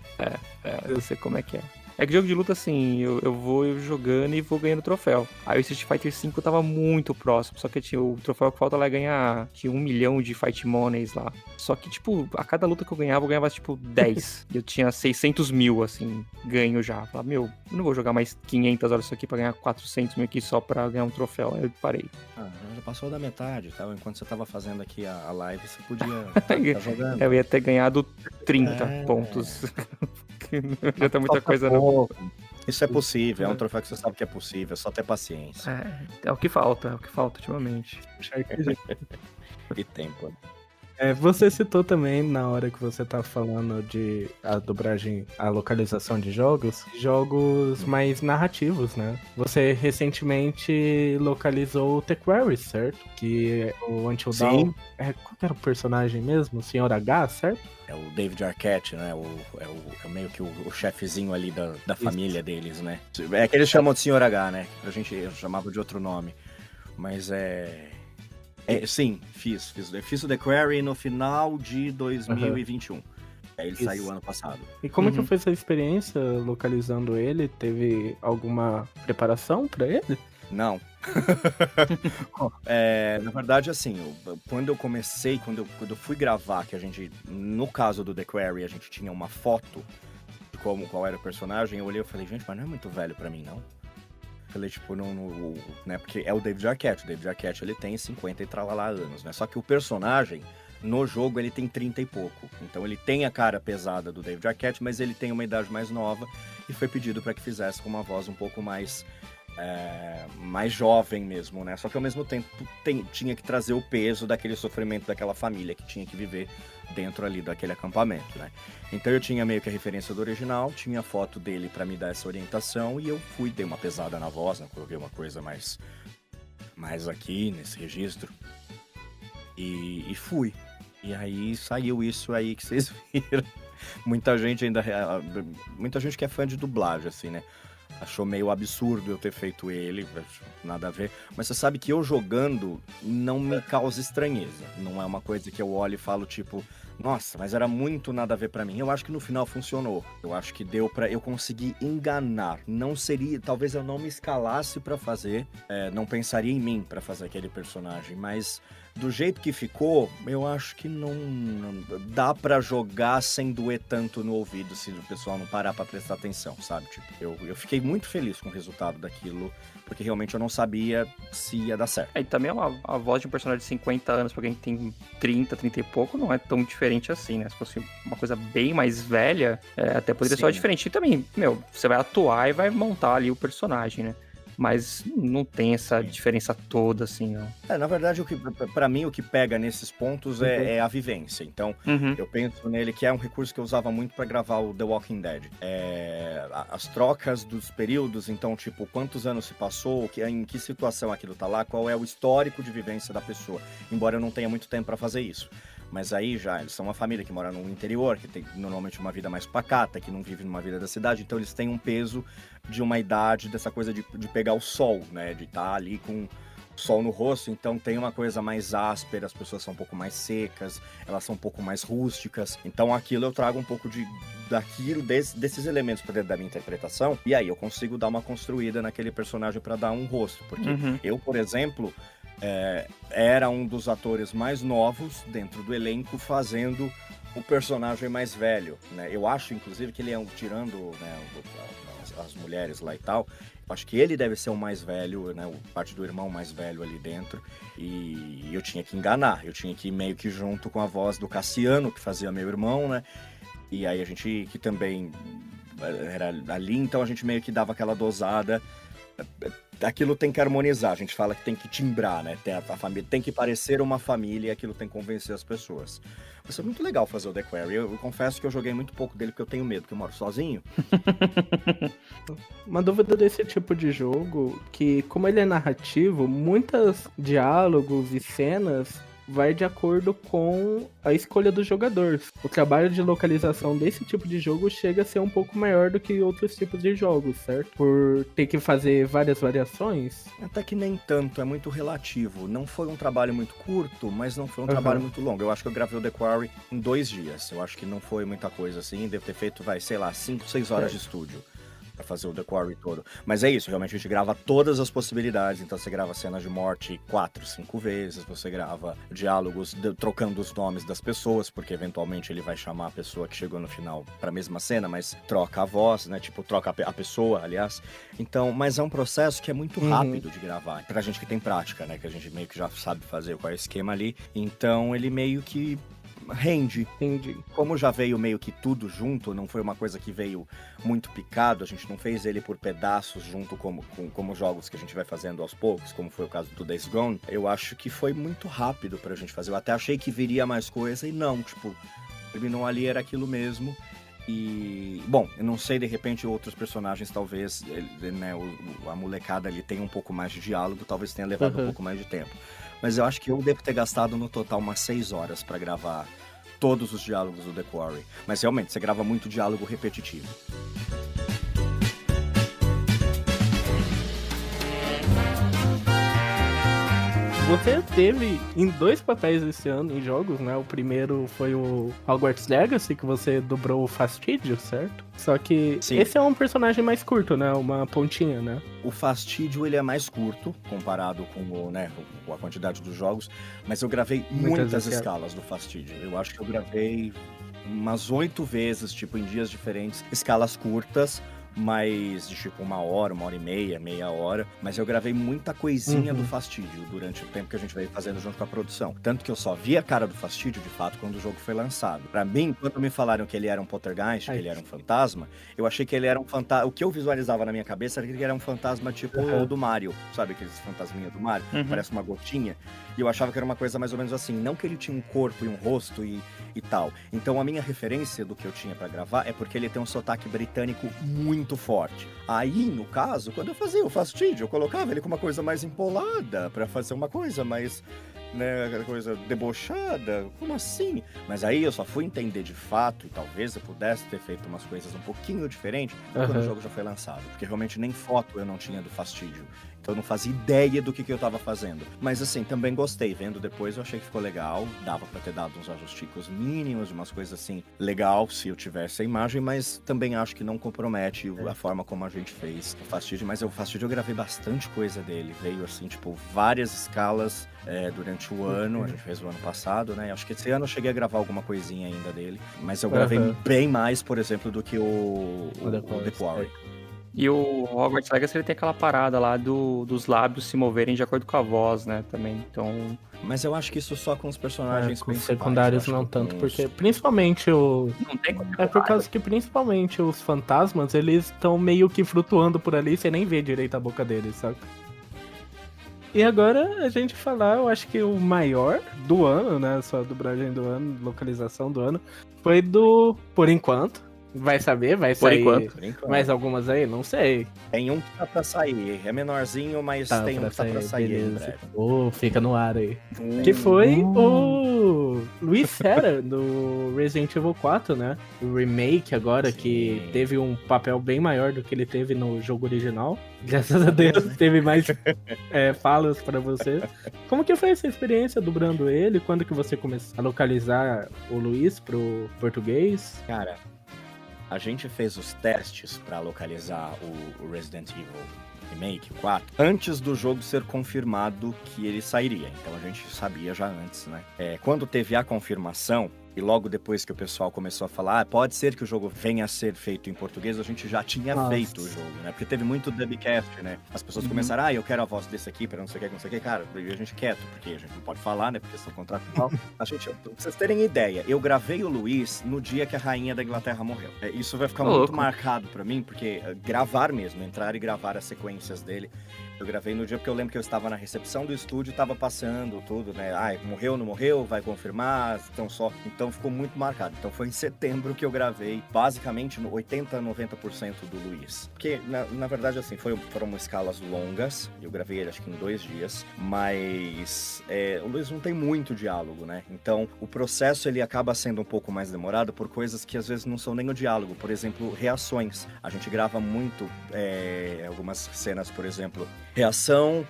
Eu sei como é que é. É que jogo de luta, assim, eu vou jogando e vou ganhando troféu. Aí o Street Fighter V eu tava muito próximo, só que tinha o troféu que falta lá ganhar, tinha 1 milhão de Fight Monies lá. Só que, tipo, a cada luta que eu ganhava, tipo, 10. E eu tinha 600 mil, assim, ganho já. Eu falava, eu não vou jogar mais 500 horas isso aqui pra ganhar 400 mil aqui só pra ganhar um troféu. Aí eu parei. Já passou da metade, tá? Enquanto você tava fazendo aqui a live, você podia tá jogando. Eu ia ter ganhado 30 pontos. Já tá muita coisa, não. Isso é possível, é um troféu que você sabe que é possível, é só ter paciência. É o que falta ultimamente. E tempo. Você citou também, na hora que você tá falando de a dublagem, a localização de jogos mais narrativos, né? Você recentemente localizou o The Quarry, certo? Que é o Until Dawn. Qual que era o personagem mesmo? O Sr. H, certo? É o David Arquette, né? É meio que o chefezinho ali da família deles, né? É que eles chamam de Sr. H, né? A gente chamava de outro nome. Mas sim, fiz o The Quarry no final de 2021. Aí ele saiu ano passado. E como que foi essa experiência localizando ele? Teve alguma preparação pra ele? Não. Na verdade, assim, quando eu fui gravar, que a gente, no caso do The Quarry, a gente tinha uma foto de qual era o personagem, eu olhei e falei, gente, mas não é muito velho pra mim, não? Falei, tipo, né, porque é o David Arquette. O David Arquette, ele tem 50 e tralalá anos, né? Só que o personagem, no jogo, ele tem 30 e pouco. Então ele tem a cara pesada do David Arquette, mas ele tem uma idade mais nova e foi pedido pra que fizesse com uma voz um pouco mais mais jovem mesmo, né? Só que ao mesmo tempo tinha que trazer o peso daquele sofrimento daquela família que tinha que viver dentro ali daquele acampamento, né? Então eu tinha meio que a referência do original, tinha foto dele pra me dar essa orientação e eu dei uma pesada na voz, né? Coloquei uma coisa mais aqui nesse registro e fui. E aí saiu isso aí que vocês viram. Muita gente que é fã de dublagem, assim, né? Achou meio absurdo eu ter feito ele, nada a ver. Mas você sabe que eu jogando não me causa estranheza. Não é uma coisa que eu olho e falo, tipo, nossa, mas era muito nada a ver pra mim. Eu acho que no final funcionou. Eu acho que deu pra eu conseguir enganar. Não seria, talvez eu não me escalasse pra fazer, não pensaria em mim pra fazer aquele personagem, mas do jeito que ficou, eu acho que não dá pra jogar sem doer tanto no ouvido se o pessoal não parar pra prestar atenção, sabe? Tipo, eu fiquei muito feliz com o resultado daquilo, porque realmente eu não sabia se ia dar certo. E também a voz de um personagem de 50 anos pra quem tem 30 e pouco não é tão diferente assim, né? Se fosse uma coisa bem mais velha, até poderia ser diferente. E também, você vai atuar e vai montar ali o personagem, né? Mas não tem essa diferença toda, assim, não. Na verdade, pra mim, o que pega nesses pontos é a vivência. Então, eu penso nele que é um recurso que eu usava muito pra gravar o The Walking Dead. As trocas dos períodos, então, tipo, quantos anos se passou, em que situação aquilo tá lá, qual é o histórico de vivência da pessoa. Embora eu não tenha muito tempo pra fazer isso. Mas aí eles são uma família que mora no interior, que tem normalmente uma vida mais pacata, que não vive numa vida da cidade, então eles têm um peso de uma idade, dessa coisa de pegar o sol, né? De estar ali com o sol no rosto, então tem uma coisa mais áspera, as pessoas são um pouco mais secas, elas são um pouco mais rústicas. Então aquilo eu trago um pouco desses elementos para dentro da minha interpretação, e aí eu consigo dar uma construída naquele personagem para dar um rosto. Porque eu, por exemplo, era um dos atores mais novos dentro do elenco fazendo o personagem mais velho, né? Eu acho, inclusive, que ele tirando, né, as mulheres lá e tal, eu acho que ele deve ser o mais velho, né? Parte do irmão mais velho ali dentro. E eu tinha que enganar, eu tinha que ir meio que junto com a voz do Cassiano, que fazia meu irmão, né? E aí a gente, que também era ali, então a gente meio que dava aquela dosada. Aquilo tem que harmonizar, a gente fala que tem que timbrar, né? A família tem que parecer uma família e aquilo tem que convencer as pessoas. Vai ser muito legal fazer o The Quarry. Eu confesso que eu joguei muito pouco dele porque eu tenho medo, porque eu moro sozinho. Uma dúvida desse tipo de jogo, que como ele é narrativo, muitos diálogos e cenas vai de acordo com a escolha dos jogadores. O trabalho de localização desse tipo de jogo chega a ser um pouco maior do que outros tipos de jogos, certo? Por ter que fazer várias variações. Até que nem tanto, é muito relativo. Não foi um trabalho muito curto, mas não foi um trabalho muito longo. Eu acho que eu gravei o The Quarry em 2 dias. Eu acho que não foi muita coisa assim. Devo ter feito, 5, 6 horas de estúdio pra fazer o The Quarry todo. Mas é isso, realmente a gente grava todas as possibilidades. Então você grava cenas de morte 4, 5 vezes, você grava diálogos trocando os nomes das pessoas, porque eventualmente ele vai chamar a pessoa que chegou no final pra mesma cena, mas troca a voz, né? Tipo, troca a pessoa, aliás. Então, mas é um processo que é muito rápido de gravar. Pra gente que tem prática, né? Que a gente meio que já sabe fazer qual é o esquema ali. Então ele meio que rende. Entendi. Como já veio meio que tudo junto, não foi uma coisa que veio muito picado, a gente não fez ele por pedaços junto como jogos que a gente vai fazendo aos poucos, como foi o caso do Days Gone, eu acho que foi muito rápido pra gente fazer. Eu até achei que viria mais coisa e não, tipo, terminou ali, era aquilo mesmo. E, bom, eu não sei, de repente outros personagens talvez, né, a molecada ali tem um pouco mais de diálogo, talvez tenha levado um pouco mais de tempo. Mas eu acho que eu devo ter gastado no total umas 6 horas pra gravar todos os diálogos do The Quarry. Mas realmente, você grava muito diálogo repetitivo. Você teve em 2 papéis esse ano em jogos, né? O primeiro foi o Hogwarts Legacy, que você dobrou o Fastídio, certo? Só que esse é um personagem mais curto, né? Uma pontinha, né? O Fastídio, ele é mais curto, comparado com a quantidade dos jogos, mas eu gravei muitas escalas do Fastídio. Eu acho que eu gravei umas 8 vezes, tipo, em dias diferentes, escalas curtas, mas de tipo 1 hora e meia hora. Mas eu gravei muita coisinha do Fastídio durante o tempo que a gente veio fazendo junto com a produção. Tanto que eu só vi a cara do Fastídio, de fato, quando o jogo foi lançado. Pra mim, quando me falaram que ele era um poltergeist, que ele era um fantasma, eu achei que ele era um fantasma... O que eu visualizava na minha cabeça era que ele era um fantasma tipo do Mario. Sabe aqueles fantasminhas do Mario? Parece uma gotinha. E eu achava que era uma coisa mais ou menos assim. Não que ele tinha um corpo e um rosto e tal. Então a minha referência do que eu tinha pra gravar é porque ele tem um sotaque britânico muito forte. Aí, no caso, quando eu fazia o Fastídio, eu colocava ele com uma coisa mais empolada pra fazer uma coisa mais, né, aquela coisa debochada. Como assim? Mas aí eu só fui entender de fato, e talvez eu pudesse ter feito umas coisas um pouquinho diferentes quando o jogo já foi lançado. Porque realmente nem foto eu não tinha do Fastídio. Então eu não fazia ideia do que eu tava fazendo. Mas assim, também gostei. Vendo depois eu achei que ficou legal. Dava pra ter dado uns ajusticos mínimos, umas coisas assim, legal se eu tivesse a imagem, mas também acho que não compromete a forma como a gente fez o Fastídio. Mas o Fastídio eu gravei bastante coisa dele. Veio assim, tipo, várias escalas durante o ano. A gente fez o ano passado, né? Acho que esse ano eu cheguei a gravar alguma coisinha ainda dele. Mas eu gravei bem mais, por exemplo, do que o The Quarry. E o Hogwarts Legacy, ele tem aquela parada lá dos lábios se moverem de acordo com a voz, né, também, então... Mas eu acho que isso só com os personagens com secundários não tanto, porque principalmente o... Não tem por causa que principalmente os fantasmas, eles estão meio que flutuando por ali, você nem vê direito a boca deles, sabe? E agora a gente falar, eu acho que o maior do ano, né, só a dublagem do ano, localização do ano, foi do... Por enquanto. Vai saber, vai sair por enquanto. Mais algumas aí? Não sei. Tem um que tá pra sair, é menorzinho, mas tem um que tá pra sair em breve. Fica no ar aí. Que foi o Luiz Serra, do Resident Evil 4, né? O remake agora, que teve um papel bem maior do que ele teve no jogo original. Graças a Deus, teve mais falas pra você. Como que foi essa experiência dublando ele? Quando que você começou a localizar o Luiz pro português? Cara, a gente fez os testes pra localizar o Resident Evil Remake 4 antes do jogo ser confirmado que ele sairia. Então a gente sabia já antes, né? Quando teve a confirmação, e logo depois que o pessoal começou a falar, pode ser que o jogo venha a ser feito em português, a gente já tinha feito o jogo, né? Porque teve muito dubcast, né? As pessoas começaram, eu quero a voz desse aqui, pra não sei o que, cara, e a gente quieto, porque a gente não pode falar, né? Porque são contratual. A gente, pra vocês terem ideia, eu gravei o Luiz no dia que a rainha da Inglaterra morreu. Isso vai ficar muito marcado pra mim, porque gravar mesmo, entrar e gravar as sequências dele. Eu gravei no dia porque eu lembro que eu estava na recepção do estúdio e tava passando tudo, né? Morreu, não morreu, vai confirmar, então ficou muito marcado. Então foi em setembro que eu gravei basicamente no 80-90% do Luiz. Porque, na verdade, assim, foram escalas longas, eu gravei ele acho que em 2 dias, mas o Luiz não tem muito diálogo, né? Então o processo ele acaba sendo um pouco mais demorado por coisas que às vezes não são nem o diálogo. Por exemplo, reações. A gente grava muito algumas cenas, por exemplo, reação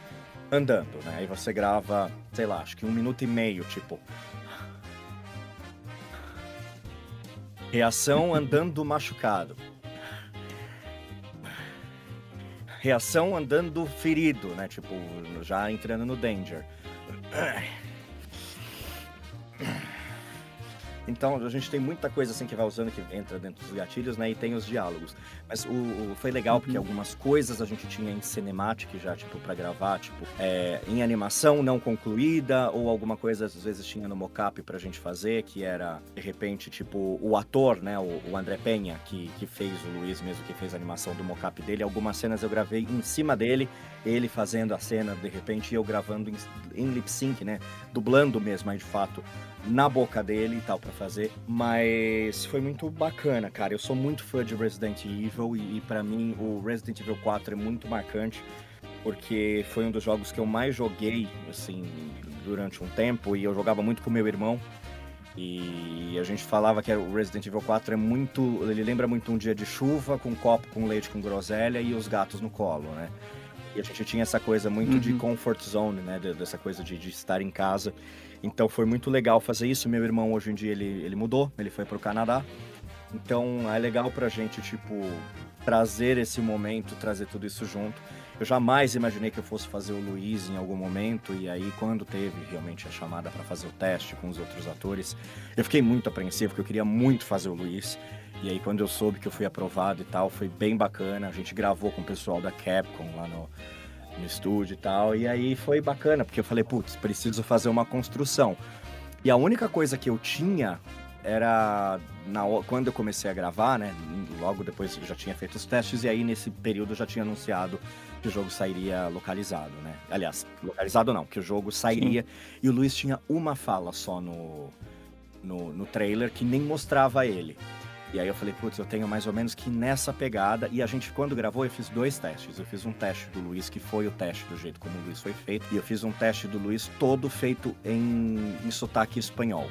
andando, né? Aí você grava, sei lá, acho que 1 minuto e meio, tipo... Reação andando machucado. Reação andando ferido, né? Tipo, já entrando no danger. Então, a gente tem muita coisa assim que vai usando, que entra dentro dos gatilhos, né? E tem os diálogos. Mas foi legal, porque algumas coisas a gente tinha em cinematic já, tipo, pra gravar, tipo, em animação não concluída, ou alguma coisa, às vezes, tinha no mocap pra gente fazer, que era, de repente, tipo, o ator, né? O André Penha, que fez o Luiz mesmo, que fez a animação do mocap dele. Algumas cenas eu gravei em cima dele, ele fazendo a cena, de repente, e eu gravando em lip sync, né? Dublando mesmo, aí, de fato, na boca dele e tal pra fazer, mas foi muito bacana, cara. Eu sou muito fã de Resident Evil e pra mim o Resident Evil 4 é muito marcante, porque foi um dos jogos que eu mais joguei, assim, durante um tempo, e eu jogava muito com meu irmão, e a gente falava que o Resident Evil 4 ele lembra muito um dia de chuva, com um copo com leite com groselha e os gatos no colo, né? E a gente tinha essa coisa muito de comfort zone, né? Dessa coisa de estar em casa. Então foi muito legal fazer isso. Meu irmão hoje em dia ele mudou, ele foi pro Canadá. Então é legal pra gente, tipo, trazer esse momento, trazer tudo isso junto. Eu jamais imaginei que eu fosse fazer o Luiz em algum momento, e aí quando teve realmente a chamada pra fazer o teste com os outros atores, eu fiquei muito apreensivo, porque eu queria muito fazer o Luiz. E aí, quando eu soube que eu fui aprovado e tal, foi bem bacana. A gente gravou com o pessoal da Capcom lá no estúdio e tal. E aí foi bacana, porque eu falei, putz, preciso fazer uma construção. E a única coisa que eu tinha era quando eu comecei a gravar, né? Logo depois eu já tinha feito os testes, e aí nesse período eu já tinha anunciado que o jogo sairia localizado, né? Aliás, localizado não, que o jogo sairia. Sim. E o Luiz tinha uma fala só no trailer que nem mostrava ele. E aí eu falei, putz, eu tenho mais ou menos que nessa pegada. E a gente, quando gravou, eu fiz 2 testes. Eu fiz um teste do Luiz, que foi o teste do jeito como o Luiz foi feito. E eu fiz um teste do Luiz todo feito em sotaque espanhol.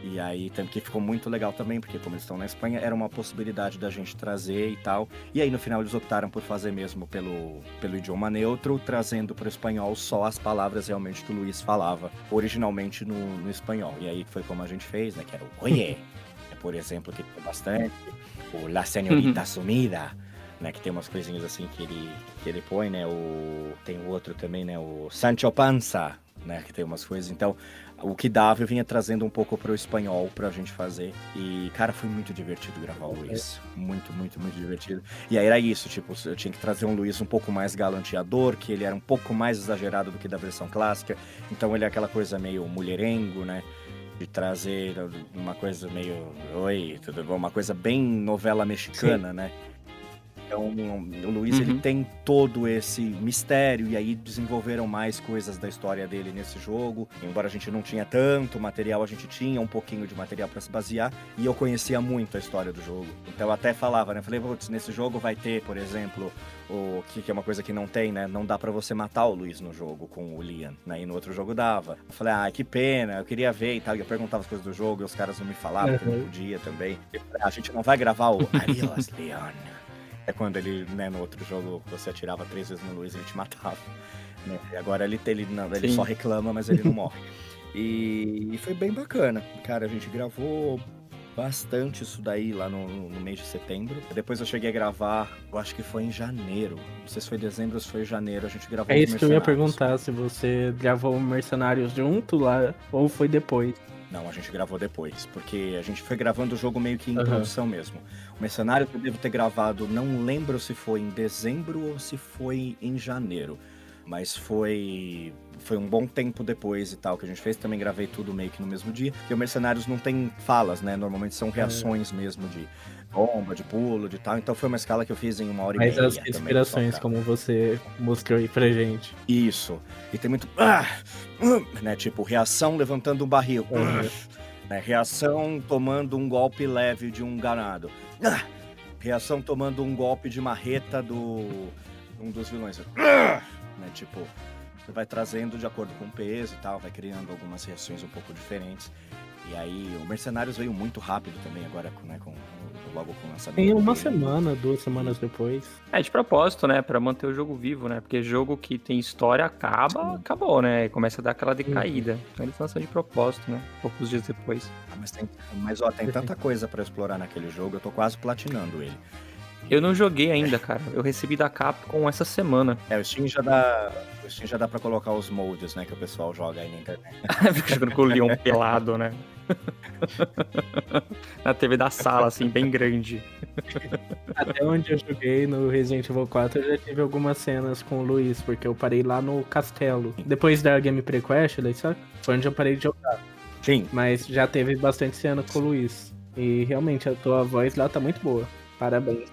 E aí, que ficou muito legal também, porque como eles estão na Espanha, era uma possibilidade da gente trazer e tal. E aí, no final, eles optaram por fazer mesmo pelo idioma neutro, trazendo para o espanhol só as palavras realmente que o Luiz falava originalmente no espanhol. E aí foi como a gente fez, né? Que era o oye, por exemplo, que tem bastante. O La Señorita Sumida, né? Que tem umas coisinhas assim que ele põe, né? Tem o outro também, né? O Sancho Panza, né? Que tem umas coisas. Então, o que dava eu vinha trazendo um pouco pro espanhol pra gente fazer. E, cara, foi muito divertido gravar o Luiz. Muito, muito, muito divertido. E aí era isso, tipo, eu tinha que trazer um Luiz um pouco mais galanteador, que ele era um pouco mais exagerado do que da versão clássica. Então ele é aquela coisa meio mulherengo, né? De trazer uma coisa meio... Oi, tudo bom? Uma coisa bem novela mexicana, sim, né? Então, o Luiz, ele tem todo esse mistério, e aí desenvolveram mais coisas da história dele nesse jogo. Embora a gente não tinha tanto material, a gente tinha um pouquinho de material para se basear, e eu conhecia muito a história do jogo. Então eu até falava, né? Falei, putz, nesse jogo vai ter, por exemplo, o que é uma coisa que não tem, né? Não dá pra você matar o Luiz no jogo com o Liam, né? E no outro jogo dava. Eu falei, que pena, eu queria ver e tal. E eu perguntava as coisas do jogo, e os caras não me falavam, que não podia também. Eu falei, a gente não vai gravar o Adios, Leon. É quando ele, né, no outro jogo, você atirava 3 vezes no Luiz e ele te matava. Né? E agora ele só reclama, mas ele não morre. E foi bem bacana. Cara, a gente gravou bastante isso daí lá no mês de setembro. Depois eu cheguei a gravar, eu acho que foi em janeiro. Não sei se foi dezembro ou se foi janeiro. A gente gravou isso que eu ia perguntar, se você gravou Mercenários junto lá ou foi depois. Não, a gente gravou depois, porque a gente foi gravando o jogo meio que em produção mesmo. O Mercenário eu devo ter gravado, não lembro se foi em dezembro ou se foi em janeiro, mas foi um bom tempo depois e tal que a gente fez. Também gravei tudo meio que no mesmo dia, porque o Mercenários não tem falas, né? Normalmente são reações mesmo de bomba, de pulo, de tal. Então foi uma escala que eu fiz em 1h30. Mas as respirações, como você mostrou aí pra gente. Isso. E tem muito... né? Tipo, reação levantando um barril. Né? Reação tomando um golpe leve de um ganado. Reação tomando um golpe de marreta um dos vilões. Né? Tipo, você vai trazendo de acordo com o peso e tal, vai criando algumas reações um pouco diferentes. E aí, o Mercenários veio muito rápido também agora, né, logo com o lançamento. Tem uma semana, 2 semanas depois. É de propósito, né, pra manter o jogo vivo, né, porque jogo que tem história acabou, né, e começa a dar aquela decaída. Então eles lançam de propósito, né, poucos dias depois. Mas tem tanta coisa pra explorar naquele jogo, eu tô quase platinando ele. Eu não joguei ainda, cara. Eu recebi da Capcom essa semana. O Steam já dá pra colocar os moldes, né, que o pessoal joga aí na internet. Fica jogando com o Leon pelado, né? Na TV da sala, assim, bem grande. Até onde eu joguei no Resident Evil 4, eu já tive algumas cenas com o Luiz, porque eu parei lá no castelo. Depois da Gameplay Quest, sabe? Foi onde eu parei de jogar. Sim. Mas já teve bastante cena com o Luiz. E realmente, a tua voz lá tá muito boa. Parabéns.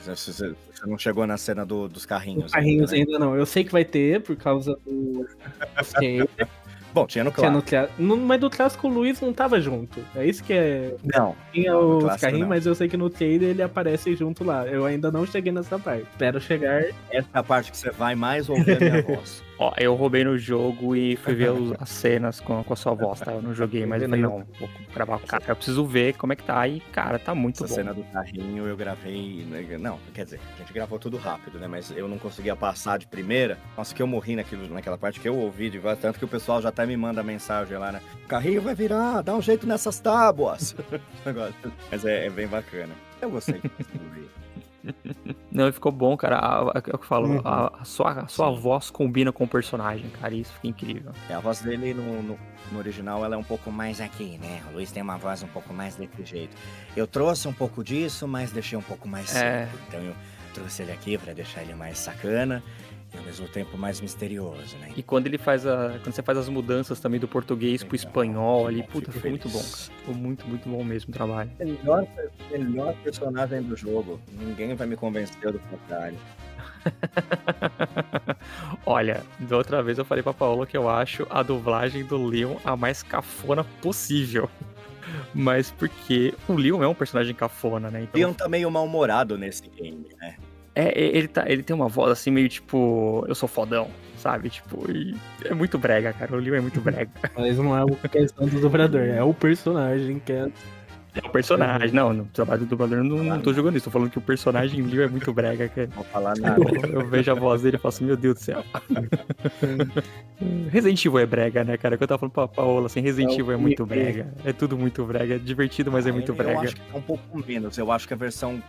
Você não chegou na cena dos carrinhos. Os carrinhos ainda não. Eu sei que vai ter, por causa do... Bom, tinha no clássico. Mas do clássico o Luiz não tava junto. É isso que é... Não. Tinha os carrinhos, mas eu sei que no trailer ele aparece junto lá. Eu ainda não cheguei nessa parte. Espero chegar... Essa é a parte que você vai mais ouvir a minha voz. Ó, eu roubei no jogo e fui ver as cenas com a sua voz, tá? Eu não joguei, mas eu falei, não, vou gravar o cara. Eu preciso ver como é que tá. E, cara, tá muito bom. Essa cena do carrinho eu gravei... Não, quer dizer, a gente gravou tudo rápido, né? Mas eu não conseguia passar de primeira. Nossa, que eu morri naquela parte que eu ouvi de voz. Tanto que o pessoal já até me manda mensagem lá, né? O carrinho vai virar, dá um jeito nessas tábuas. Mas é bem bacana. Eu gostei. Não, ficou bom, cara. É o que eu falo, a sua Sim. voz combina com o personagem, cara. Isso fica incrível. A voz dele no original ela é um pouco mais aqui, né? O Luiz tem uma voz um pouco mais desse jeito. Eu trouxe um pouco disso, mas deixei um pouco mais seco. Então eu trouxe ele aqui pra deixar ele mais sacana e ao mesmo tempo mais misterioso, né? E quando quando você faz as mudanças também do português pro Legal, espanhol que ali, bom, puta, fico ficou muito bom, feliz. cara. Ficou muito, muito bom mesmo o trabalho. Melhor personagem do jogo. Ninguém vai me convencer do contrário. Olha, da outra vez eu falei pra Paola que eu acho a dublagem do Leon a mais cafona possível. Mas porque o Leon é um personagem cafona, né? Então, Leon tá meio mal-humorado nesse game, né? ele tem uma voz assim meio tipo, eu sou fodão, sabe? Tipo, e é muito brega, cara. O Leon é muito brega. Mas não é a questão do dublador, é o personagem que é. É o personagem. Não, no trabalho do dublador eu não tô jogando isso. Tô falando que o personagem Leon é muito brega, cara. Não vou falar nada. Eu vejo a voz dele e falo assim, meu Deus do céu. Resident Evil é brega, né, cara? Que eu tava falando pra Paola, assim, Resident Evil é muito brega. É tudo muito brega. É divertido, mas é muito brega. Eu acho que é um pouco menos. Eu acho que a versão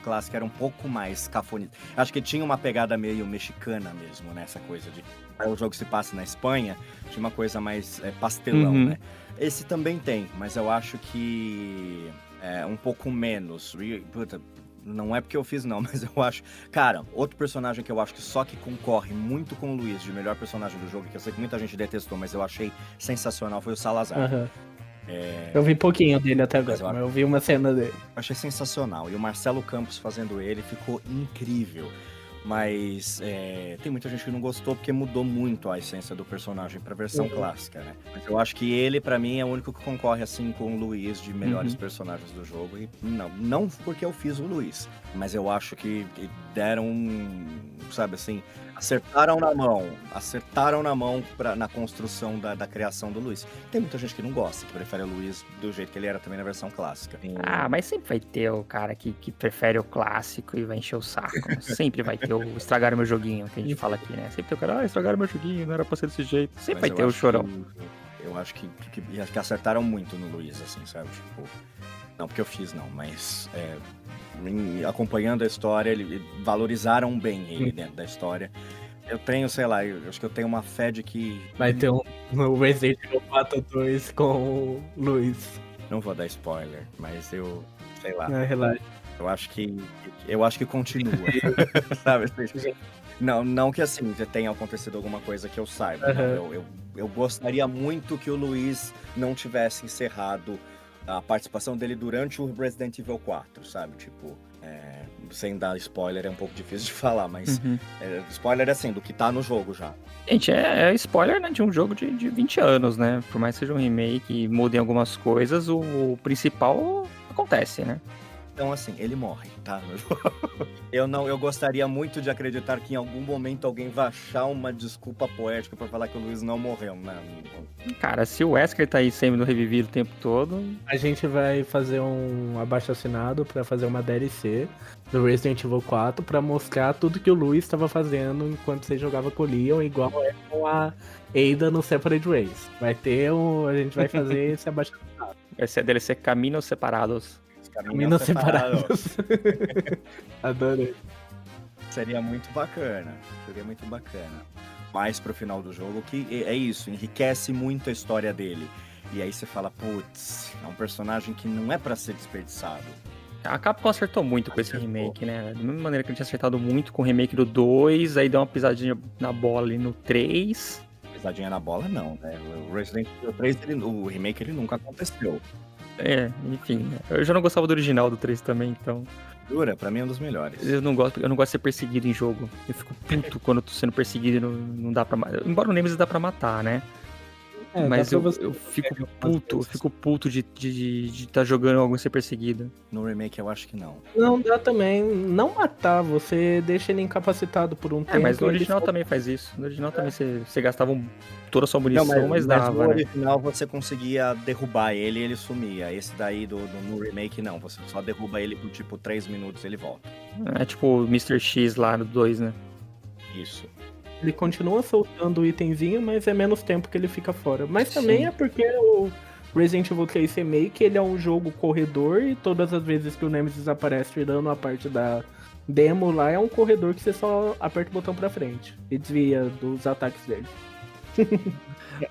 clássica era um pouco mais cafonita. Acho que tinha uma pegada meio mexicana mesmo, né? Essa coisa de... O jogo se passa na Espanha, tinha uma coisa mais pastelão, né? Esse também tem, mas eu acho que é um pouco menos. Puta, não é porque eu fiz não, mas eu acho... Cara, outro personagem que eu acho que só que concorre muito com o Luiz de melhor personagem do jogo, que eu sei que muita gente detestou, mas eu achei sensacional, foi o Salazar. Eu vi pouquinho dele até agora, Mas mas eu vi uma cena dele. Achei sensacional. E o Marcelo Campos fazendo ele ficou incrível. Mas tem muita gente que não gostou porque mudou muito a essência do personagem pra versão clássica, né? Mas eu acho que ele, pra mim, é o único que concorre assim com o Luiz de melhores personagens do jogo. E não porque eu fiz o Luiz, mas eu acho que deram, sabe assim, acertaram na mão na construção da criação do Luiz. Tem muita gente que não gosta, que prefere o Luiz do jeito que ele era também na versão clássica. Ah, mas sempre vai ter o cara que prefere o clássico e vai encher o saco. Sempre vai ter o estragaram meu joguinho, que a gente fala aqui, né? Sempre tem o cara, estragaram meu joguinho, não era pra ser desse jeito. Sempre vai ter o chorão. Eu acho que acertaram muito no Luiz, assim, sabe? Tipo, não porque eu fiz, não, mas acompanhando a história, valorizaram bem ele dentro da história. Eu tenho, sei lá, acho que eu tenho uma fé de que... Vai ter um Resident Evil 4 2 com o Luiz. Não vou dar spoiler, mas eu, sei lá. Não, relaxa. Eu acho que continua, sabe? Não que assim, já tenha acontecido alguma coisa que eu saiba. Eu gostaria muito que o Luiz não tivesse encerrado a participação dele durante o Resident Evil 4, sabe? Tipo, sem dar spoiler é um pouco difícil de falar, mas spoiler assim, do que tá no jogo já. Gente, é spoiler, né, de um jogo de 20 anos, né? Por mais que seja um remake e mudem algumas coisas, o principal acontece, né? Então, assim, ele morre, tá? Eu gostaria muito de acreditar que em algum momento alguém vai achar uma desculpa poética pra falar que o Luiz não morreu, né? Cara, se o Wesker tá aí sendo revivido o tempo todo... A gente vai fazer um abaixo-assinado pra fazer uma DLC do Resident Evil 4 pra mostrar tudo que o Luiz estava fazendo enquanto você jogava com o Leon, igual com a Ada no Separate Ways. A gente vai fazer esse abaixo-assinado. Vai ser a DLC Caminhos Separados. Caminhos separados. Adorei. Seria muito bacana. Mais pro final do jogo, que é isso, enriquece muito a história dele. E aí você fala, putz, é um personagem que não é pra ser desperdiçado. A Capcom acertou muito com esse remake, né? Da mesma maneira que ele tinha acertado muito com o remake do 2, aí deu uma pisadinha na bola ali no 3. Pisadinha na bola, não, né? O Resident Evil 3, o remake, ele nunca aconteceu. Enfim, eu já não gostava do original do 3 também, então... Jura? Pra mim é um dos melhores. Eu não gosto de ser perseguido em jogo. Eu fico puto quando eu tô sendo perseguido e não dá pra matar. Embora no Nemesis dá pra matar, né? Mas eu fico puto de estar jogando alguém ser perseguido. No remake eu acho que não. Não dá também. Não matar, você deixa ele incapacitado por um tempo. Mas no original também faz isso. No original também você gastava toda a sua munição, mas dava, no original você conseguia derrubar ele e ele sumia. Esse daí no remake não, você só derruba ele por tipo 3 minutos e ele volta. É tipo o Mr. X lá no 2, né? Isso. Ele continua soltando o itemzinho, mas é menos tempo que ele fica fora. Mas também é porque Resident Evil 3 Remake, ele é um jogo corredor e todas as vezes que o Nemesis aparece tirando a parte da demo lá, é um corredor que você só aperta o botão pra frente e desvia dos ataques dele.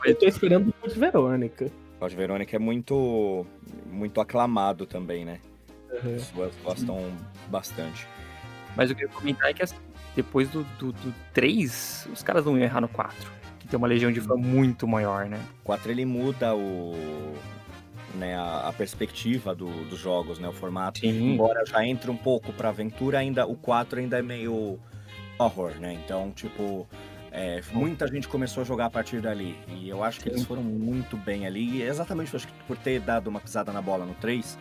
Eu tô esperando o Code Verônica. O Code Verônica é muito aclamado também, né? Uhum. As pessoas gostam bastante. Mas o que eu ia comentar é que assim, depois do 3, os caras não iam errar no 4. Que tem uma legião de fã muito maior, né? O 4 ele muda a perspectiva dos jogos, né? O formato. Sim. Embora já entre um pouco pra aventura, o 4 ainda é meio horror, né? Então, tipo, muita gente começou a jogar a partir dali. E eu acho que eles foram muito bem ali. E exatamente, acho que por ter dado uma pisada na bola no 3,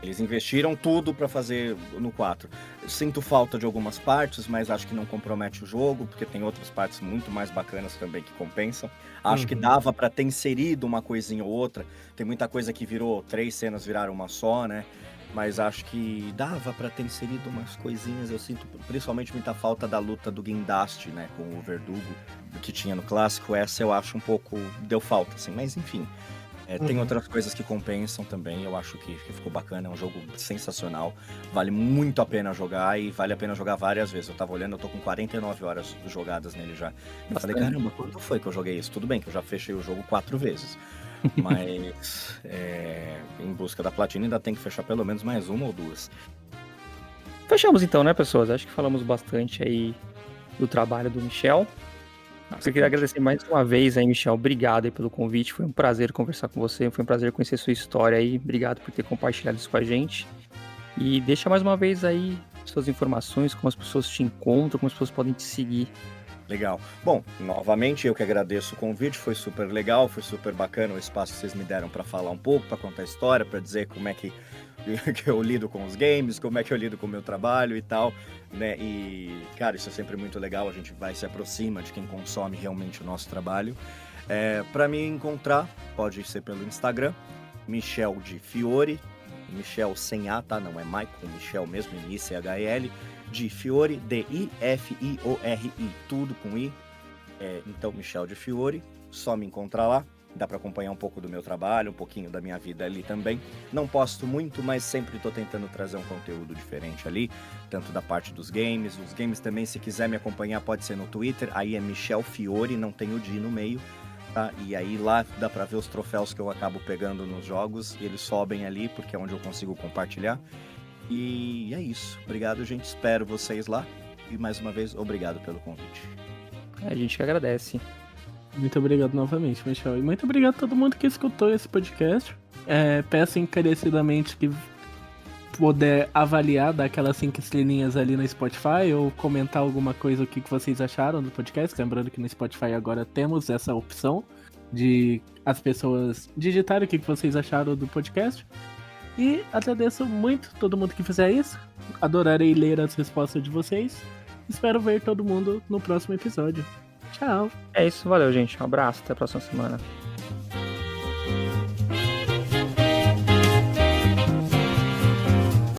eles investiram tudo pra fazer no 4. Eu sinto falta de algumas partes, mas acho que não compromete o jogo, porque tem outras partes muito mais bacanas também que compensam. Acho que dava pra ter inserido uma coisinha ou outra. Tem muita coisa que virou 3 cenas, viraram uma só, né? Mas acho que dava pra ter inserido umas coisinhas. Eu sinto principalmente muita falta da luta do Guindast, né? Com o Verdugo, que tinha no clássico. Essa eu acho um pouco... deu falta, assim. Mas enfim... Tem outras coisas que compensam também, eu acho que ficou bacana, é um jogo sensacional, vale muito a pena jogar e vale a pena jogar várias vezes. Eu tava olhando, eu tô com 49 horas jogadas nele já. Eu falei, caramba, quando foi que eu joguei isso? Tudo bem que eu já fechei o jogo 4 vezes, mas em busca da platina ainda tem que fechar pelo menos mais uma ou duas. Fechamos então, né, pessoas? Acho que falamos bastante aí do trabalho do Michel. Eu queria agradecer mais uma vez aí, Michel. Obrigado aí pelo convite. Foi um prazer conversar com você. Foi um prazer conhecer sua história aí. Obrigado por ter compartilhado isso com a gente. E deixa mais uma vez aí suas informações, como as pessoas te encontram, como as pessoas podem te seguir. Legal. Bom, novamente eu que agradeço o convite, foi super legal, foi super bacana o espaço que vocês me deram para falar um pouco, para contar a história, para dizer como é que eu lido com os games, como é que eu lido com o meu trabalho e tal, né? E, cara, isso é sempre muito legal, a gente vai se aproxima de quem consome realmente o nosso trabalho. Para me encontrar, pode ser pelo Instagram, Michel de Fiore, Michel sem A, tá? Não é Michael, Michel mesmo, M-I-C-H-E-L, de Fiore, D-I-F-I-O-R-I, tudo com I. Então, Michel de Fiore, só me encontrar lá. Dá para acompanhar um pouco do meu trabalho, um pouquinho da minha vida ali também. Não posto muito, mas sempre estou tentando trazer um conteúdo diferente ali, tanto da parte dos games. Os games também, se quiser me acompanhar, pode ser no Twitter. Aí é Michel Fiore, não tem o D no meio, tá? E aí lá dá para ver os troféus que eu acabo pegando nos jogos. E eles sobem ali, porque é onde eu consigo compartilhar. E é isso. Obrigado, gente. Espero vocês lá. E mais uma vez, obrigado pelo convite. A gente que agradece. Muito obrigado novamente, Michel. E muito obrigado a todo mundo que escutou esse podcast. Peço encarecidamente que puder avaliar, dar aquelas 5 estrelinhas ali no Spotify ou comentar alguma coisa, o que vocês acharam do podcast. Lembrando que no Spotify agora temos essa opção de as pessoas digitarem o que vocês acharam do podcast. E agradeço muito todo mundo que fizer isso. Adorarei ler as respostas de vocês. Espero ver todo mundo no próximo episódio. Tchau. É isso, valeu, gente. Um abraço, até a próxima semana.